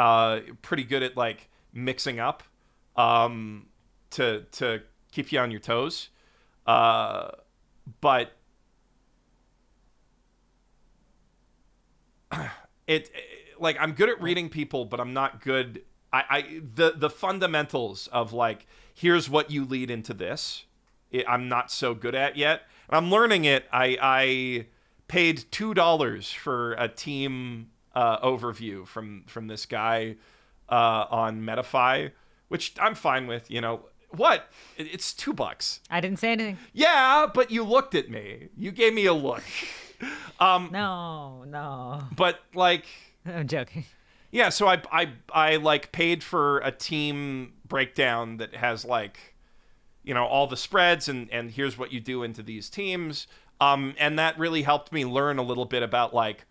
Speaker 1: pretty good at like mixing up to keep you on your toes. But it like I'm good at reading people, but I'm not good. The fundamentals of like, here's what you lead into this, I'm not so good at yet. I'm learning it. I paid $2 for a team overview from this guy on Metafy, which I'm fine with. You know what? It's $2.
Speaker 2: I didn't say anything.
Speaker 1: Yeah, but you looked at me. You gave me a look.
Speaker 2: No.
Speaker 1: But like,
Speaker 2: I'm joking.
Speaker 1: Yeah, so I like paid for a team breakdown that has like, you know, all the spreads and here's what you do into these teams. And that really helped me learn a little bit about like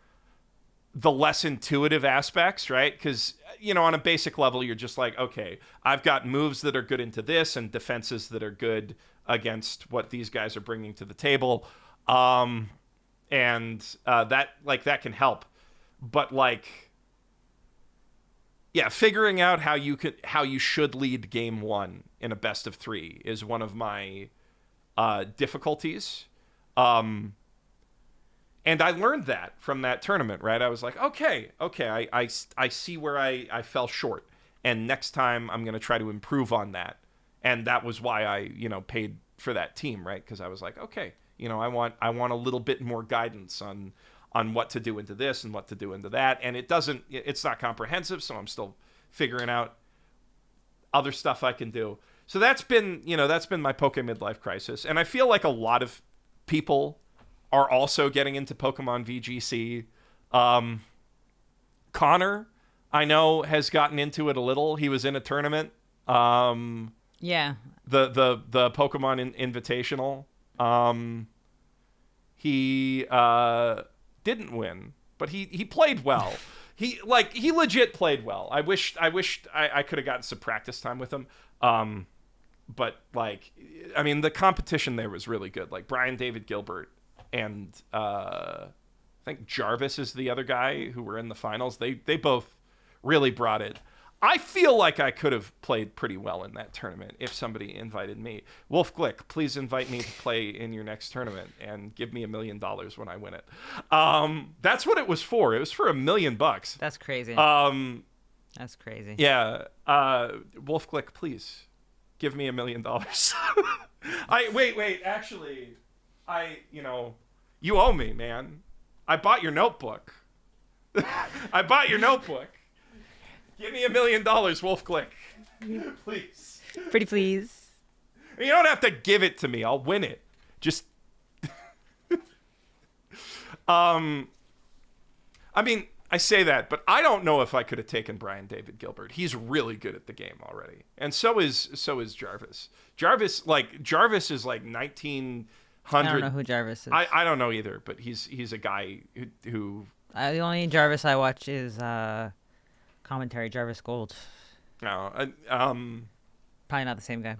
Speaker 1: the less intuitive aspects, right? Because, you know, on a basic level, you're just like, okay, I've got moves that are good into this and defenses that are good against what these guys are bringing to the table. And that can help. But like, yeah, figuring out how you should lead game one in a best of 3 is one of my difficulties. And I learned that from that tournament, right? I was like, okay, I see where I fell short, and next time I'm going to try to improve on that. And that was why I, you know, paid for that team, right? Because I was like, okay, you know, I want a little bit more guidance on what to do into this and what to do into that. And it's not comprehensive, so I'm still figuring out other stuff I can do. So that's been my PokéMidlife crisis. And I feel like a lot of people are also getting into Pokemon VGC. Connor, I know, has gotten into it a little. He was in a tournament.
Speaker 2: Yeah.
Speaker 1: The Pokemon Invitational. He didn't win, but he played well. He legit played well. I wished I could have gotten some practice time with him. But like, I mean, the competition there was really good. Like Brian David Gilbert and I think Jarvis is the other guy who were in the finals. They both really brought it. I feel like I could have played pretty well in that tournament if somebody invited me. Wolf Glick, please invite me to play in your next tournament and give me $1 million when I win it. That's what it was for. It was for $1 million.
Speaker 2: That's crazy. That's crazy.
Speaker 1: Yeah. Wolf Glick, please give me $1 million. Wait. Actually, you owe me, man. I bought your notebook. Give me $1 million, Wolf Glick. Please.
Speaker 2: Pretty please.
Speaker 1: You don't have to give it to me. I'll win it. Just I mean, I say that, but I don't know if I could have taken Brian David Gilbert. He's really good at the game already. And so is Jarvis. Jarvis is like 19
Speaker 2: I don't know who Jarvis is.
Speaker 1: I don't know either, but he's a guy who
Speaker 2: the only Jarvis I watch is commentary Jarvis Gold.
Speaker 1: no,
Speaker 2: Probably not the same guy.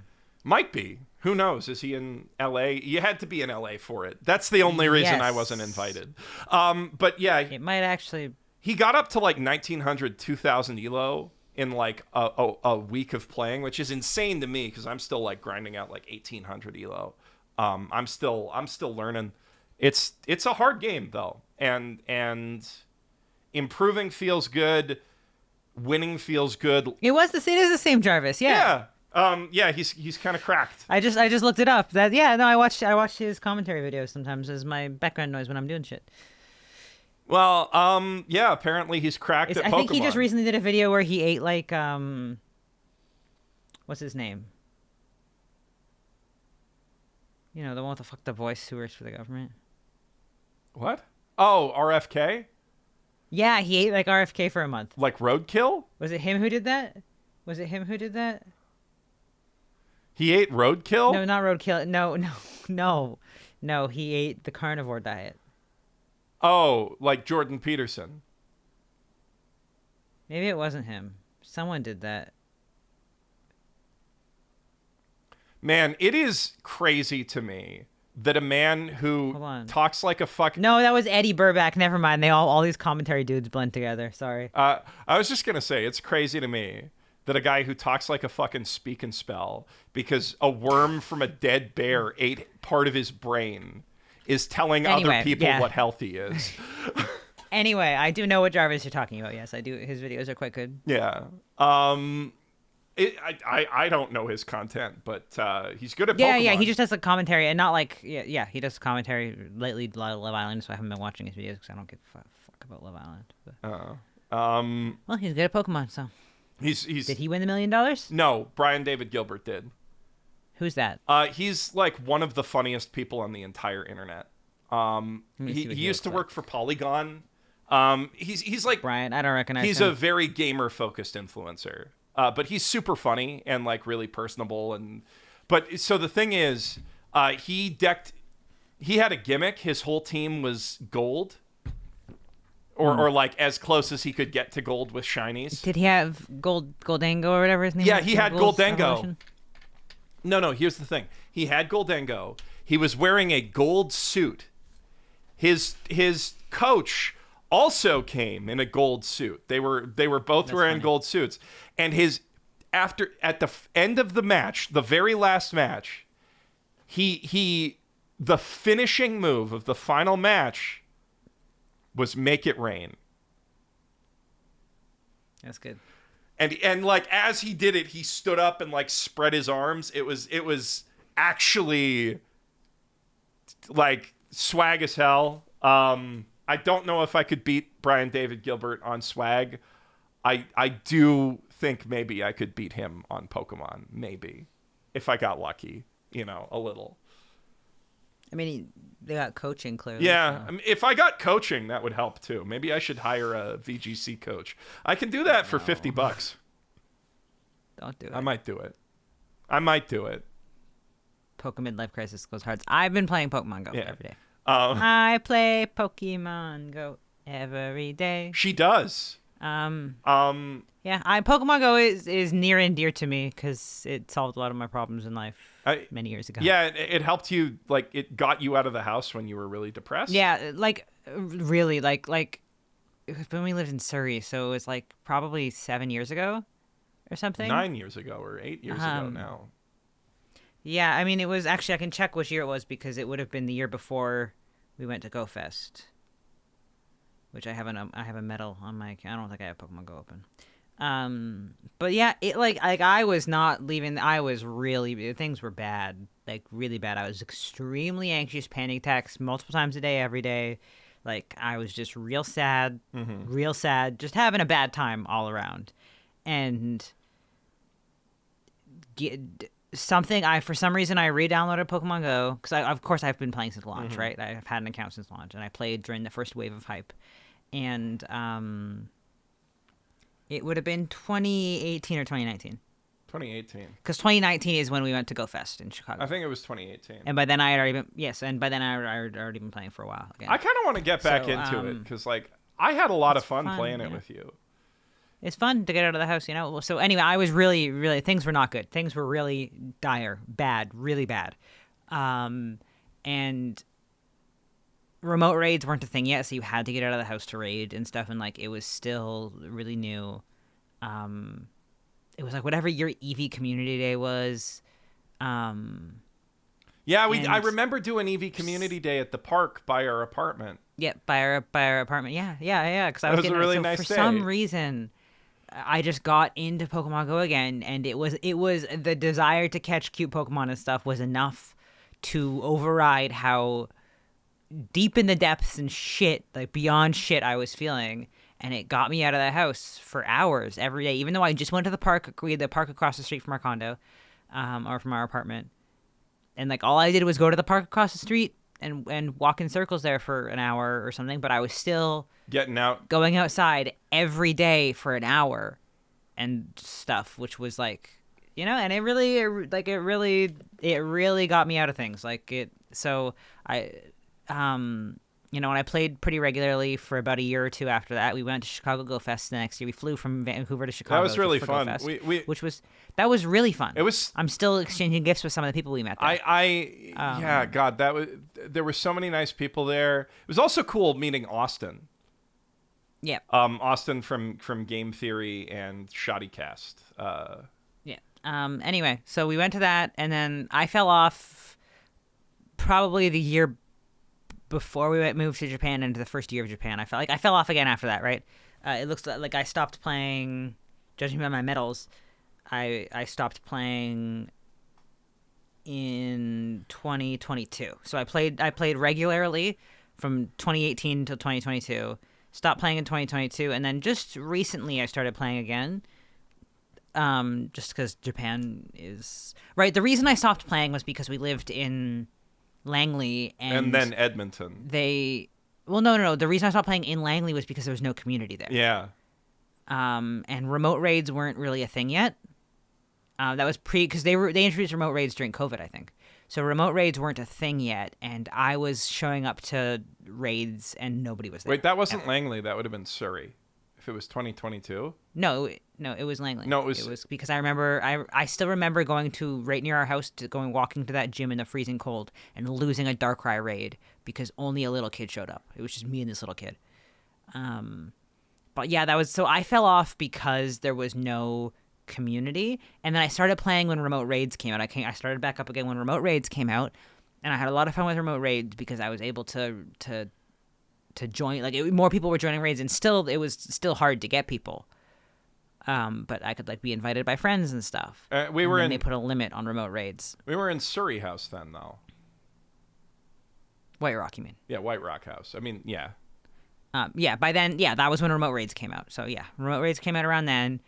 Speaker 1: might be. Who knows? Is he in L.A.? You had to be in L.A. for it. That's the only reason I wasn't invited. But yeah,
Speaker 2: it might actually.
Speaker 1: he got up to like 1900, 2000 elo in like a week of playing, which is insane to me because I'm still like grinding out like 1800 elo. I'm still learning. It's a hard game though, and improving feels good. Winning feels good.
Speaker 2: It is the same Jarvis. Yeah.
Speaker 1: Yeah. He's kind of cracked.
Speaker 2: I just looked it up. I watch his commentary videos sometimes as my background noise when I'm doing shit.
Speaker 1: Well, yeah. Apparently he's cracked at Pokemon.
Speaker 2: I think he just recently did a video where he ate like what's his name? You know, the one with the fucked up voice who works for the government.
Speaker 1: What? Oh, RFK?
Speaker 2: Yeah, he ate like RFK for a month.
Speaker 1: Like roadkill?
Speaker 2: Was it him who did that?
Speaker 1: He ate roadkill?
Speaker 2: No, not roadkill. No. He ate the carnivore diet.
Speaker 1: Oh, like Jordan Peterson.
Speaker 2: Maybe it wasn't him. Someone did that.
Speaker 1: Man, it is crazy to me that a man who talks like a fuck.
Speaker 2: No, that was Eddie Burback. Never mind. All these commentary dudes blend together. Sorry.
Speaker 1: I was just gonna say it's crazy to me that a guy who talks like a fucking speak and spell because a worm from a dead bear ate part of his brain is telling other people what healthy is.
Speaker 2: Anyway, I do know what Jarvis you're talking about. Yes, I do. His videos are quite good.
Speaker 1: Yeah. I don't know his content, but he's good at Pokemon.
Speaker 2: Yeah, he just does a commentary and not like he does commentary lately Love Island, so I haven't been watching his videos because I don't give a fuck about Love Island. But, well, he's good at Pokemon, so
Speaker 1: he's
Speaker 2: did he win the $1 million?
Speaker 1: No, Brian David Gilbert did.
Speaker 2: Who's that?
Speaker 1: He's like one of the funniest people on the entire internet. He used to work for Polygon. He's like
Speaker 2: Brian. I don't recognize him.
Speaker 1: He's a very gamer focused influencer. But he's super funny and like really personable but so the thing is, he had a gimmick. His whole team was gold, or like as close as he could get to gold with shinies.
Speaker 2: Did he have Goldango or whatever his name?
Speaker 1: Yeah,
Speaker 2: was?
Speaker 1: He had Goldango. No. Here's the thing. He had Goldango. He was wearing a gold suit. His coach also came in a gold suit. They were both wearing gold suits. And at the end of the match, the very last match, the finishing move of the final match was make it rain.
Speaker 2: That's good.
Speaker 1: And like as he did it, he stood up and like spread his arms. It was actually like swag as hell. I don't know if I could beat Brian David Gilbert on swag. I do think maybe I could beat him on Pokemon, maybe, if I got lucky, a little.
Speaker 2: I mean, they got coaching, clearly.
Speaker 1: Yeah,
Speaker 2: so.
Speaker 1: I mean, if I got coaching, that would help too. Maybe I should hire a VGC coach. I can do that for $50.
Speaker 2: Don't do it.
Speaker 1: I might do it.
Speaker 2: PokéMidlife Crisis goes hard. I've been playing Pokemon Go every day. I play Pokemon Go every day.
Speaker 1: She does.
Speaker 2: Pokemon Go is near and dear to me because it solved a lot of my problems in life many years ago.
Speaker 1: Yeah, it helped you, like, it got you out of the house when you were really depressed.
Speaker 2: Yeah, like, really, like when we lived in Surrey, so it was like probably 7 years ago or something.
Speaker 1: 9 years ago or 8 years ago now.
Speaker 2: Yeah, I mean, it was actually, I can check which year it was because it would have been the year before we went to Go Fest. Which I have a medal on my account. I don't think I have Pokemon Go open. But yeah, it like I was not leaving. I was really, things were bad, like really bad. I was extremely anxious, panic attacks multiple times a day, every day. Like I was just real sad, just having a bad time all around. And for some reason I re-downloaded Pokemon Go because of course I've been playing since launch, right? I've had an account since launch, and I played during the first wave of hype. And it would have been 2018 or 2019.
Speaker 1: 2018.
Speaker 2: Because 2019 is when we went to Go Fest in Chicago.
Speaker 1: I think it was 2018.
Speaker 2: And by then I had already been playing for a while again.
Speaker 1: I kind of want to get back into it because, like, I had a lot of fun playing it with you.
Speaker 2: It's fun to get out of the house, you know? So anyway, I was really, really, things were not good. Things were really dire, bad, really bad. And remote raids weren't a thing yet, so you had to get out of the house to raid and stuff, and, like, it was still really new. It was like whatever your Eevee community day was.
Speaker 1: Yeah, I remember doing Eevee community day at the park by our apartment.
Speaker 2: Yeah, by our apartment. Yeah. Because I was
Speaker 1: a really nice
Speaker 2: for
Speaker 1: day.
Speaker 2: some reason, I just got into Pokemon Go again, and it was the desire to catch cute Pokemon and stuff was enough to override how deep in the depths and shit, like beyond shit, I was feeling. And it got me out of the house for hours every day, even though I just went to the park. We had the park across the street from our condo, or from our apartment. And, like, all I did was go to the park across the street and walk in circles there for an hour or something. But I was still going outside every day for an hour and stuff, which was, like, you know, and it really got me out of things. You know, and I played pretty regularly for about a year or two after that. We went to Chicago Go Fest the next year. We flew from Vancouver to Chicago.
Speaker 1: That was really fun.
Speaker 2: That was really fun.
Speaker 1: It was.
Speaker 2: I'm still exchanging gifts with some of the people we met there.
Speaker 1: Yeah, God, there were so many nice people there. It was also cool meeting Austin.
Speaker 2: Yeah.
Speaker 1: Austin from Game Theory and Shoddycast.
Speaker 2: Yeah. Anyway, so we went to that, and then I fell off probably the year before we moved to Japan into the first year of Japan. I fell off again after that, right? It looks like I stopped playing, judging by my medals, I stopped playing in 2022. So I played regularly from 2018 till 2022, stopped playing in 2022, and then just recently I started playing again. Just because Japan is... Right, the reason I stopped playing was because we lived in Langley and
Speaker 1: then Edmonton.
Speaker 2: No. The reason I stopped playing in Langley was because there was no community there.
Speaker 1: Yeah.
Speaker 2: And remote raids weren't really a thing yet. That was because they introduced remote raids during COVID, I think. So remote raids weren't a thing yet, and I was showing up to raids and nobody was there.
Speaker 1: Wait, that wasn't Langley. That would have been Surrey. If it was 2022.
Speaker 2: No, it was Langley.
Speaker 1: No, it was
Speaker 2: because I remember. I still remember going to right near our house walking to that gym in the freezing cold and losing a Darkrai raid because only a little kid showed up. It was just me and this little kid. But yeah, that was so I fell off because there was no community, and then I started playing when remote raids came out. I started back up again when remote raids came out, and I had a lot of fun with remote raids because I was able to join, more people were joining raids, and it was still hard to get people. But I could be invited by friends and stuff. They put a limit on remote raids.
Speaker 1: We were in Surrey House then, though.
Speaker 2: White Rock, you mean?
Speaker 1: Yeah, White Rock House. I mean, yeah.
Speaker 2: Yeah. By then, yeah, that was when remote raids came out. So yeah, remote raids came out around then.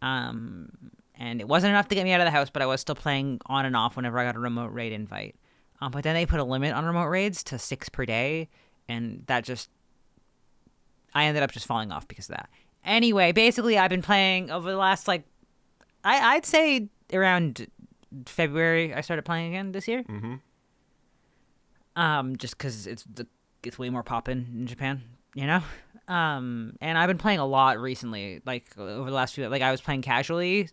Speaker 2: And it wasn't enough to get me out of the house, but I was still playing on and off whenever I got a remote raid invite. But then they put a limit on remote raids to 6 per day. And I ended up just falling off because of that. Anyway, basically, I've been playing over the last, I'd say around February, I started playing again this year.
Speaker 1: Mm-hmm.
Speaker 2: Just because it's way more poppin' in Japan, you know? And I've been playing a lot recently, over the last few, I was playing casually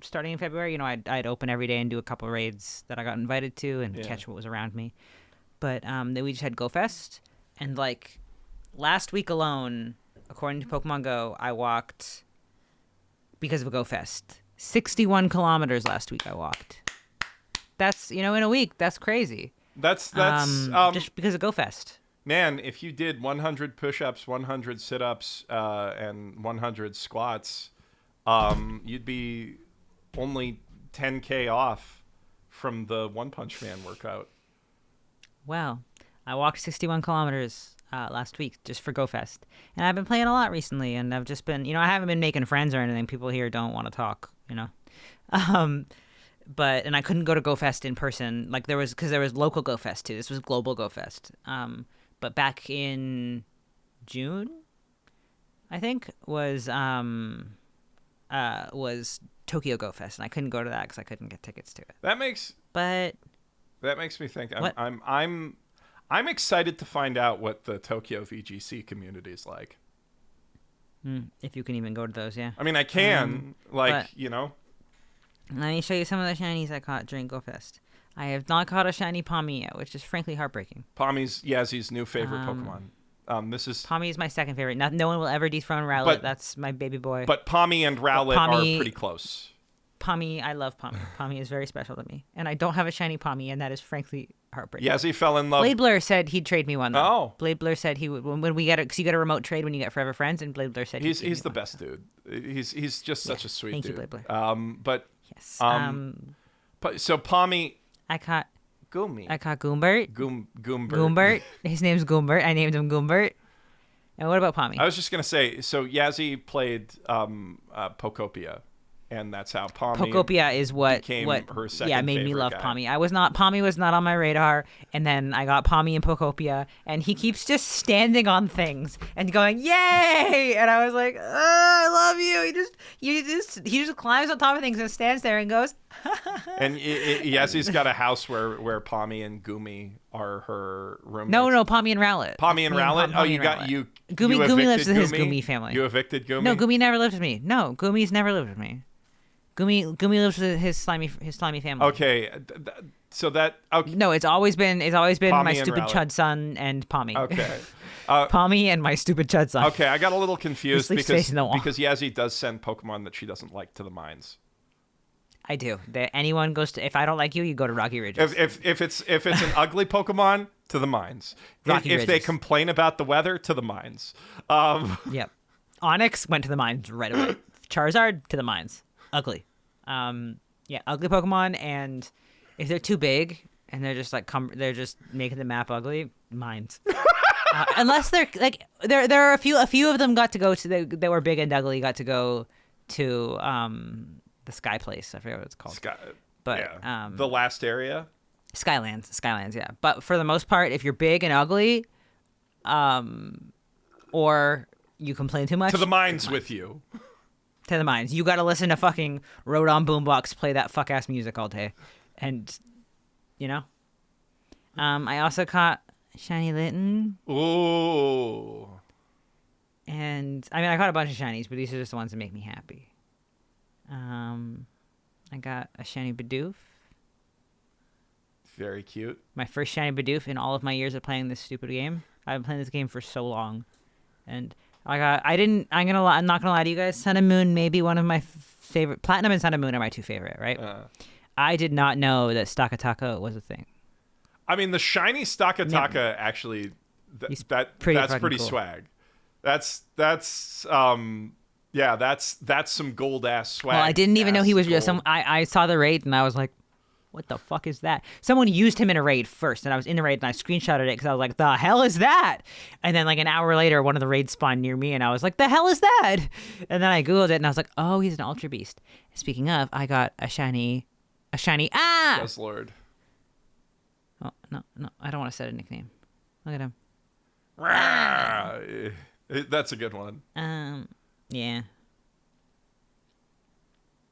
Speaker 2: starting in February. You know, I'd open every day and do a couple raids that I got invited to and catch what was around me. But then we just had Go Fest, and last week alone, according to Pokemon Go, I walked, because of a Go Fest, 61 kilometers last week I walked. That's, in a week, that's crazy.
Speaker 1: That's
Speaker 2: just because of Go Fest.
Speaker 1: Man, if you did 100 push-ups, 100 sit-ups, and 100 squats, you'd be only 10K off from the One Punch Man workout.
Speaker 2: Well, I walked 61 kilometers last week just for Go Fest. And I've been playing a lot recently, and I've just been, I haven't been making friends or anything. People here don't want to talk, But I couldn't go to Go Fest in person. Because there was local Go Fest too. This was global Go Fest. But back in June, I think, was was Tokyo Go Fest, and I couldn't go to that because I couldn't get tickets to it.
Speaker 1: That makes me think. I'm excited to find out what the Tokyo VGC community is like.
Speaker 2: If you can even go to those, yeah.
Speaker 1: I mean, I can,
Speaker 2: but-
Speaker 1: you know.
Speaker 2: Let me show you some of the shinies I caught during Go Fest. I have not caught a shiny Pawmi yet, which is frankly heartbreaking.
Speaker 1: Pawmi's Yazy's new favorite Pokemon. This is
Speaker 2: Pawmi is my second favorite. No one will ever dethrone Rowlet. That's my baby boy.
Speaker 1: But Pawmi and Rowlet are pretty close.
Speaker 2: Pawmi, I love Pawmi. Pawmi is very special to me, and I don't have a shiny Pawmi, and that is frankly heartbreaking.
Speaker 1: Yazy fell in love.
Speaker 2: Blade Blur said he'd trade me one. Though.
Speaker 1: Oh,
Speaker 2: Blade Blur said he would when we get it, because you get a remote trade when you get Forever Friends, and Blade Blur said
Speaker 1: he's the best dude. He's just such a sweet
Speaker 2: thank
Speaker 1: dude.
Speaker 2: Thank you, Blade Blur.
Speaker 1: But
Speaker 2: yes.
Speaker 1: So Pawmi.
Speaker 2: I caught
Speaker 1: Goombert.
Speaker 2: Goombert. Goombert. His name's Goombert. I named him Goombert. And what about Pawmi?
Speaker 1: I was just gonna say. So Yazy played Pokopia. And that's how
Speaker 2: Pokopia is what
Speaker 1: became her second
Speaker 2: made me love
Speaker 1: guy.
Speaker 2: Pawmi. Pawmi was not on my radar, and then I got Pawmi and Pokopia, and he keeps just standing on things and going yay, and I was like, I love you. He just climbs on top of things and stands there and goes.
Speaker 1: And Yazy's got a house where Pawmi and Gumi are her roommates.
Speaker 2: No, Pawmi and Rowlet.
Speaker 1: Pawmi and Rowlet.
Speaker 2: Gumi lives with his Gumi family.
Speaker 1: You evicted Gumi?
Speaker 2: No, Gumi never lived with me. No, Gumi's never lived with me. Gumi lives with his slimy family.
Speaker 1: Okay, so that okay.
Speaker 2: No, it's always been
Speaker 1: Pawmi
Speaker 2: my
Speaker 1: and
Speaker 2: stupid
Speaker 1: Rowlet.
Speaker 2: chud son and Pawmi.
Speaker 1: Okay,
Speaker 2: Pawmi and my stupid chud son.
Speaker 1: Okay, I got a little confused because
Speaker 2: Yazy
Speaker 1: does send Pokemon that she doesn't like to the mines.
Speaker 2: I do. Anyone goes to. If I don't like you, you go to Rocky Ridges.
Speaker 1: If it's an ugly Pokemon, to the mines.
Speaker 2: Rocky
Speaker 1: if they
Speaker 2: Ridges.
Speaker 1: complain about the weather, to the mines.
Speaker 2: Yep. Onyx went to the mines right away. Charizard to the mines. Ugly. Ugly Pokemon, and if they're too big and they're just like they're just making the map ugly, mines. Unless they're like there are a few of them got to go to they were big and ugly, got to go to the Sky Place. I forget what it's called.
Speaker 1: The last area.
Speaker 2: Skylands, yeah. But for the most part, if you're big and ugly, or you complain too much,
Speaker 1: to the mines with you.
Speaker 2: To the mines. You got to listen to fucking Rodon Boombox play that fuck ass music all day, and you know. I also caught Shiny Litten.
Speaker 1: Ooh.
Speaker 2: And I mean, I caught a bunch of shinies, but these are just the ones that make me happy. I got a shiny Bidoof.
Speaker 1: Very cute.
Speaker 2: My first shiny Bidoof in all of my years of playing this stupid game. I've been playing this game for so long, and I'm not gonna lie to you guys. Sun and Moon may be one of my favorite. Platinum and Sun and Moon are my two favorite, right? I did not know that Stakataka was a thing.
Speaker 1: I mean, the shiny Stakataka actually, that's pretty
Speaker 2: cool.
Speaker 1: swag. That's some gold ass swag.
Speaker 2: Well, I didn't even know he was just some. I saw the raid and I was like, what the fuck is that? Someone used him in a raid first, and I was in the raid and I screenshotted it because I was like, the hell is that? And then like an hour later, one of the raids spawned near me, and I was like, the hell is that? And then I googled it and I was like, oh, he's an Ultra Beast. Speaking of, I got a shiny.
Speaker 1: Yes, Lord.
Speaker 2: Oh no, I don't want to set a nickname. Look at him.
Speaker 1: That's a good one.
Speaker 2: Yeah.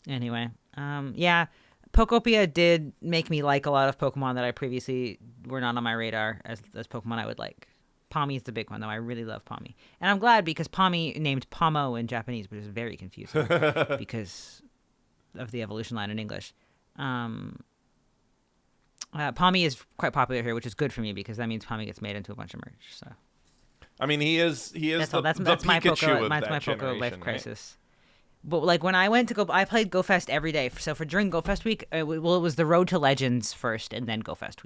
Speaker 2: Anyway, yeah. Pokopia did make me like a lot of Pokemon that I previously were not on my radar as Pokemon I would like. Pawmi is the big one, though. I really love Pawmi. And I'm glad because Pawmi named Pomo in Japanese, which is very confusing because of the evolution line in English. Pawmi is quite popular here, which is good for me because that means Pawmi gets made into a bunch of merch. So,
Speaker 1: I mean, he is
Speaker 2: that's
Speaker 1: the
Speaker 2: my
Speaker 1: Pikachu of
Speaker 2: my
Speaker 1: that
Speaker 2: Poké Life
Speaker 1: generation,
Speaker 2: Crisis. But like when I went to I played GoFest every day. So for during GoFest week, it was the Road to Legends first, and then GoFest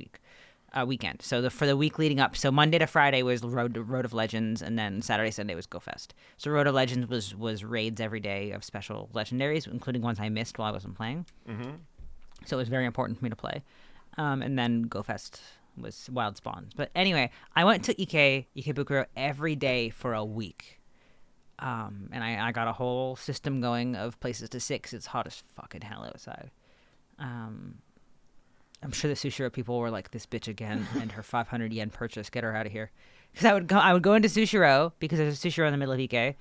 Speaker 2: weekend. So for the week leading up, so Monday to Friday was Road of Legends, and then Saturday Sunday was GoFest. So Road of Legends was raids every day of special legendaries, including ones I missed while I wasn't playing. Mm-hmm. So it was very important for me to play. And then GoFest was Wild Spawns. But anyway, I went to Ikebukuro every day for a week. And I got a whole system going of places to sit 'cause it's hot as fucking hell outside. I'm sure the Sushiro people were like, this bitch again and her 500 yen purchase, get her out of here. Because I would go into Sushiro because there's a Sushiro in the middle of Ike,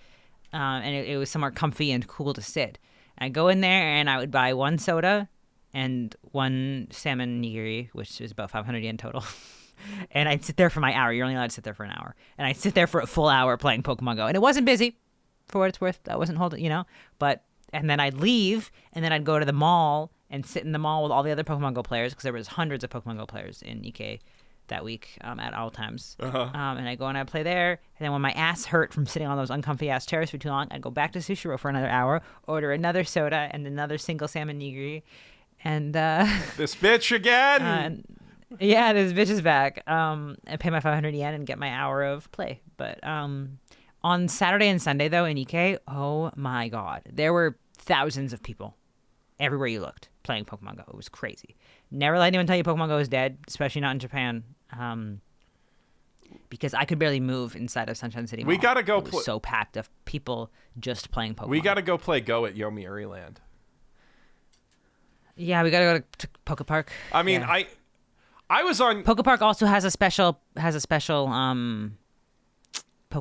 Speaker 2: and it was somewhere comfy and cool to sit. I'd go in there and I would buy one soda and one salmon nigiri, which is about 500 yen total. And I'd sit there for my hour. You're only allowed to sit there for an hour. And I'd sit there for a full hour playing Pokemon Go. And it wasn't busy, for what it's worth. I wasn't holding, and then I'd leave, and then I'd go to the mall and sit in the mall with all the other Pokemon Go players, because there was hundreds of Pokemon Go players in Nikkei that week at all times. And I'd go and I'd play there. And then when my ass hurt from sitting on those uncomfy ass chairs for too long, I'd go back to Sushiro for another hour, order another soda and another single salmon nigiri. And
Speaker 1: this bitch again.
Speaker 2: Yeah, this bitch is back. I pay my 500 yen and get my hour of play. But on Saturday and Sunday, though, in Nikkei, oh my God, there were thousands of people everywhere you looked playing Pokemon Go. It was crazy. Never let anyone tell you Pokemon Go is dead, especially not in Japan. Because I could barely move inside of Sunshine City Mall.
Speaker 1: We gotta go.
Speaker 2: It was so packed of people just playing Pokemon.
Speaker 1: We gotta go play Go at Yomiuri Land.
Speaker 2: Yeah, we gotta go to Poke Park.
Speaker 1: I mean,
Speaker 2: yeah.
Speaker 1: I was on
Speaker 2: Poke Park also has a special they've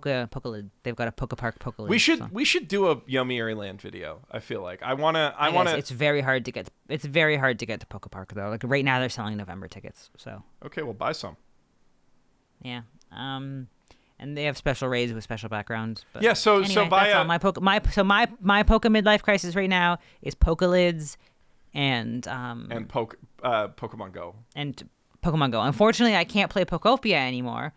Speaker 2: got a Poke Park Pokelid.
Speaker 1: We should do a Yomiuri Land video. I feel like I wanna.
Speaker 2: It's very hard to get. It's very hard to get to Poke Park though. Like right now, they're selling November tickets. So
Speaker 1: okay, we'll buy some.
Speaker 2: Yeah. And they have special raids with special backgrounds. But
Speaker 1: yeah. So
Speaker 2: anyway,
Speaker 1: so buy
Speaker 2: that's all. My Poke Midlife Crisis right now is Pokelids and
Speaker 1: Pokemon Go
Speaker 2: and Pokemon Go. Unfortunately, I can't play Pokopia anymore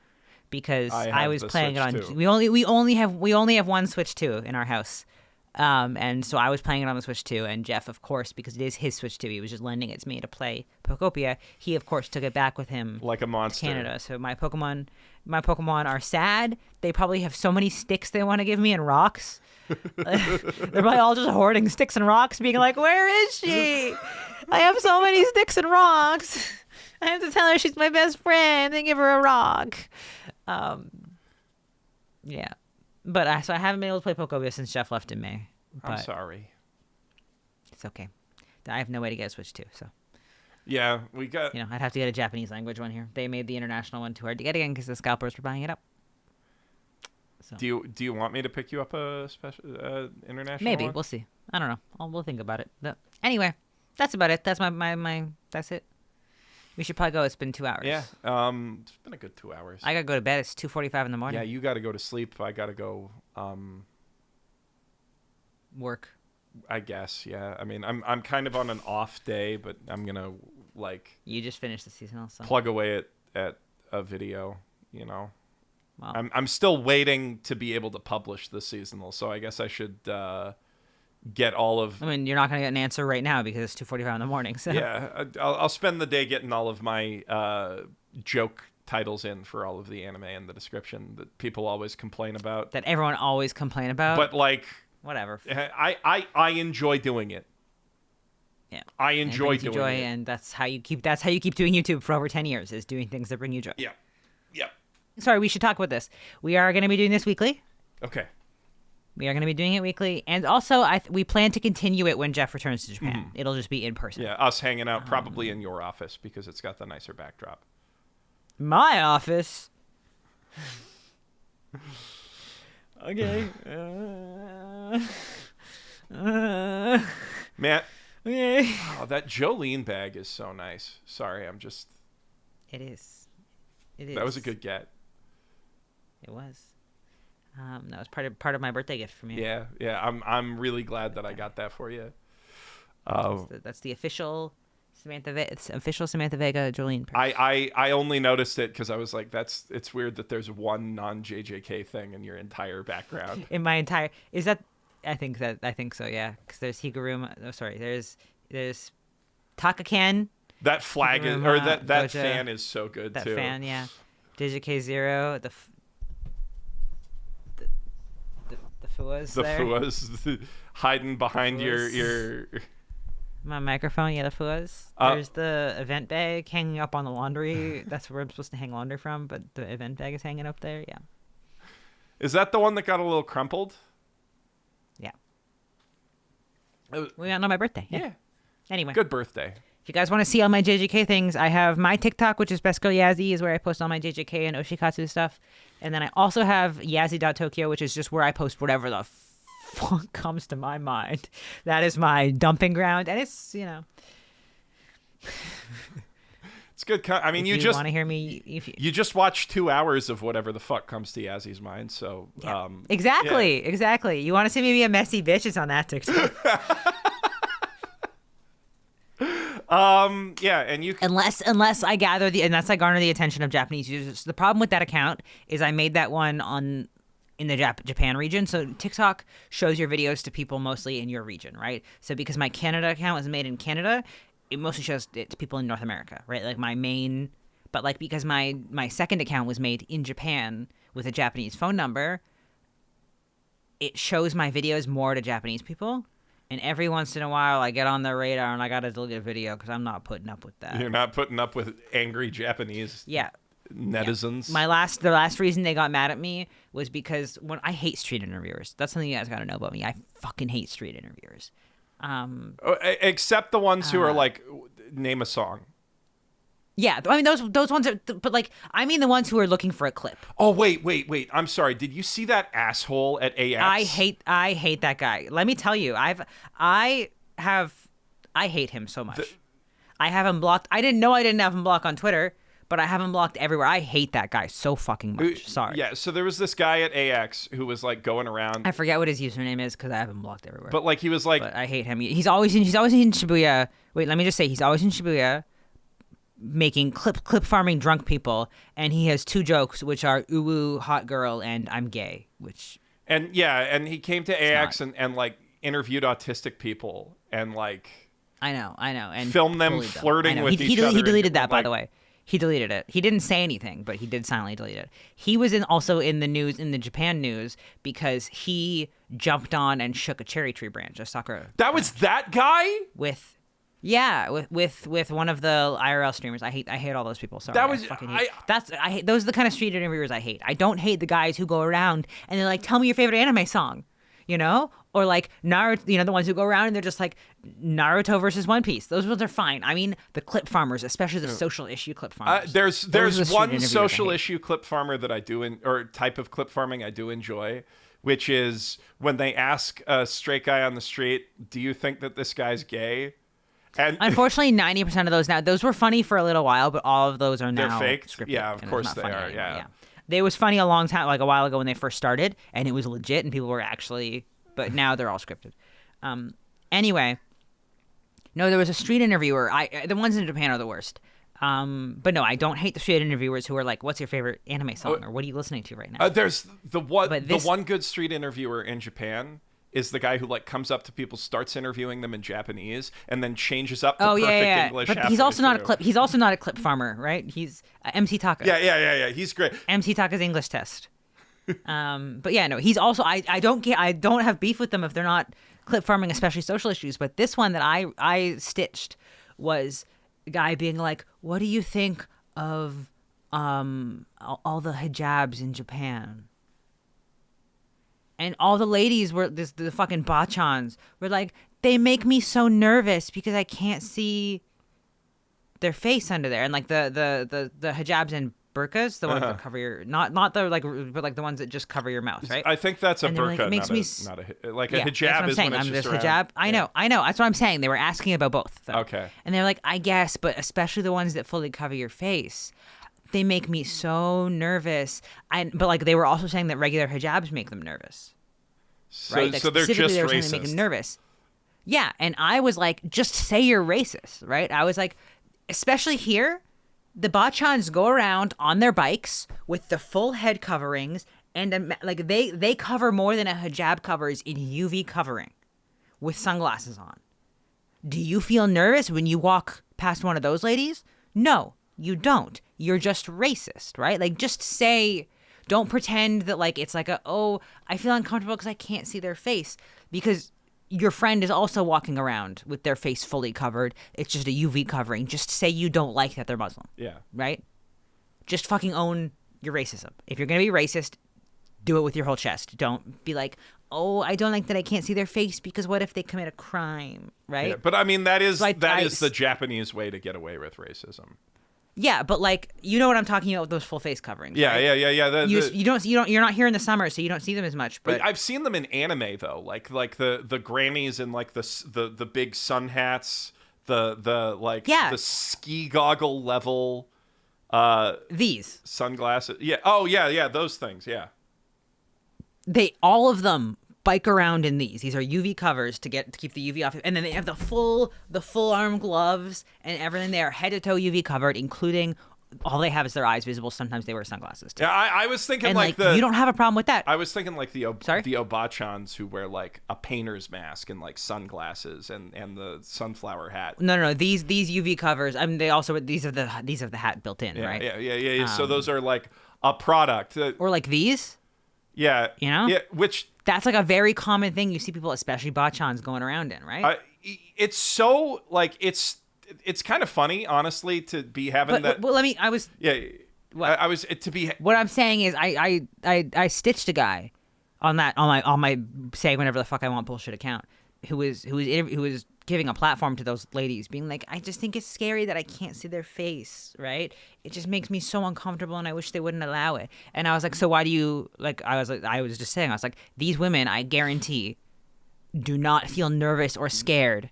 Speaker 2: because I was playing it on.
Speaker 1: Switch 2.
Speaker 2: We only have one Switch 2 in our house. And so I was playing it on the Switch 2, and Jeff, of course, because it is his Switch 2, he was just lending it to me to play Pokopia. He, of course, took it back with him
Speaker 1: like a monster
Speaker 2: to Canada. So my Pokemon are sad. They probably have so many sticks they want to give me and rocks. They're probably all just hoarding sticks and rocks, being like, "Where is she? I have so many sticks and rocks. I have to tell her she's my best friend and give her a rock." Yeah. But so I haven't been able to play Pokemon since Jeff left in May.
Speaker 1: I'm sorry.
Speaker 2: It's okay. I have no way to get a Switch 2, so.
Speaker 1: Yeah, we got.
Speaker 2: I'd have to get a Japanese language one here. They made the international one too hard to get again because the scalpers were buying it up. So.
Speaker 1: Do you want me to pick you up a special international?
Speaker 2: Maybe
Speaker 1: one?
Speaker 2: We'll see. I don't know. We'll think about it. But anyway, that's about it. That's my that's it. We should probably go. It's been 2 hours.
Speaker 1: Yeah. It's been a good 2 hours.
Speaker 2: I gotta go to bed. It's 2:45 in the morning.
Speaker 1: Yeah, you gotta go to sleep. I gotta go.
Speaker 2: Work.
Speaker 1: I guess. Yeah. I mean, I'm kind of on an off day, but I'm gonna
Speaker 2: You just finished the seasonal, so.
Speaker 1: plug away at a video.
Speaker 2: Well,
Speaker 1: I'm still waiting to be able to publish the seasonal, so I guess I should get all of.
Speaker 2: I mean, you're not gonna get an answer right now because it's 2:45 in the morning. So.
Speaker 1: Yeah, I'll spend the day getting all of my joke titles in for all of the anime and the description that people always complain about.
Speaker 2: That everyone always complain about.
Speaker 1: But
Speaker 2: whatever.
Speaker 1: I enjoy doing it.
Speaker 2: Yeah.
Speaker 1: I enjoy doing it.
Speaker 2: And that's how you keep doing YouTube for over 10 years, is doing things that bring you joy.
Speaker 1: Yeah. Yeah.
Speaker 2: Sorry, we should talk about this. We are going to be doing this weekly.
Speaker 1: Okay.
Speaker 2: We are going to be doing it weekly. And also, we plan to continue it when Jeff returns to Japan. Mm-hmm. It'll just be in person.
Speaker 1: Yeah, us hanging out probably in your office because it's got the nicer backdrop.
Speaker 2: My office? Okay.
Speaker 1: Matt.
Speaker 2: Okay.
Speaker 1: Oh, that Jolene bag is so nice. Sorry, I'm just...
Speaker 2: It is.
Speaker 1: That was a good get.
Speaker 2: It was. That was part of my birthday gift from you.
Speaker 1: Yeah. I'm really glad that I got that for you.
Speaker 2: That's the official Samantha Vega Jolene purse.
Speaker 1: I only noticed it because I was like, it's weird that there's one non-JJK thing in your entire background.
Speaker 2: In my entire I think so, yeah. Because there's Higuruma. Oh, sorry. There's Takaken.
Speaker 1: That flag
Speaker 2: Higuruma,
Speaker 1: that
Speaker 2: Goja,
Speaker 1: fan is so good
Speaker 2: that
Speaker 1: too.
Speaker 2: That fan, yeah. DigiK Zero. The Fuas.
Speaker 1: The Fuas hiding behind your.
Speaker 2: My microphone, yeah, the Fuas. There's the event bag hanging up on the laundry. That's where I'm supposed to hang laundry from, but the event bag is hanging up there, yeah.
Speaker 1: Is that the one that got a little crumpled?
Speaker 2: Yeah. We got on my birthday.
Speaker 1: Yeah.
Speaker 2: Anyway.
Speaker 1: Good birthday.
Speaker 2: If you guys want to see all my JJK things, I have my TikTok, which is Best Girl Yazy, is where I post all my JJK and Oshikatsu stuff. And then I also have Yazy.Tokyo, which is just where I post whatever the fuck comes to my mind, that is my dumping ground. And it's,
Speaker 1: It's good. I mean,
Speaker 2: you just want to hear me.
Speaker 1: You just watch 2 hours of whatever the fuck comes to Yazzy's mind. So
Speaker 2: exactly. You want to see me be a messy bitch? It's on that TikTok.
Speaker 1: And you
Speaker 2: unless I garner the attention of Japanese users. The problem with that account is I made that one in the Japan region. So TikTok shows your videos to people mostly in your region, right? So because my Canada account was made in Canada, it mostly shows it to people in North America, right? Like my main, but like because my second account was made in Japan with a Japanese phone number, it shows my videos more to Japanese people. And every once in a while, I get on their radar and I gotta delete a video because I'm not putting up with that.
Speaker 1: You're not putting up with angry Japanese netizens.
Speaker 2: Yeah. The last reason they got mad at me was because when I hate street interviewers. That's something you guys gotta know about me. I fucking hate street interviewers.
Speaker 1: Except the ones who are like, name a song.
Speaker 2: Yeah, I mean those ones are, but like I mean the ones who are looking for a clip.
Speaker 1: Oh wait! I'm sorry. Did you see that asshole at AX?
Speaker 2: I hate that guy. Let me tell you, I hate him so much. I have him blocked. I didn't know I didn't have him blocked on Twitter, but I have him blocked everywhere. I hate that guy so fucking much. Sorry.
Speaker 1: Yeah. So there was this guy at AX who was like going around.
Speaker 2: I forget what his username is because I have him blocked everywhere.
Speaker 1: But like he was like,
Speaker 2: but I hate him. He's always in Shibuya. Wait, let me just say he's always in Shibuya, making clip farming drunk people, and he has 2 jokes which are uwu hot girl and I'm gay, which
Speaker 1: and he came to AX and like interviewed autistic people and like
Speaker 2: I know and
Speaker 1: filmed them flirting with each other.
Speaker 2: He deleted that, by the way. He deleted it. He didn't say anything, but he did silently delete it. He was also in the news, in the Japan news, because he jumped on and shook a cherry tree branch, a sakura.
Speaker 1: That was that guy?
Speaker 2: With one of the IRL streamers. I hate all those people. Sorry.
Speaker 1: That was
Speaker 2: I hate those are the kind of street interviewers I hate. I don't hate the guys who go around and they're like, tell me your favorite anime song, or like Naruto, the ones who go around and they're just like Naruto versus One Piece. Those ones are fine. I mean, the clip farmers, especially the social issue clip farmers.
Speaker 1: There's one social issue clip farmer that I do or type of clip farming I do enjoy, which is when they ask a straight guy on the street, do you think that this guy's gay? And
Speaker 2: unfortunately, 90% of those were funny for a little while, but all of those are now
Speaker 1: faked.
Speaker 2: Scripted.
Speaker 1: Yeah, of course they are.
Speaker 2: Anymore.
Speaker 1: Yeah.
Speaker 2: They was funny a while ago when they first started, and it was legit, and people were actually. But now they're all scripted. Anyway, no, there was a street interviewer. The ones in Japan are the worst. But no, I don't hate the street interviewers who are like, "What's your favorite anime song?" or "What are you listening to right now?"
Speaker 1: There's the one good street interviewer in Japan is the guy who like comes up to people, starts interviewing them in Japanese, and then changes up to perfect English.
Speaker 2: But he's also not a clip. He's also not a clip farmer, right? He's MC Taka.
Speaker 1: Yeah. He's great.
Speaker 2: MC Taka's English test. But yeah, no, he's also. I don't have beef with them if they're not clip farming, especially social issues. But this one that I stitched was a guy being like, "What do you think of all the hijabs in Japan?" And all the ladies were the fucking bachans were like, they make me so nervous because I can't see their face under there. And like the hijabs and burqas, the ones that cover your not the like, but like the ones that just cover your mouth, right?
Speaker 1: I think that's a burqa, like, it makes not a hijab is when it's just around.
Speaker 2: Hijab. I know. That's what I'm saying. They were asking about both, though.
Speaker 1: Okay.
Speaker 2: And they're like, I guess, but especially the ones that fully cover your face. They make me so nervous. But like they were also saying that regular hijabs make them nervous. Right? Like,
Speaker 1: so they're just
Speaker 2: they were
Speaker 1: racist.
Speaker 2: Make them nervous. Yeah, and I was like, just say you're racist, right? I was like, especially here, the bachans go around on their bikes with the full head coverings, and like they cover more than a hijab covers in UV covering, with sunglasses on. Do you feel nervous when you walk past one of those ladies? No, you don't. You're just racist, right? Like, just say, don't pretend that like it's like I feel uncomfortable because I can't see their face, because your friend is also walking around with their face fully covered. It's just a UV covering. Just say you don't like that they're Muslim.
Speaker 1: Yeah.
Speaker 2: Right? Just fucking own your racism. If you're going to be racist, do it with your whole chest. Don't be like, I don't like that I can't see their face because what if they commit a crime, right?
Speaker 1: Yeah, but I mean, that is the Japanese way to get away with racism.
Speaker 2: Yeah, but like you know what I'm talking about with those full face coverings.
Speaker 1: Yeah,
Speaker 2: right?
Speaker 1: yeah.
Speaker 2: You're not here in the summer, so you don't see them as much. But
Speaker 1: I've seen them in anime though, like the grannies in like the big sun hats, the ski goggle level
Speaker 2: these
Speaker 1: sunglasses. Yeah. Oh yeah, those things. Yeah.
Speaker 2: All of them bike around in these. These are UV covers to keep the UV off, and then they have the full arm gloves and everything. They are head to toe UV covered, including all they have is their eyes visible. Sometimes they wear sunglasses too.
Speaker 1: Yeah, I was thinking
Speaker 2: and
Speaker 1: like
Speaker 2: you don't have a problem with that.
Speaker 1: I was thinking like the Obachans who wear like a painter's mask and like sunglasses and the sunflower hat.
Speaker 2: No. These UV covers. I mean, they also these are the hat built in, right?
Speaker 1: Yeah. So those are like a product.
Speaker 2: Or like these.
Speaker 1: Yeah.
Speaker 2: You know?
Speaker 1: Yeah, which...
Speaker 2: That's like a very common thing you see people, especially bachans, going around in, right?
Speaker 1: It's so, like, it's kind of funny, honestly, to be having that...
Speaker 2: Well, I was...
Speaker 1: Yeah.
Speaker 2: What?
Speaker 1: I was... To be...
Speaker 2: What I'm saying is I stitched a guy on my say whenever the fuck I want bullshit account who was giving a platform to those ladies, being like, I just think it's scary that I can't see their face, right? It just makes me so uncomfortable, and I wish they wouldn't allow it. And I was like, so why do you like? I was just saying, I was like, these women, I guarantee, do not feel nervous or scared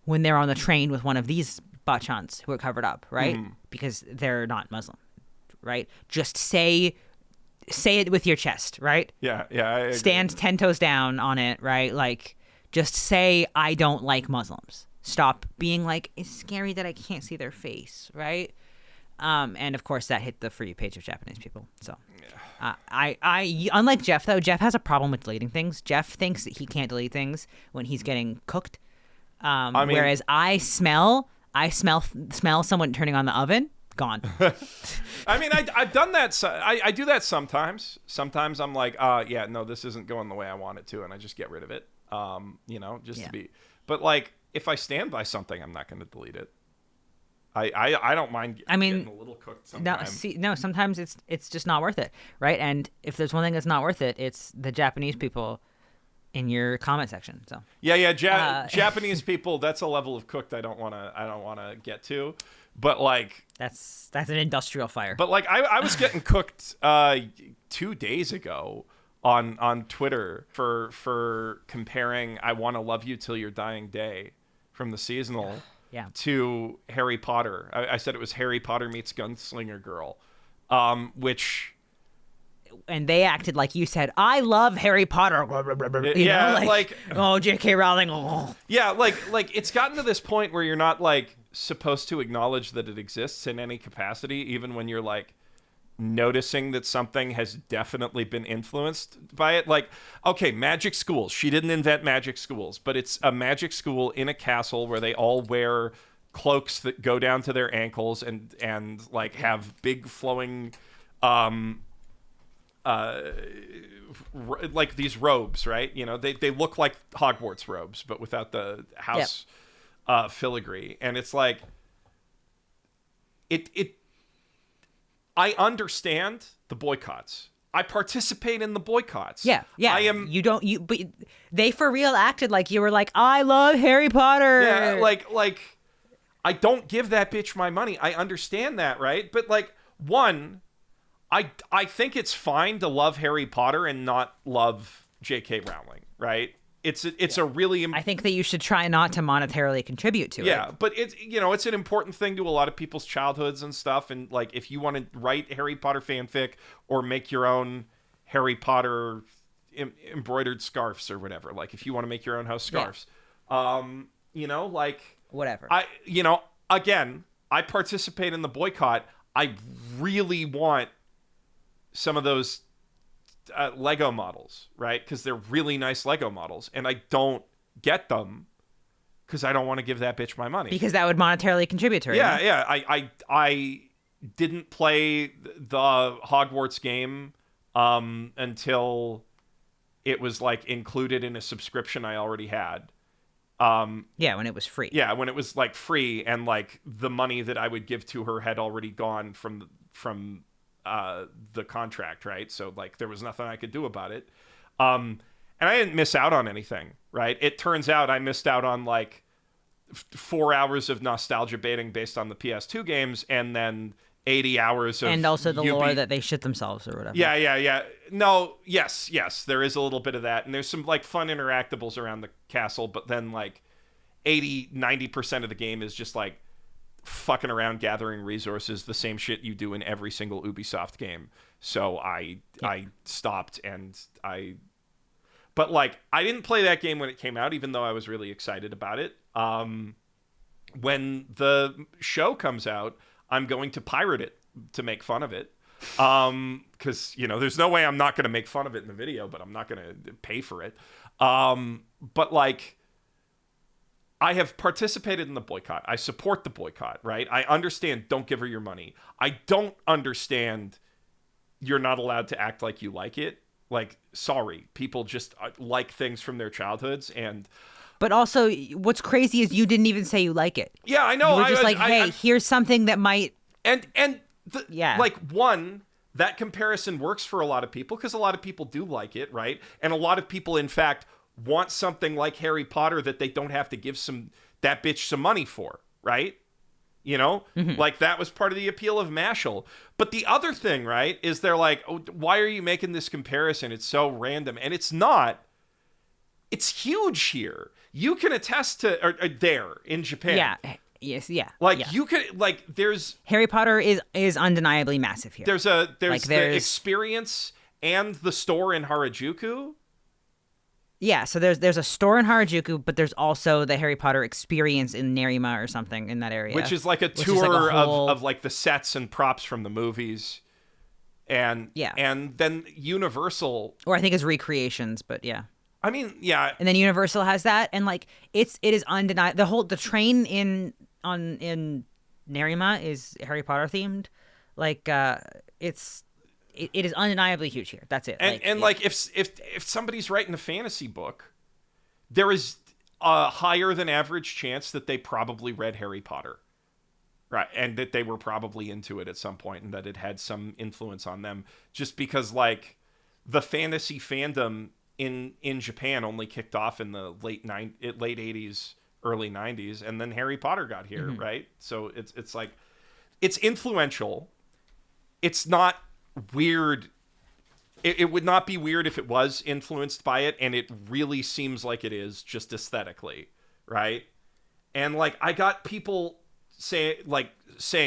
Speaker 2: when they're on the train with one of these bachans who are covered up, right? Because they're not Muslim, right? Just say it with your chest, right?
Speaker 1: Yeah. I agree.
Speaker 2: Stand 10 toes down on it, right? Like, just say, I don't like Muslims. Stop being like, it's scary that I can't see their face, right? And of course that hit the For You page of Japanese people. So I unlike Geoff though, Geoff has a problem with deleting things. Geoff thinks that he can't delete things when he's getting cooked. Whereas I smell someone turning on the oven, gone.
Speaker 1: I mean, I've done that. I do that sometimes. Sometimes I'm like, yeah, no, this isn't going the way I want it to, and I just get rid of it. To be. But like, if I stand by something, I'm not going to delete it. I don't mind. Getting a little cooked sometimes.
Speaker 2: Sometimes it's just not worth it, right? And if there's one thing that's not worth it, it's the Japanese people in your comment section. So
Speaker 1: yeah, Japanese people. That's a level of cooked I don't want to get to. But like,
Speaker 2: that's an industrial fire.
Speaker 1: But like, I was getting cooked 2 days ago on Twitter for comparing "I Want to Love You Till Your Dying Day" from the seasonal to Harry Potter. I said it was Harry Potter meets Gunslinger Girl, which.
Speaker 2: And they acted like you said, I love Harry Potter. You know, like oh, J.K. Rowling. Oh.
Speaker 1: Yeah, like it's gotten to this point where you're not like supposed to acknowledge that it exists in any capacity, even when you're like noticing that something has definitely been influenced by it. Like, okay, magic schools. She didn't invent magic schools, but it's a magic school in a castle where they all wear cloaks that go down to their ankles and like have big flowing like these robes, right? You know, they look like Hogwarts robes, but without the house filigree. And it's like, I understand the boycotts. I participate in the boycotts.
Speaker 2: Yeah. But they for real acted like you were like, I love Harry Potter.
Speaker 1: Yeah, like I don't give that bitch my money. I understand that, right? But like, I think it's fine to love Harry Potter and not love J.K. Rowling, right? It's a really...
Speaker 2: I think that you should try not to monetarily contribute to it.
Speaker 1: Yeah, but it's an important thing to a lot of people's childhoods and stuff. And like, if you want to write Harry Potter fanfic or make your own Harry Potter embroidered scarves or whatever, like if you want to make your own house scarves, like
Speaker 2: whatever.
Speaker 1: Again, I participate in the boycott. I really want some of those Lego models, right? Because they're really nice Lego models, and I don't get them because I don't want to give that bitch my money.
Speaker 2: Because that would monetarily contribute to her.
Speaker 1: Yeah. I didn't play the Hogwarts game until it was like included in a subscription I already had.
Speaker 2: When it was free.
Speaker 1: Yeah, when it was like free, and like the money that I would give to her had already gone from the contract, right? So like there was nothing I could do about it. And I didn't miss out on anything, right? It turns out I missed out on like 4 hours of nostalgia baiting based on the PS2 games, and then 80 hours of
Speaker 2: and also the lore that they shit themselves or whatever.
Speaker 1: Yeah. No, yes, there is a little bit of that, and there's some like fun interactables around the castle, but then like 90% of the game is just like fucking around gathering resources, the same shit you do in every single Ubisoft game. So I stopped, and but like I didn't play that game when it came out, even though I was really excited about it. When the show comes out, I'm going to pirate it to make fun of it. Because, you know, there's no way I'm not going to make fun of it in the video, but I'm not going to pay for it. But like, I have participated in the boycott. I support the boycott, right? I understand don't give her your money. I don't understand you're not allowed to act like you like it. Like, sorry, people just like things from their childhoods. And
Speaker 2: but also, what's crazy is you didn't even say you like it.
Speaker 1: yeah, I know.
Speaker 2: You were just hey, here's something that might.
Speaker 1: Like, one, that comparison works for a lot of people because a lot of people do like it, right? And a lot of people, in fact, want something like Harry Potter that they don't have to give that bitch some money for, right? You know, like that was part of the appeal of Mashal. But the other thing, right, is they're like, oh, why are you making this comparison? It's so random. And it's not. It's huge here. You can attest to or there in Japan.
Speaker 2: Yeah. Yes. Yeah.
Speaker 1: Like
Speaker 2: yeah.
Speaker 1: you could there's
Speaker 2: Harry Potter is undeniably massive here.
Speaker 1: There's the experience and the store in Harajuku.
Speaker 2: Yeah, so there's a store in Harajuku, but there's also the Harry Potter experience in Nerima or something in that area,
Speaker 1: which is like a tour of like the sets and props from the movies, and then Universal,
Speaker 2: or I think it's recreations, but yeah.
Speaker 1: I mean, yeah.
Speaker 2: And then Universal has that, and like it is undeniable. The train in Nerima is Harry Potter themed, like it is undeniably huge here. That's it.
Speaker 1: And if somebody's writing a fantasy book, there is a higher than average chance that they probably read Harry Potter, right? And that they were probably into it at some point, and that it had some influence on them. Just because like the fantasy fandom in Japan only kicked off in the late 80s, early 90s, and then Harry Potter got here, right? So it's like it's influential. It's not weird. It would not be weird if it was influenced by it, and it really seems like it is just aesthetically, right? And like I got people saying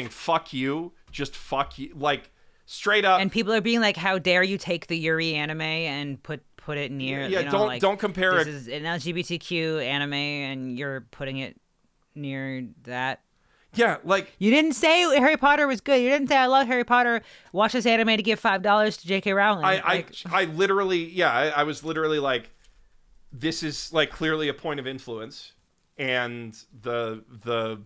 Speaker 1: fuck you, just fuck you, like straight up.
Speaker 2: And people are being like, how dare you take the Yuri anime and put it near
Speaker 1: don't compare
Speaker 2: it. This is an LGBTQ anime and you're putting it near that.
Speaker 1: Yeah, like
Speaker 2: you didn't say Harry Potter was good. You didn't say I love Harry Potter. Watch this anime to give $5 to J.K. Rowling.
Speaker 1: I literally, I was literally like, this is like clearly a point of influence, and the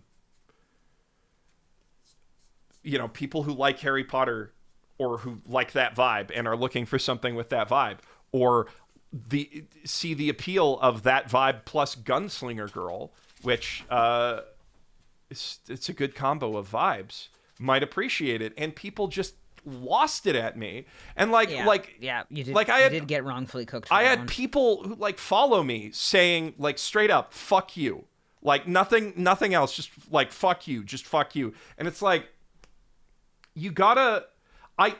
Speaker 1: you know, people who like Harry Potter or who like that vibe and are looking for something with that vibe, or see the appeal of that vibe plus Gunslinger Girl, which it's a good combo of vibes, might appreciate it, and people just lost it at me. And you
Speaker 2: did get wrongfully cooked for
Speaker 1: I
Speaker 2: that
Speaker 1: had
Speaker 2: one.
Speaker 1: people who like follow me saying like straight up fuck you, like nothing else, just like fuck you, just fuck you. And it's like, you gotta, I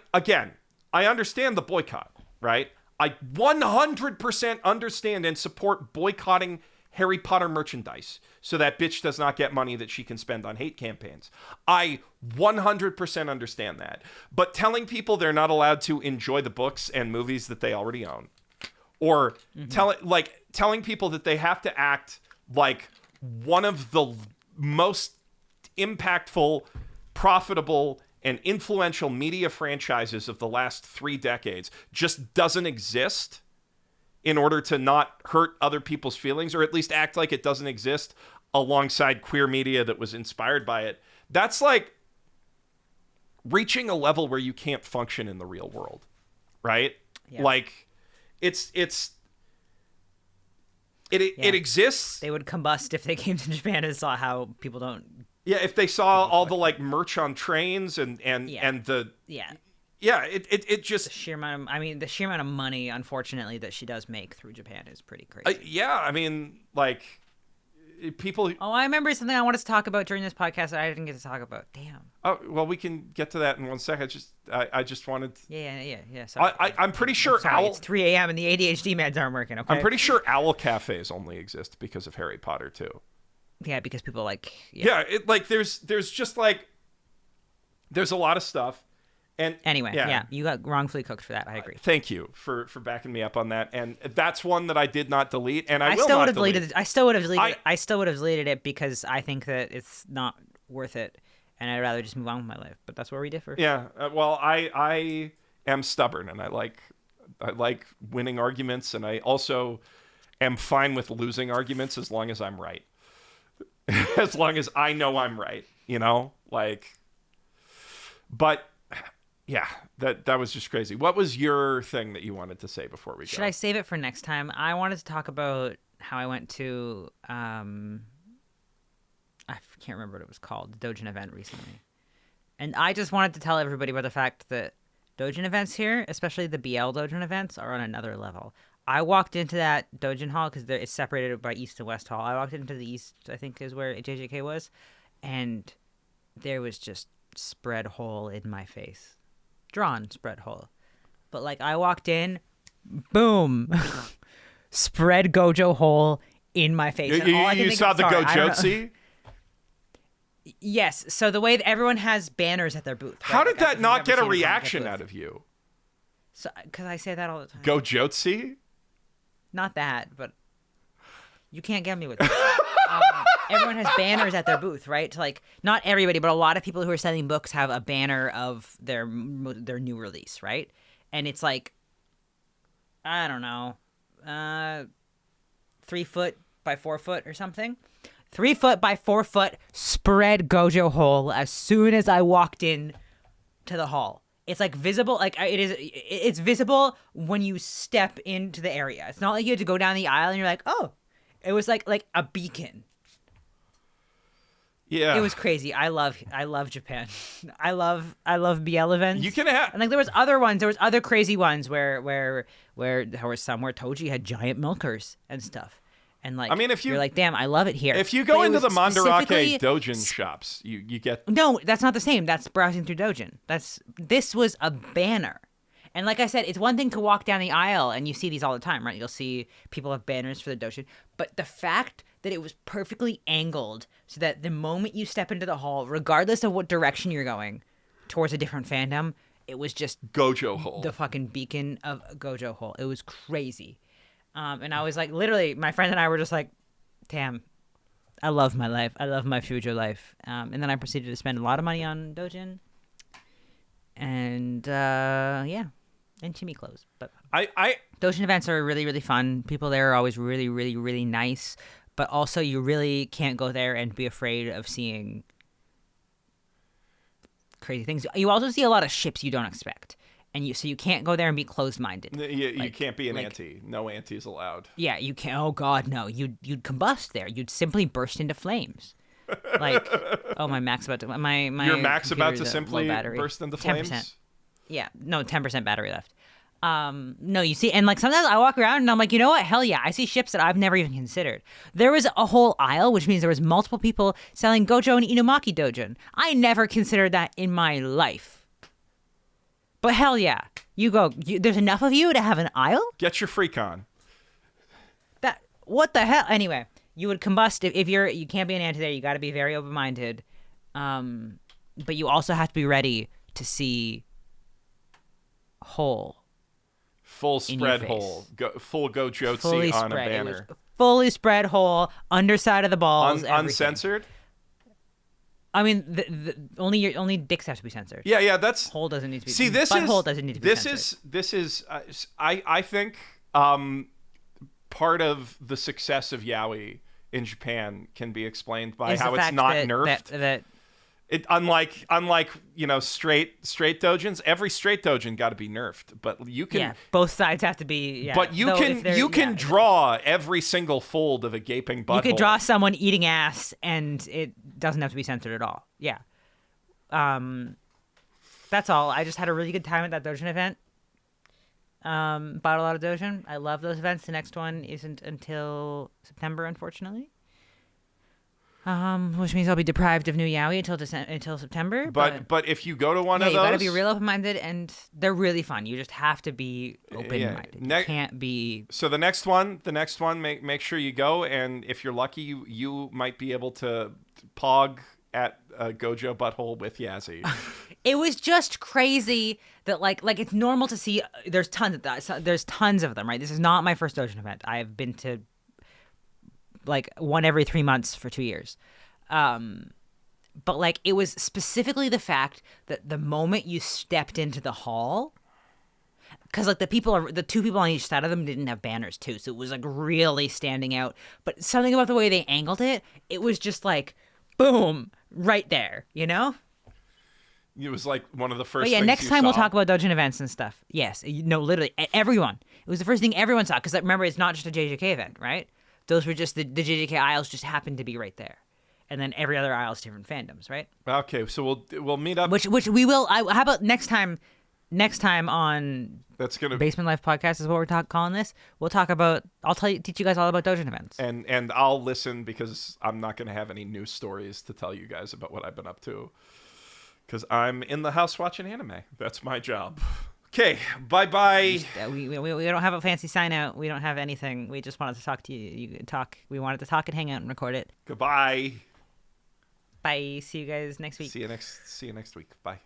Speaker 1: understand the boycott, right? I 100% understand and support boycotting Harry Potter merchandise so that bitch does not get money that she can spend on hate campaigns. I 100% understand that. But telling people they're not allowed to enjoy the books and movies that they already own, or telling people that they have to act like one of the most impactful, profitable, and influential media franchises of the last 3 decades just doesn't exist, in order to not hurt other people's feelings, or at least act like it doesn't exist alongside queer media that was inspired by it. That's like reaching a level where you can't function in the real world, right? Yeah. Like it exists.
Speaker 2: They would combust if they came to Japan and saw how people don't.
Speaker 1: Yeah, if they saw all the like merch on trains and the it just
Speaker 2: the sheer amount of money, unfortunately, that she does make through Japan is pretty crazy.
Speaker 1: I mean, like, people.
Speaker 2: Oh, I remember something I wanted to talk about during this podcast that I didn't get to talk about. Damn.
Speaker 1: Oh, well, we can get to that in 1 second. I just wanted.
Speaker 2: Yeah. Sorry.
Speaker 1: I'm pretty sure
Speaker 2: sorry, it's 3 a.m. and the ADHD meds aren't working. Okay.
Speaker 1: I'm pretty sure owl cafes only exist because of Harry Potter too.
Speaker 2: Yeah, because people like.
Speaker 1: Yeah, there's just like there's a lot of stuff. And
Speaker 2: anyway, yeah, you got wrongfully cooked for that. I agree.
Speaker 1: Thank you for backing me up on that. And that's one that I did not delete, and I will
Speaker 2: still
Speaker 1: not
Speaker 2: would have
Speaker 1: delete.
Speaker 2: deleted it. I still would have deleted it. I still would have deleted it because I think that it's not worth it, and I'd rather just move on with my life. But that's where we differ.
Speaker 1: Yeah. Well, I am stubborn, and I like winning arguments, and I also am fine with losing arguments as long as I'm right. As long as I know I'm right, But. Yeah, that was just crazy. What was your thing that you wanted to say before we go?
Speaker 2: Should I save it for next time? I wanted to talk about how I went to, I can't remember what it was called, the Dojin event recently. And I just wanted to tell everybody about the fact that Dojin events here, especially the BL Dojin events, are on another level. I walked into that Dojin hall because it's separated by East and West hall. I walked into the East, I think is where JJK was, and there was just spread hole in my face. Drawn spread hole. But like I walked in, boom, spread Gojo hole in my face.
Speaker 1: You saw the Gojotsi?
Speaker 2: Yes. So the way that everyone has banners at their booth. Right?
Speaker 1: How did that not get a reaction out of you?
Speaker 2: So, because I say that all the time.
Speaker 1: Gojotsi?
Speaker 2: Not that, but you can't get me with that. Everyone has banners at their booth, right? So, like, not everybody, but a lot of people who are selling books have a banner of their new release, right? And it's like, I don't know, 3 foot by 4 foot or something. 3 foot by 4 foot spread Gojo hole as soon as I walked in to the hall. It's like visible, like it's visible when you step into the area. It's not like you had to go down the aisle and you're like, oh, it was like a beacon.
Speaker 1: Yeah,
Speaker 2: it was crazy. I love Japan. I love BL events.
Speaker 1: You can have,
Speaker 2: and like there was other ones. There was other crazy ones where there was some where Toji had giant milkers and stuff. And like,
Speaker 1: I mean, if you're
Speaker 2: like, damn, I love it here.
Speaker 1: If you go into the Mandarake Dojin shops, you get
Speaker 2: no. That's not the same. That's browsing through Dojin. This was a banner. And like I said, it's one thing to walk down the aisle and you see these all the time, right? You'll see people have banners for the Dojin. But the fact that it was perfectly angled so that the moment you step into the hall, regardless of what direction you're going towards a different fandom, it was just
Speaker 1: Gojo hole.
Speaker 2: The fucking beacon of Gojo hole. It was crazy. And I was like, literally, my friend and I were just like, damn, I love my life. I love my future life. And then I proceeded to spend a lot of money on Dojin. And, yeah. And Chimmy clothes. But Dojin events are really, really fun. People there are always really, really, really nice. But also, you really can't go there and be afraid of seeing crazy things. You also see a lot of ships you don't expect. And so you can't go there and be closed-minded.
Speaker 1: You can't be an auntie. No aunties allowed.
Speaker 2: Yeah, you can't. Oh, God, no. You'd combust there. You'd simply burst into flames. Like, oh, my Mac's about to... Your
Speaker 1: Mac's about to simply burst into flames?
Speaker 2: 10%. Yeah, no, 10% battery left. No, you see, and like sometimes I walk around and I'm like, you know what? Hell yeah, I see ships that I've never even considered. There was a whole aisle, which means there was multiple people selling Gojo and Inumaki Dojin. I never considered that in my life. But hell yeah, there's enough of you to have an aisle?
Speaker 1: Get your freak on.
Speaker 2: What the hell? Anyway, you would combust if you can't be an anti there. You got to be very open-minded. But you also have to be ready to see hole.
Speaker 1: Full spread hole. Full Gojotsi on a banner.
Speaker 2: Fully spread hole, underside of the balls,
Speaker 1: uncensored?
Speaker 2: I mean, the only dicks have to be censored.
Speaker 1: Yeah, that's...
Speaker 2: Hole doesn't need to be...
Speaker 1: See,
Speaker 2: hole doesn't need to be censored.
Speaker 1: This is I think part of the success of yaoi in Japan can be explained by how it's not nerfed. Unlike straight dojins, every straight dojin got to be nerfed, but you can
Speaker 2: both sides have to be. Yeah.
Speaker 1: But you can draw every single fold of a gaping butthole.
Speaker 2: You could draw someone eating ass, and it doesn't have to be censored at all. Yeah, that's all. I just had a really good time at that dojin event. Bought a lot of dojin. I love those events. The next one isn't until September, unfortunately. Which means I'll be deprived of new yaoi until September.
Speaker 1: But if you go to one of those,
Speaker 2: you gotta be real open-minded, and they're really fun. You just have to be open-minded. You can't be.
Speaker 1: So the next one, make sure you go, and if you're lucky, you might be able to pog at Gojo Butthole with Yazy.
Speaker 2: It was just crazy that like it's normal to see. There's tons of that. There's tons of them, right? This is not my first Dojin event. I have been to like one every 3 months for 2 years. But like it was specifically the fact that the moment you stepped into the hall, because like the two people on each side of them didn't have banners too, so it was like really standing out. But something about the way they angled it, it was just like boom, right there, you know?
Speaker 1: It was like one of the first.
Speaker 2: But yeah,
Speaker 1: things
Speaker 2: next
Speaker 1: you
Speaker 2: time
Speaker 1: saw.
Speaker 2: we'll talk about Dojin events and stuff. Yes, literally everyone. It was the first thing everyone saw, because remember, it's not just a JJK event, right? Those were just the JJK aisles just happened to be right there, and then every other aisle is different fandoms, right?
Speaker 1: Okay, so we'll meet up.
Speaker 2: Which we will. How about next time? Next time on
Speaker 1: That's gonna
Speaker 2: Basement Life podcast is what we're calling this. We'll talk about. I'll teach you guys all about Dojin events.
Speaker 1: And I'll listen, because I'm not gonna have any news stories to tell you guys about what I've been up to, because I'm in the house watching anime. That's my job. Okay, bye-bye.
Speaker 2: We don't have a fancy sign out. We don't have anything. We just wanted to talk to you. We wanted to talk and hang out and record it.
Speaker 1: Goodbye.
Speaker 2: Bye. See you guys next week.
Speaker 1: See you next week. Bye.